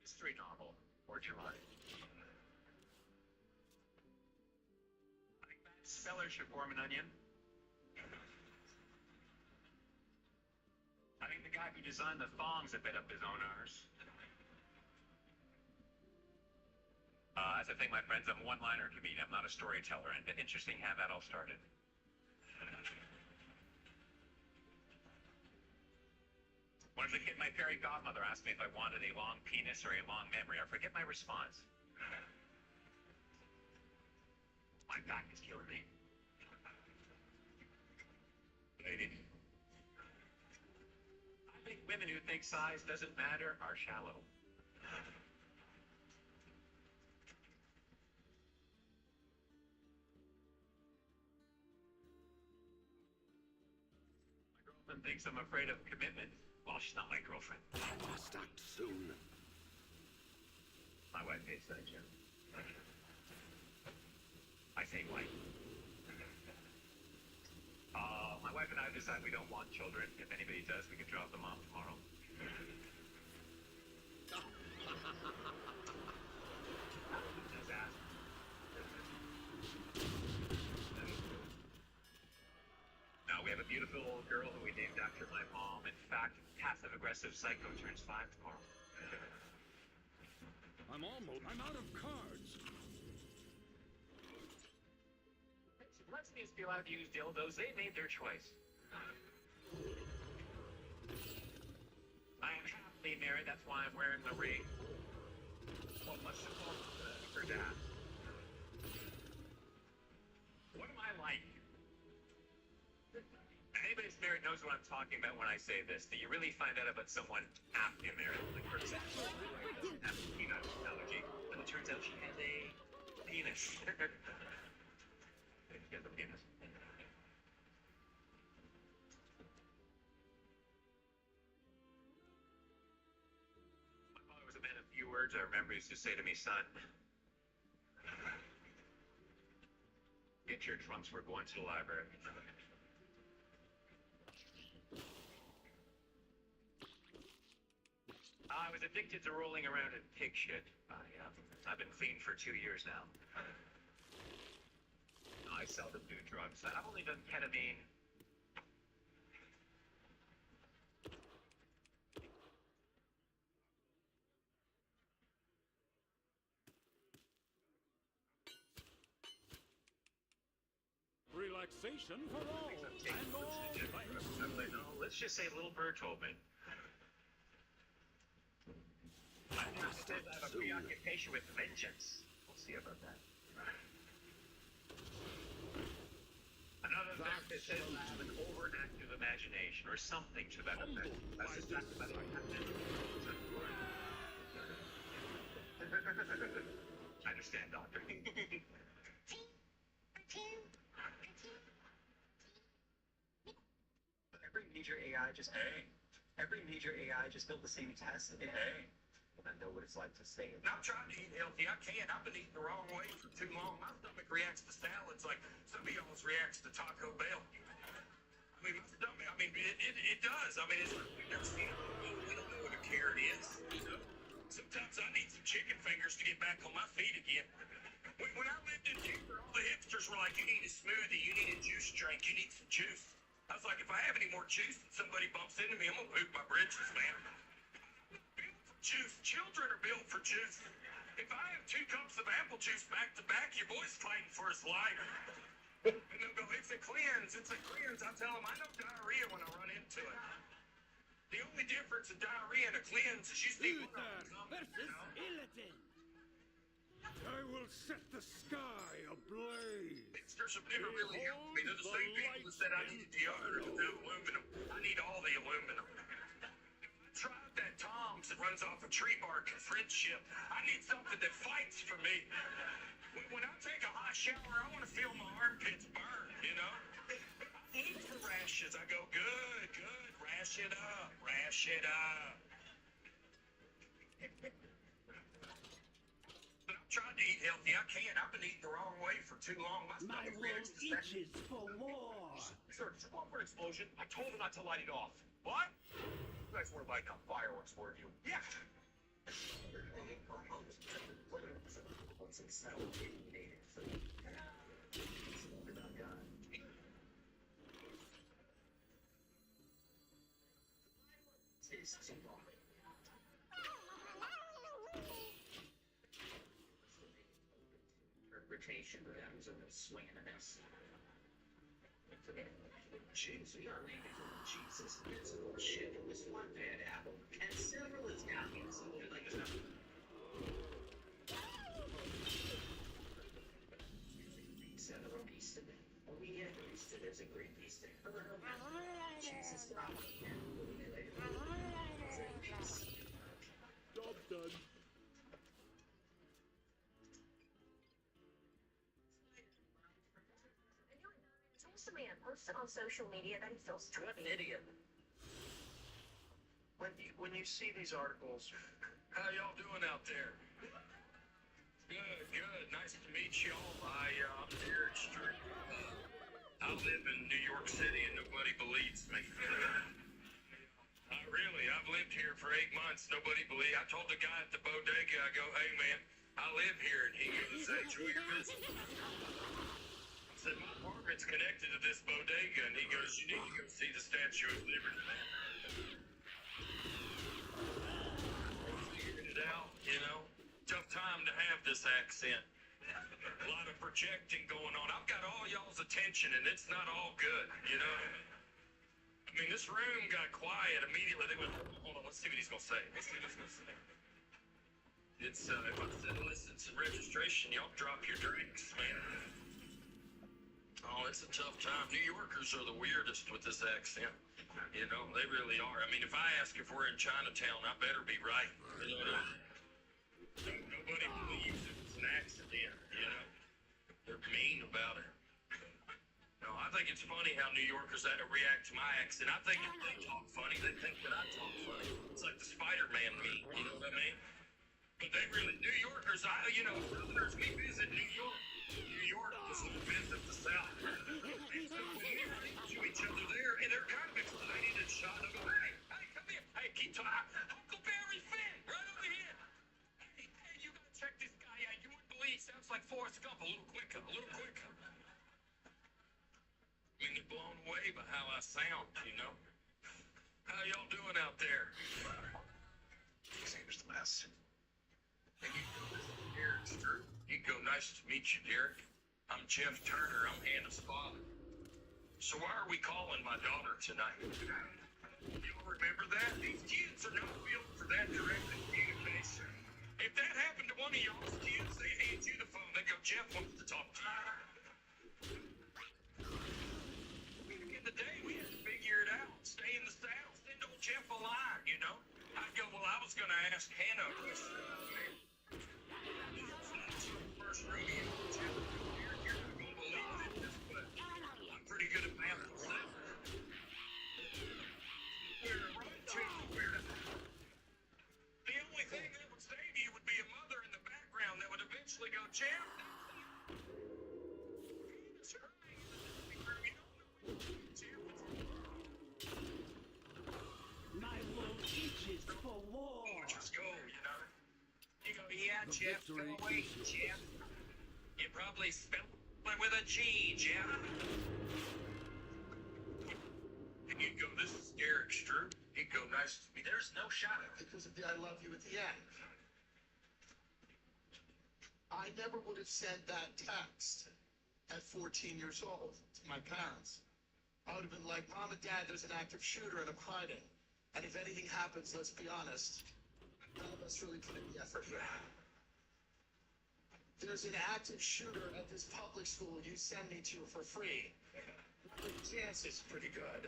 S18: Mystery novel or July. I think that speller should form an onion. I think the guy who designed the thongs a bit up his own arse. As I think, my friends, I'm a one-liner comedian. I'm not a storyteller, and interesting how that all started. When I was a kid, my fairy godmother asked me if I wanted a long penis or a long memory. I forget my response. My back is killing me. Lady. I think women who think size doesn't matter are shallow. My girlfriend thinks I'm afraid of commitment. Well, she's not my girlfriend.
S16: I must act soon.
S18: My wife hates that, Jim. I say wife. My wife and I decided we don't want children. If anybody does, we can drop them off tomorrow. girl who we named after my mom. In fact, passive-aggressive psycho turns 5 tomorrow.
S16: I'm out of cards.
S18: Lesbians be allowed to use dildos. They made their choice. I am happily married. That's why I'm wearing the ring. Well, much support for that. What am I like? Anybody who's married knows what I'm talking about when I say this. That you really find out about someone after you're married. Like, for example, I have a peanut allergy, and it turns out she has a penis. Get the penis. My father was a man of few words. I remember he used to say to me, son, get your trunks, we're going to the library. I was addicted to rolling around in pig shit. I've been clean for 2 years now. I seldom do drugs. I've only done ketamine.
S16: Relaxation for all. And all thanks.
S18: No, let's just say Little Bird told me. I have a preoccupation with vengeance. We'll see about that. Another doctor says I have an overactive imagination, or something to that effect. That's exactly what I understand, Doctor.
S13: Every major AI just built the same test. I know what it's like to say it.
S3: And I'm trying to eat healthy. I can't. I've been eating the wrong way for too long. My stomach reacts to salads like some of y'all's reacts to Taco Bell. I mean, my stomach, it does. I mean, we've never seen it. We don't know what a carrot is, you know? Sometimes I need some chicken fingers to get back on my feet again. When I lived in Denver, all the hipsters were like, you need a smoothie, you need a juice drink, you need some juice. I was like, if I have any more juice and somebody bumps into me, I'm gonna poop my britches, man. Juice. Children are built for juice. If I have 2 cups of apple juice back to back, your boy's fighting for his life. And they'll go, it's a cleanse, it's a cleanse. I'll tell them, I know diarrhea when I run into it. The only difference in diarrhea and a cleanse is you still
S16: I will set the sky ablaze.
S3: Hipsters have never really helped me. They're the same people that said I needed deodorant and aluminum. I need all the aluminum. Tried that Tom's that runs off of tree bark and friendship. I need something that fights for me. When I take a hot shower, I want to feel my armpits burn, you know? I look for rashes. I go, good, rash it up, rash it up. But I'm trying to eat healthy. I can't. I've been eating the wrong way for too long. My stomach reacts to
S16: itches for more.
S18: Sir, it's a proper explosion. I told him not to light it off. What? You guys weren't lighting up fireworks, were you? Yeah.
S13: Interpretation of that was a swing and a miss. Jeez, we are leaving Jesus. It's bullshit. It was one bad apple, and several is copies. Like this. Said a beast to me. Oh, yeah, beast to there's a great beast to me. Jesus, God.
S14: Job done.
S10: A man posted on social media that he feels
S13: What an idiot. When you see these articles,
S3: How y'all doing out there? Good. Nice to meet y'all. I'm Derek Street. I live in New York City and nobody believes me. I've lived here for 8 months. Nobody believes. I told the guy at the bodega, I go, hey man, I live here. And he goes, enjoy your business. I said, my apartment apartment's connected to this bodega, and he goes, you need to go see the Statue of Liberty. Figuring it out, you know? Tough time to have this accent. A lot of projecting going on. I've got all y'all's attention, and it's not all good, you know? I mean, this room got quiet immediately. They went, hold on, let's see what he's gonna say. Let's see what he's gonna say. It's, if I said license and registration, y'all drop your drinks, man. Oh, it's a tough time. New Yorkers are the weirdest with this accent. You know, they really are. I mean, if I ask if we're in Chinatown, I better be right. You know what I mean? Nobody believes if it's an accident, you know? They're mean about it. No, I think it's funny how New Yorkers react to my accent. I think if they talk funny, they think that I talk funny. It's like the Spider-Man meme, you know what I mean? But they really, New Yorkers, you know, Southerners, we visit New York. New York does not visit the South. And so when we run into each other there, and they're kind of excited and shot and go, hey, come here. Hey, keep talking. Huckleberry Finn, right over here. Hey, you gotta check this guy out. You wouldn't believe, sounds like Forrest Gump, a little quicker, a little quicker. I mean, they're blown away by how I sound, you know? How y'all doing out there? His name's Les. Hey, Derek's Drew. You go, nice to meet you, Derek. I'm Jeff Turner. I'm Hannah's father. So why are we calling my daughter tonight? Y'all remember that? These kids are not built for that direct communication. If that happened to one of y'all's kids, they hand you the phone. They go, Jeff wants to talk to you. Back in the day, we had to figure it out. Stay in the South. Send old Jeff a line, you know? I'd go, well, I was going to ask Hannah a question. First rodeo, Jeff, you're not going to believe this, but I'm pretty good at math myself. The only thing that would save you would be a mother in the background that would eventually go, Jeff.
S16: My world itches for war.
S3: Just go, you know. You go, yeah, Jeff. Go away, Jeff. You probably spelled it with a G, Jeff. And you'd go, this is Derek Drew. He'd go, nice to meet you. There's no shot at it because of the I love you at the end.
S7: I never would have sent that text at 14 years old to my parents. I would have been like, Mom and Dad, there's an active shooter and I'm hiding. And if anything happens, let's be honest, none of us really put in the effort here. There's an active shooter at this public school you send me to for free. The chance is pretty good.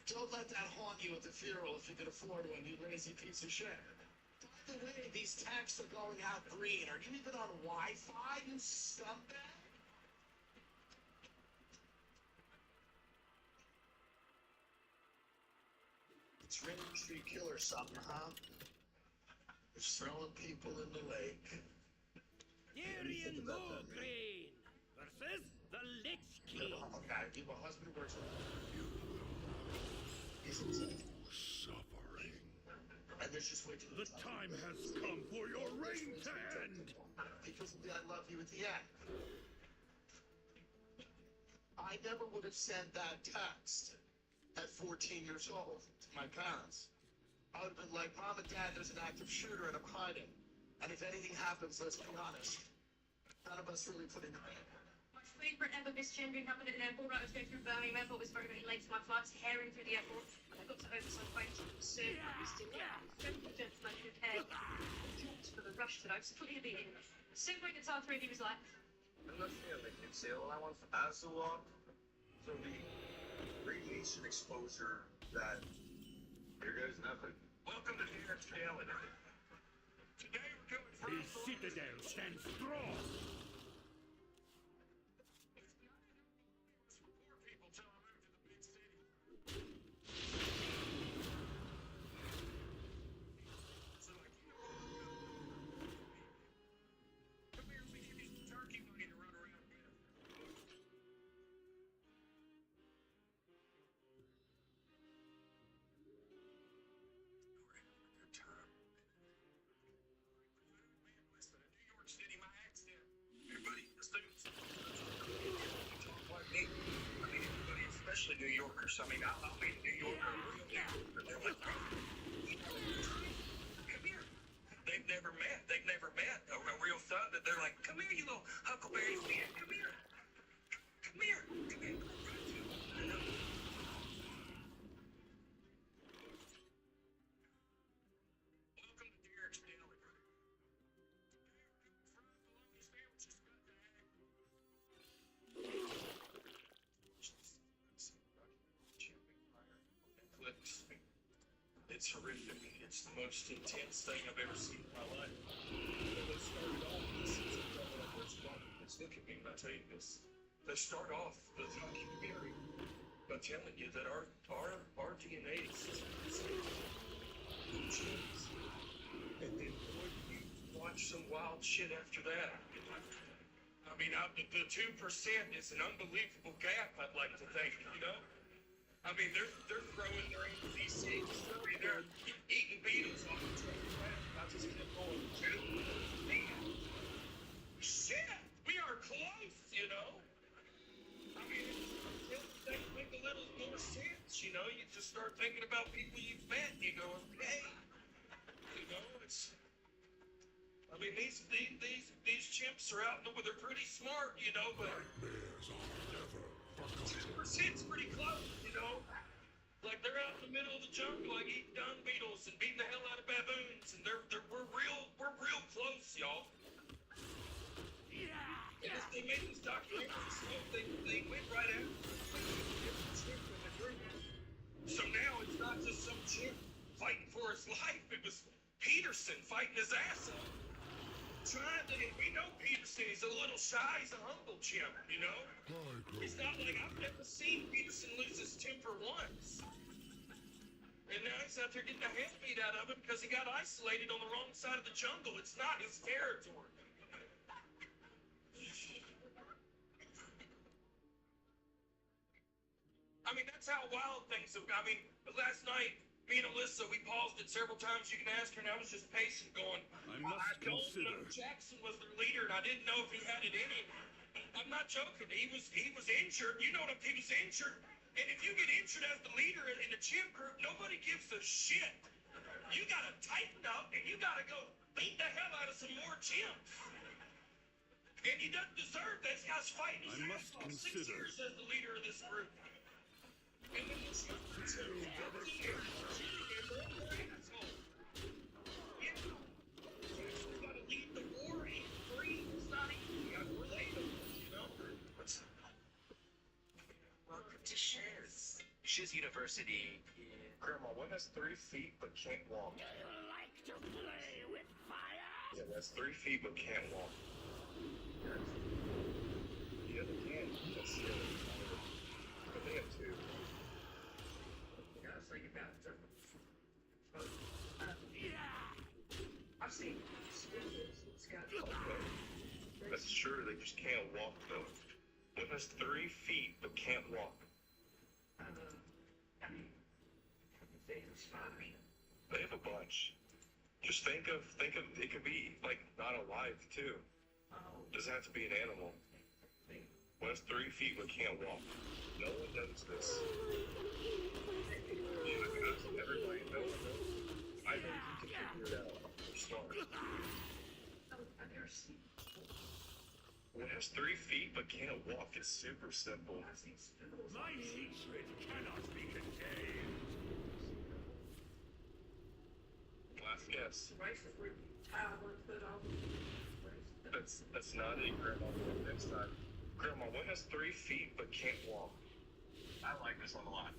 S7: Don't let that haunt you at the funeral if you can afford one, you lazy piece of shit. By the way, these texts are going out green. Are you even on Wi-Fi, you scumbag? It's Rain Tree Killer something, huh? It's throwing people in the lake.
S16: Tyrion Green versus the Lich King.
S7: Okay, my husband works with
S20: Suffering.
S7: and there's just way too
S20: The time has come for your reign to end.
S7: Because of the I love you at the end. I never would have sent that text at 14 years old to my parents. I would have been like, Mom and Dad, there's an active shooter and I'm hiding. And if anything happens, let's be honest, none of us really put in the effort.
S21: My favourite ever misgendering happened at an airport. I was going through Birmingham Airport, was very, very late to my flight, tearing through the airport, and I got to oversized waist, so I was still incredibly gentleman with hair. Jokes for the rush that I was fully obedient. As soon as I got through, he was like,
S17: So the radiation exposure that here goes nothing.
S3: Welcome to Derek's Daily. Today we're doing
S16: The Citadel stands strong.
S3: people till I move to the big city. So I come here, let me give you some turkey money to run around with. We're having a good time. Listen, in New York City, my accent especially New Yorkers. I mean, New Yorker, real New Yorker. They're like, come here. They've never met a real thug. That they're like, come here, you little huckleberry man. Come here. Come here. Come here. Welcome to Derek's Deli. It's horrific. It's the most intense thing I've ever seen in my life. They started off this. Let's look at me when I tell you this. They start off the documentary by telling you that our DNA is and then boy, you watch some wild shit after that. I mean, the 2% is an unbelievable gap, I'd like to think, you know? I mean, they're throwing their own feces. I mean, they're eating beetles off the tree. I just kept going, dude, man. Shit, we are close, you know? I mean, they make a little more sense, you know? You just start thinking about people you've met, and you go, okay. You know, it's... I mean, these chimps are out, they're pretty smart, you know, but... 2%'s pretty close, you know? Like, they're out in the middle of the jungle, like, eating dung beetles and beating the hell out of baboons, and we're real close, y'all. And if they made this documentary, they went right after the chimp in the group. So now it's not just some chimp fighting for his life, it was Peterson fighting his ass off. We know Peterson, he's a little shy, he's a humble chimp, you know? It's not like I've never seen Peterson lose his temper once. And now he's out there getting the hell beat out of him because he got isolated on the wrong side of the jungle. It's not his territory. I mean, that's how wild things have got. I mean, last night, me and Alyssa, we paused it several times. You can ask her, and I was just pacing going, I don't know if Jackson was their leader, and I didn't know if he had it in him. I'm not joking. He was injured. You know what? He was injured. And if you get injured as the leader in a chimp group, nobody gives a shit. You gotta tighten up, and you gotta go beat the hell out of some more chimps. And he doesn't deserve that. This guy's fighting his ass off 6 years as the leader of this group. And then it's not considered
S8: Shiz University.
S3: Grandma, what has 3 feet but can't walk?
S16: Do you like to play with fire?
S3: Yeah, that's 3 feet but can't walk. Yeah, they can. That's silly. But they have 2.
S8: You gotta think about it. I've seen it's got
S3: That's true, they just can't walk though. One has 3 feet but can't walk. They have a bunch. Just think of it could be like not alive too. Doesn't have to be an animal. One has 3 feet but can't walk. No one knows this. Yeah, I mean, everybody knows. I know you can figure it out. You're smart.
S8: I've never seen.
S3: One has 3 feet but can't walk. It's super simple.
S16: My hatred cannot be contained.
S3: Last guess. That's not it, Grandma. Next time. Grandma, one has 3 feet but can't walk. I like this one a lot.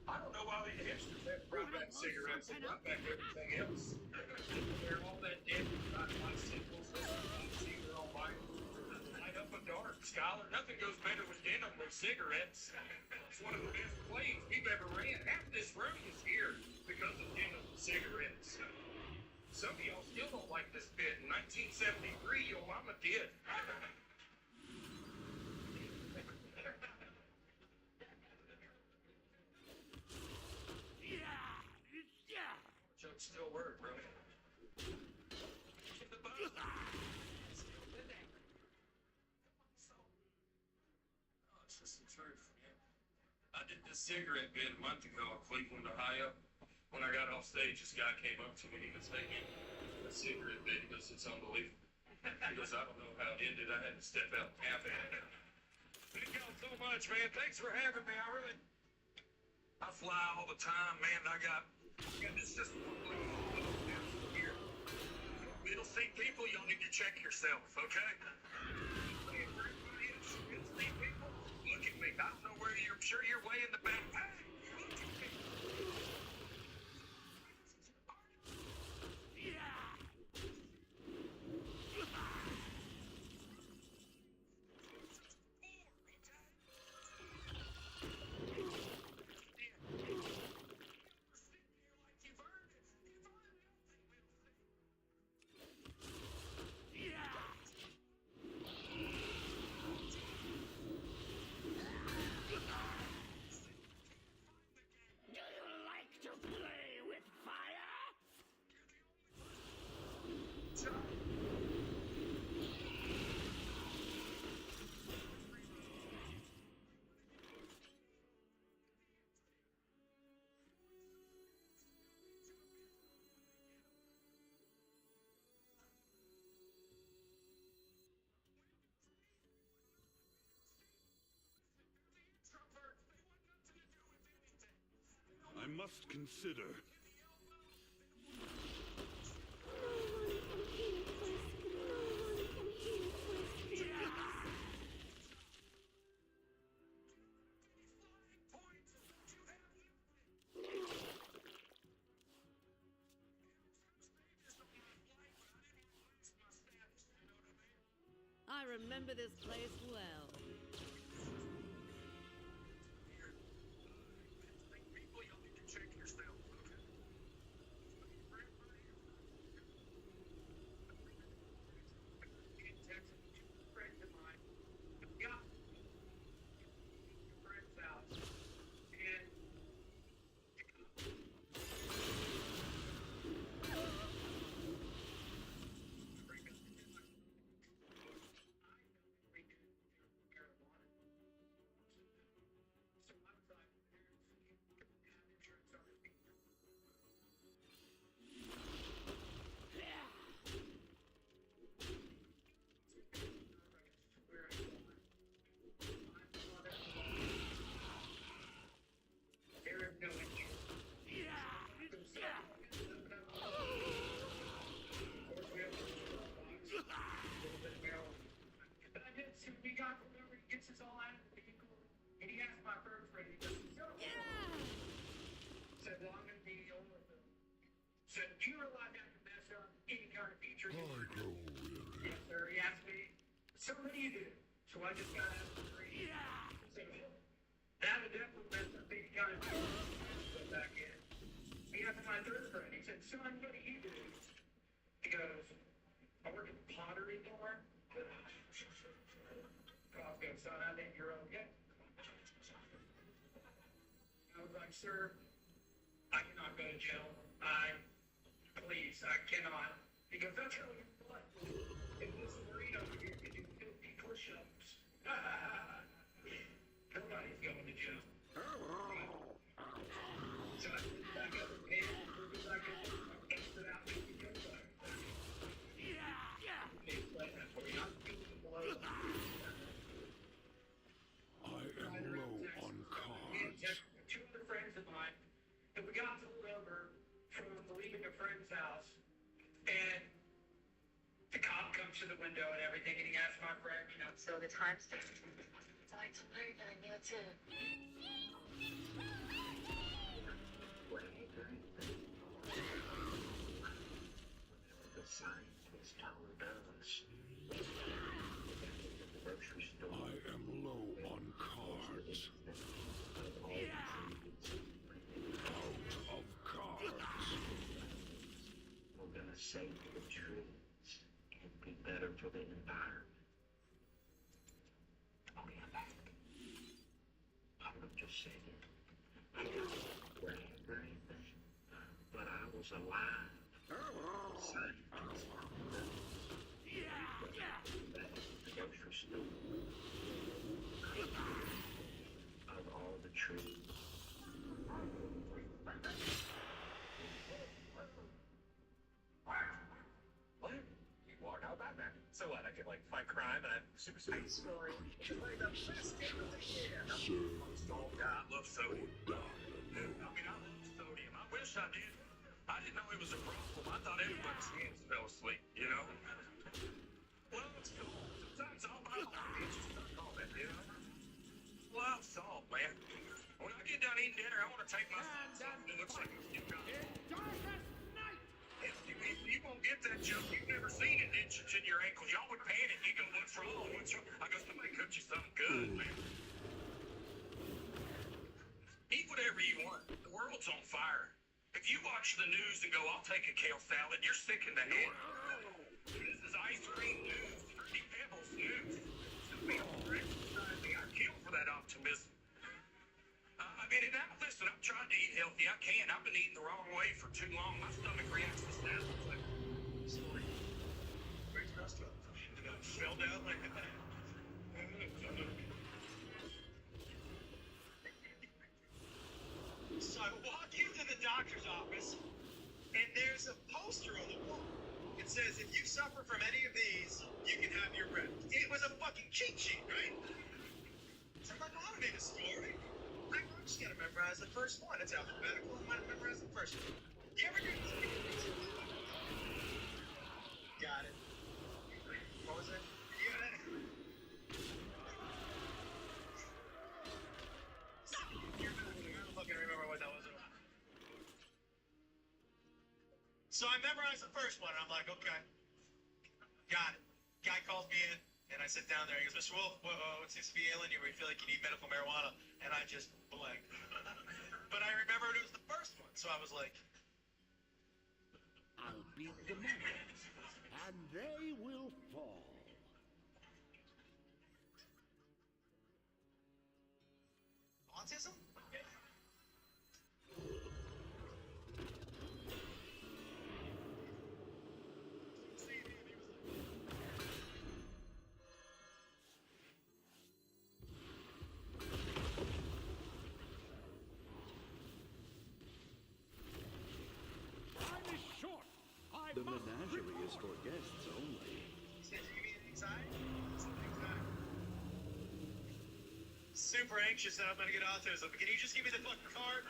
S3: I don't know why the hipsters have brought back cigarettes and brought back everything else. They're all that dead bicycles, they're all white. Light up a dark. Scholar, nothing goes better with denim than cigarettes. It's one of the best plays we've ever ran. Half this room is here because of denim and cigarettes. Some of y'all still don't like this bit. In 1973, your mama did. Jokes still work, bro. It's just the truth. did this cigarette bit a month ago in Cleveland, Ohio. When I got off stage, this guy came up to me. He goes, "Hey, man, a cigarette bit." He goes, "It's unbelievable." He goes, "I don't know how it ended. I had to step out and half it." Thank y'all so much, man. Thanks for having me. I fly all the time, man. I got this just here. Middle seat people, y'all need to check yourself, okay? Middle seat people, look at me. I don't know where you're. I'm sure you're way in the back. Hey, look at me.
S16: Do you like to play with fire?
S20: I must consider.
S15: I remember this place well.
S3: People, y'all need to check yourself, okay? In Texas, friends of mine got friends out, and we got whenever he gets us all out of the vehicle, and he asked my first friend, he goes, said, "Well, I'm gonna be the owner of them." Said, "You're allowed to mess up any kind of feature you want." Yes, sir. He asked me, "So what do you do?" So I just got out of the tree. So that would definitely mess up any kind of feature. Put back in. He asked my third friend, he said, "Son, what do you do?" He goes, "I work at the pottery door." Cough goes, "Son, I think you're okay." I was like, "Sir, I cannot go to jail. Please, I cannot." He goes, "That's how you what? In this arena over here, you do 50 push-ups." Nobody's going to jail. So I put it back up and paid it as quick as I could. I pushed it out 50 push-ups. Explain that for you. I'm feeling below.
S20: I am low on cards.
S3: Two other friends of mine, and we got pulled over from leaving a friend's house, and the cop comes to the window and everything, and he asked my friend, so the timestamp. So I told her that I knew it too. The scientist told us.
S20: I am low on cards. Out of cards.
S6: We're gonna save the trees and be better for the environment. Okay, I'm back. I'm just saying. I don't brag or anything, but I was alive. Scientists found us. Back at the grocery store. Of all the trees
S13: time, and I'm super scoring. It's like the best game of the year. Oh, God, I love sodium. I mean, I love sodium. I wish I did. I didn't know it was a problem. I thought everybody's hands fell asleep, you know? Well, it's cool. Sometimes I'll buy it's just not all that, you know? Love salt, man. When I get done eating dinner, I want to take my salt. It looks like you got it. If you won't get that joke, you've never seen it itches in your ankles. Y'all would panic. You go, what's wrong? What's wrong? I go, somebody cooked you something good, man. Eat whatever you want. The world's on fire. If you watch the news and go, I'll take a kale salad, you're sick in the head. This is ice cream news. Fruity Pebbles news. I kill for that optimism. I mean, and now, listen, I'm trying to eat healthy. I can't. I've been eating the wrong way for too long. My stomach reacts to snap. Sorry. Where's the restaurant? Fell down like that. So I walk into the doctor's office, and there's a poster on the wall. It says, if you suffer from any of these, you can have your breath. It was a fucking cheat sheet, right? So I'm like, well, I don't need a story. I just gotta memorize the first one. It's alphabetical. I might memorize the first one. You ever do this? Got it. What was it? You got it? I don't fucking remember what that was about. So I memorized the first one, and I'm like, okay. Got it. Guy calls me in, and I sit down there. He goes, Mr. Wolf, what seems to be ailing you? Where you feel like you need medical marijuana? And I just blanked. But I remembered it was the first one, so I was like,
S20: I'll beat the man, and they will fall.
S13: autism?
S19: The menagerie is for guests only.
S13: Super anxious that I'm gonna get autism. Can you just give me the fucking card?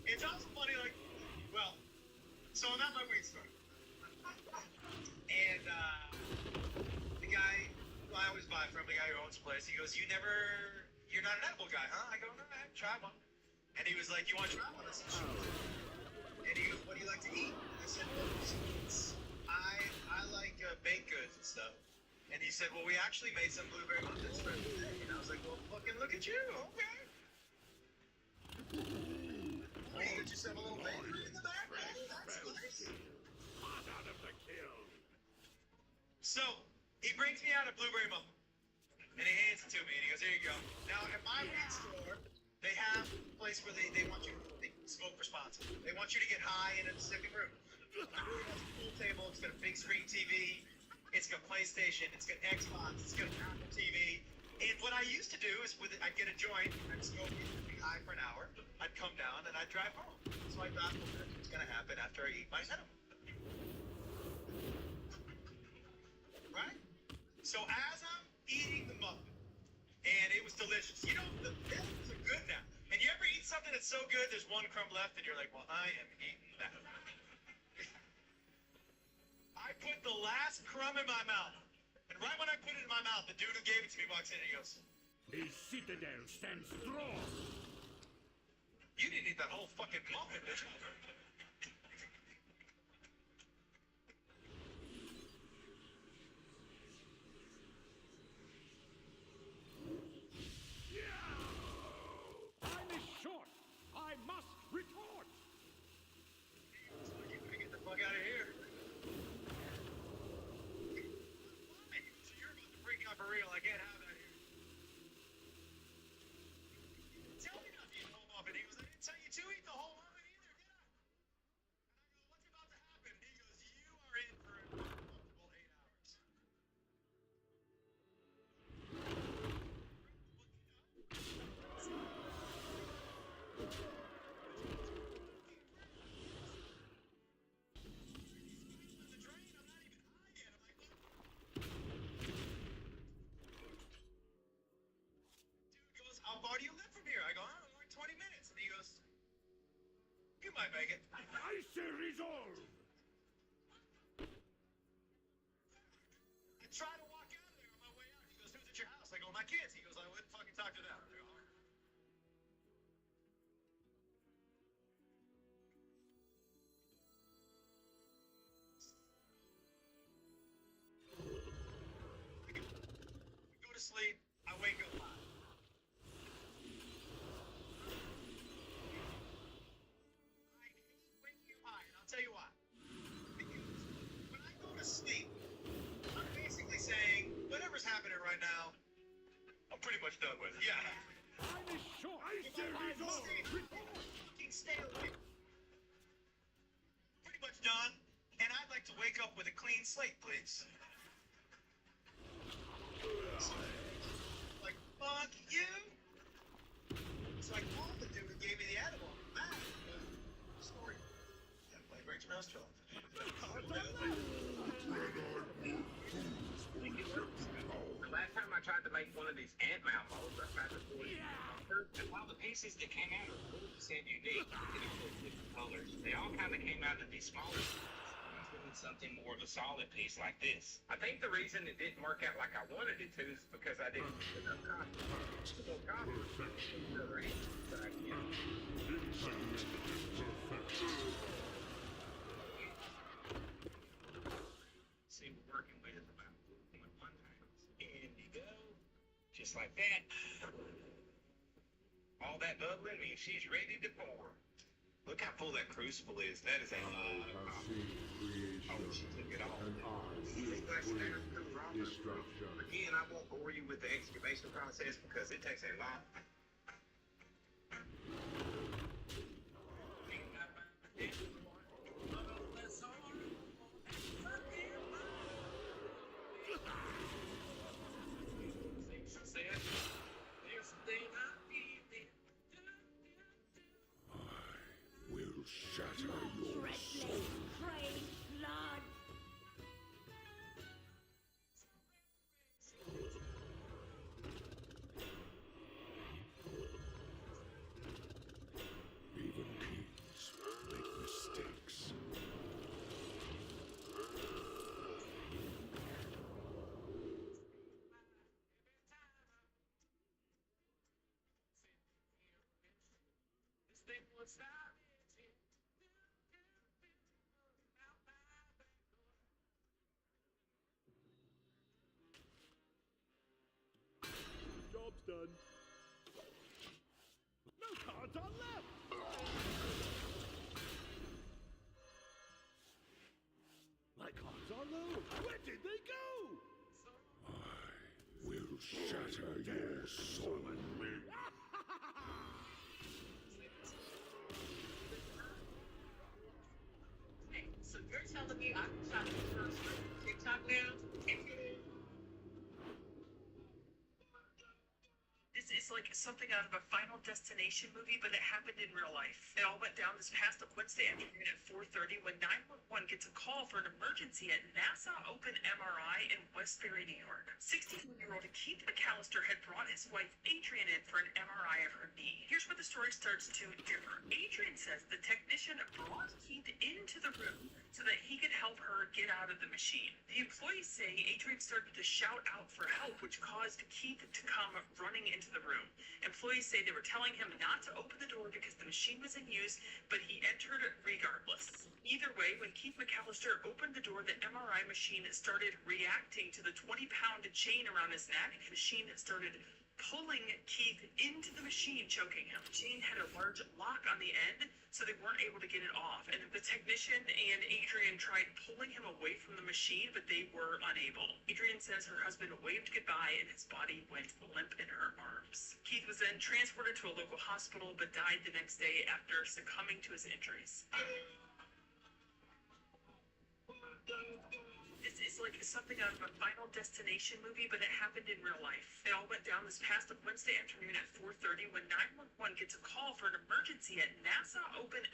S13: It's also funny, like, well, so I'm at my weed store. And, the guy who I always buy from, the guy who owns the place, he goes, you're not an edible guy, huh? I go, no, I try one. And he was like, you want to try one? I said, sure. And he goes, what do you like to eat? And I said, well, I like baked goods and stuff. And he said, well, we actually made some blueberry muffins for him today. And I was like, well, fucking look at you. Okay. Oh, you got yourself a little bakery in the back, man. That's nice.
S20: Hot out of the kiln.
S13: So, he brings me out a blueberry muffin. And he hands it to me. And he goes, here you go. Now, at my weed store, they have a place where they want you to smoke responsibly. They want you to get high in a second room. It really has a pool table. It's got a big screen TV. It's got PlayStation. It's got Xbox. It's got Apple TV. And what I used to do is, I'd get a joint. I'd smoke it, be high for an hour. I'd come down and I'd drive home. So I thought, well, that's what's going to happen after I eat my edible. Right? So as I'm eating the muffin, and it was delicious. You know, the edibles are good now. And you ever eat something that's so good, there's one crumb left, and you're like, well, I am eating that. I put the last crumb in my mouth. And right when I put it in my mouth, the dude who gave it to me walks in and he goes,
S20: The citadel stands strong.
S13: you didn't eat that whole fucking muffin, did you?
S20: Time is short. I must retort.
S13: Get the fuck out of here. So you're about to freak out for real. I can't have that here. Tell me not to eat the whole muffin. He was like, I didn't tell you to eat the whole muffin either, did I? how far do you live from here? I go, oh, only 20 minutes. And he goes, you might make it.
S20: I say resolve!
S13: I try to walk out of there on my way out. He goes, who's at your house? I go, my kids. He goes, I wouldn't fucking talk to them. I go, all right. Go to sleep. I wake up high. I hate waking up high, and I'll tell you why. Because when I go to sleep, I'm basically saying, whatever's happening right now, I'm pretty much done with. Yeah.
S20: I'm sure I say resolve!
S13: Fucking stay awake. Pretty much done, and I'd like to wake up with a clean slate, please. Like, fuck you. So I called the dude who gave me the edible. Story. That play breaks my nostril.
S18: The last time I tried to make one of these ant mound molds, I tried to pour it in the bunker, and while the pieces that came out are 100% unique, different colors, they all kind of came out of these smaller pieces. Something more of a solid piece like this. I think the reason it didn't work out like I wanted it to is because I didn't put enough copper. See, we're working with about 1 pounds. In you go. Just like that. All that bubbling means she's ready to pour. Look how full that crucible is. That is a lot of copper. Oh, she took it all. Again, I won't bore you with the excavation process because it takes a lot.
S20: Will shatter your soul.
S16: Pray, blood.
S20: Even kings make mistakes.
S18: This thing will stop.
S14: Job's done.
S20: No cards are left!
S14: My cards are low.
S20: Where did they go? I will shatter your soul.
S21: Hey, so you're telling me I can shop this first TikTok now? This is like something out of a Final Destination movie, but it happened in real life. It all went down this past Wednesday afternoon at 4:30 when 911 gets a call for an emergency at NASA Open MRI in Westbury, New York. 61-year-old Keith McAllister had brought his wife Adrian in for an MRI of her knee. Here's where the story starts to differ. Adrian says the technician brought Keith into the room so that he could help her get out of the machine. The employees say Adrian started to shout out for help, which caused Keith to come running into the room. Employees say they were telling him not to open the door because the machine was in use, but he entered regardless. Either way, when Keith McAllister opened the door, the MRI machine started reacting to the 20-pound chain around his neck. The machine started pulling Keith into the machine, choking him. The chain had a large lock on the end, so they weren't able to get it off. And the technician and Adrian tried pulling him away from the machine, but they were unable. Adrian says her husband waved goodbye and his body went limp in her arms. Keith was then transported to a local hospital, but died the next day after succumbing to his injuries. This is like something out of a Final Destination movie, but it happened in real life. It all went down this past Wednesday afternoon at 4:30 when 911 gets a call for an emergency at NASA Open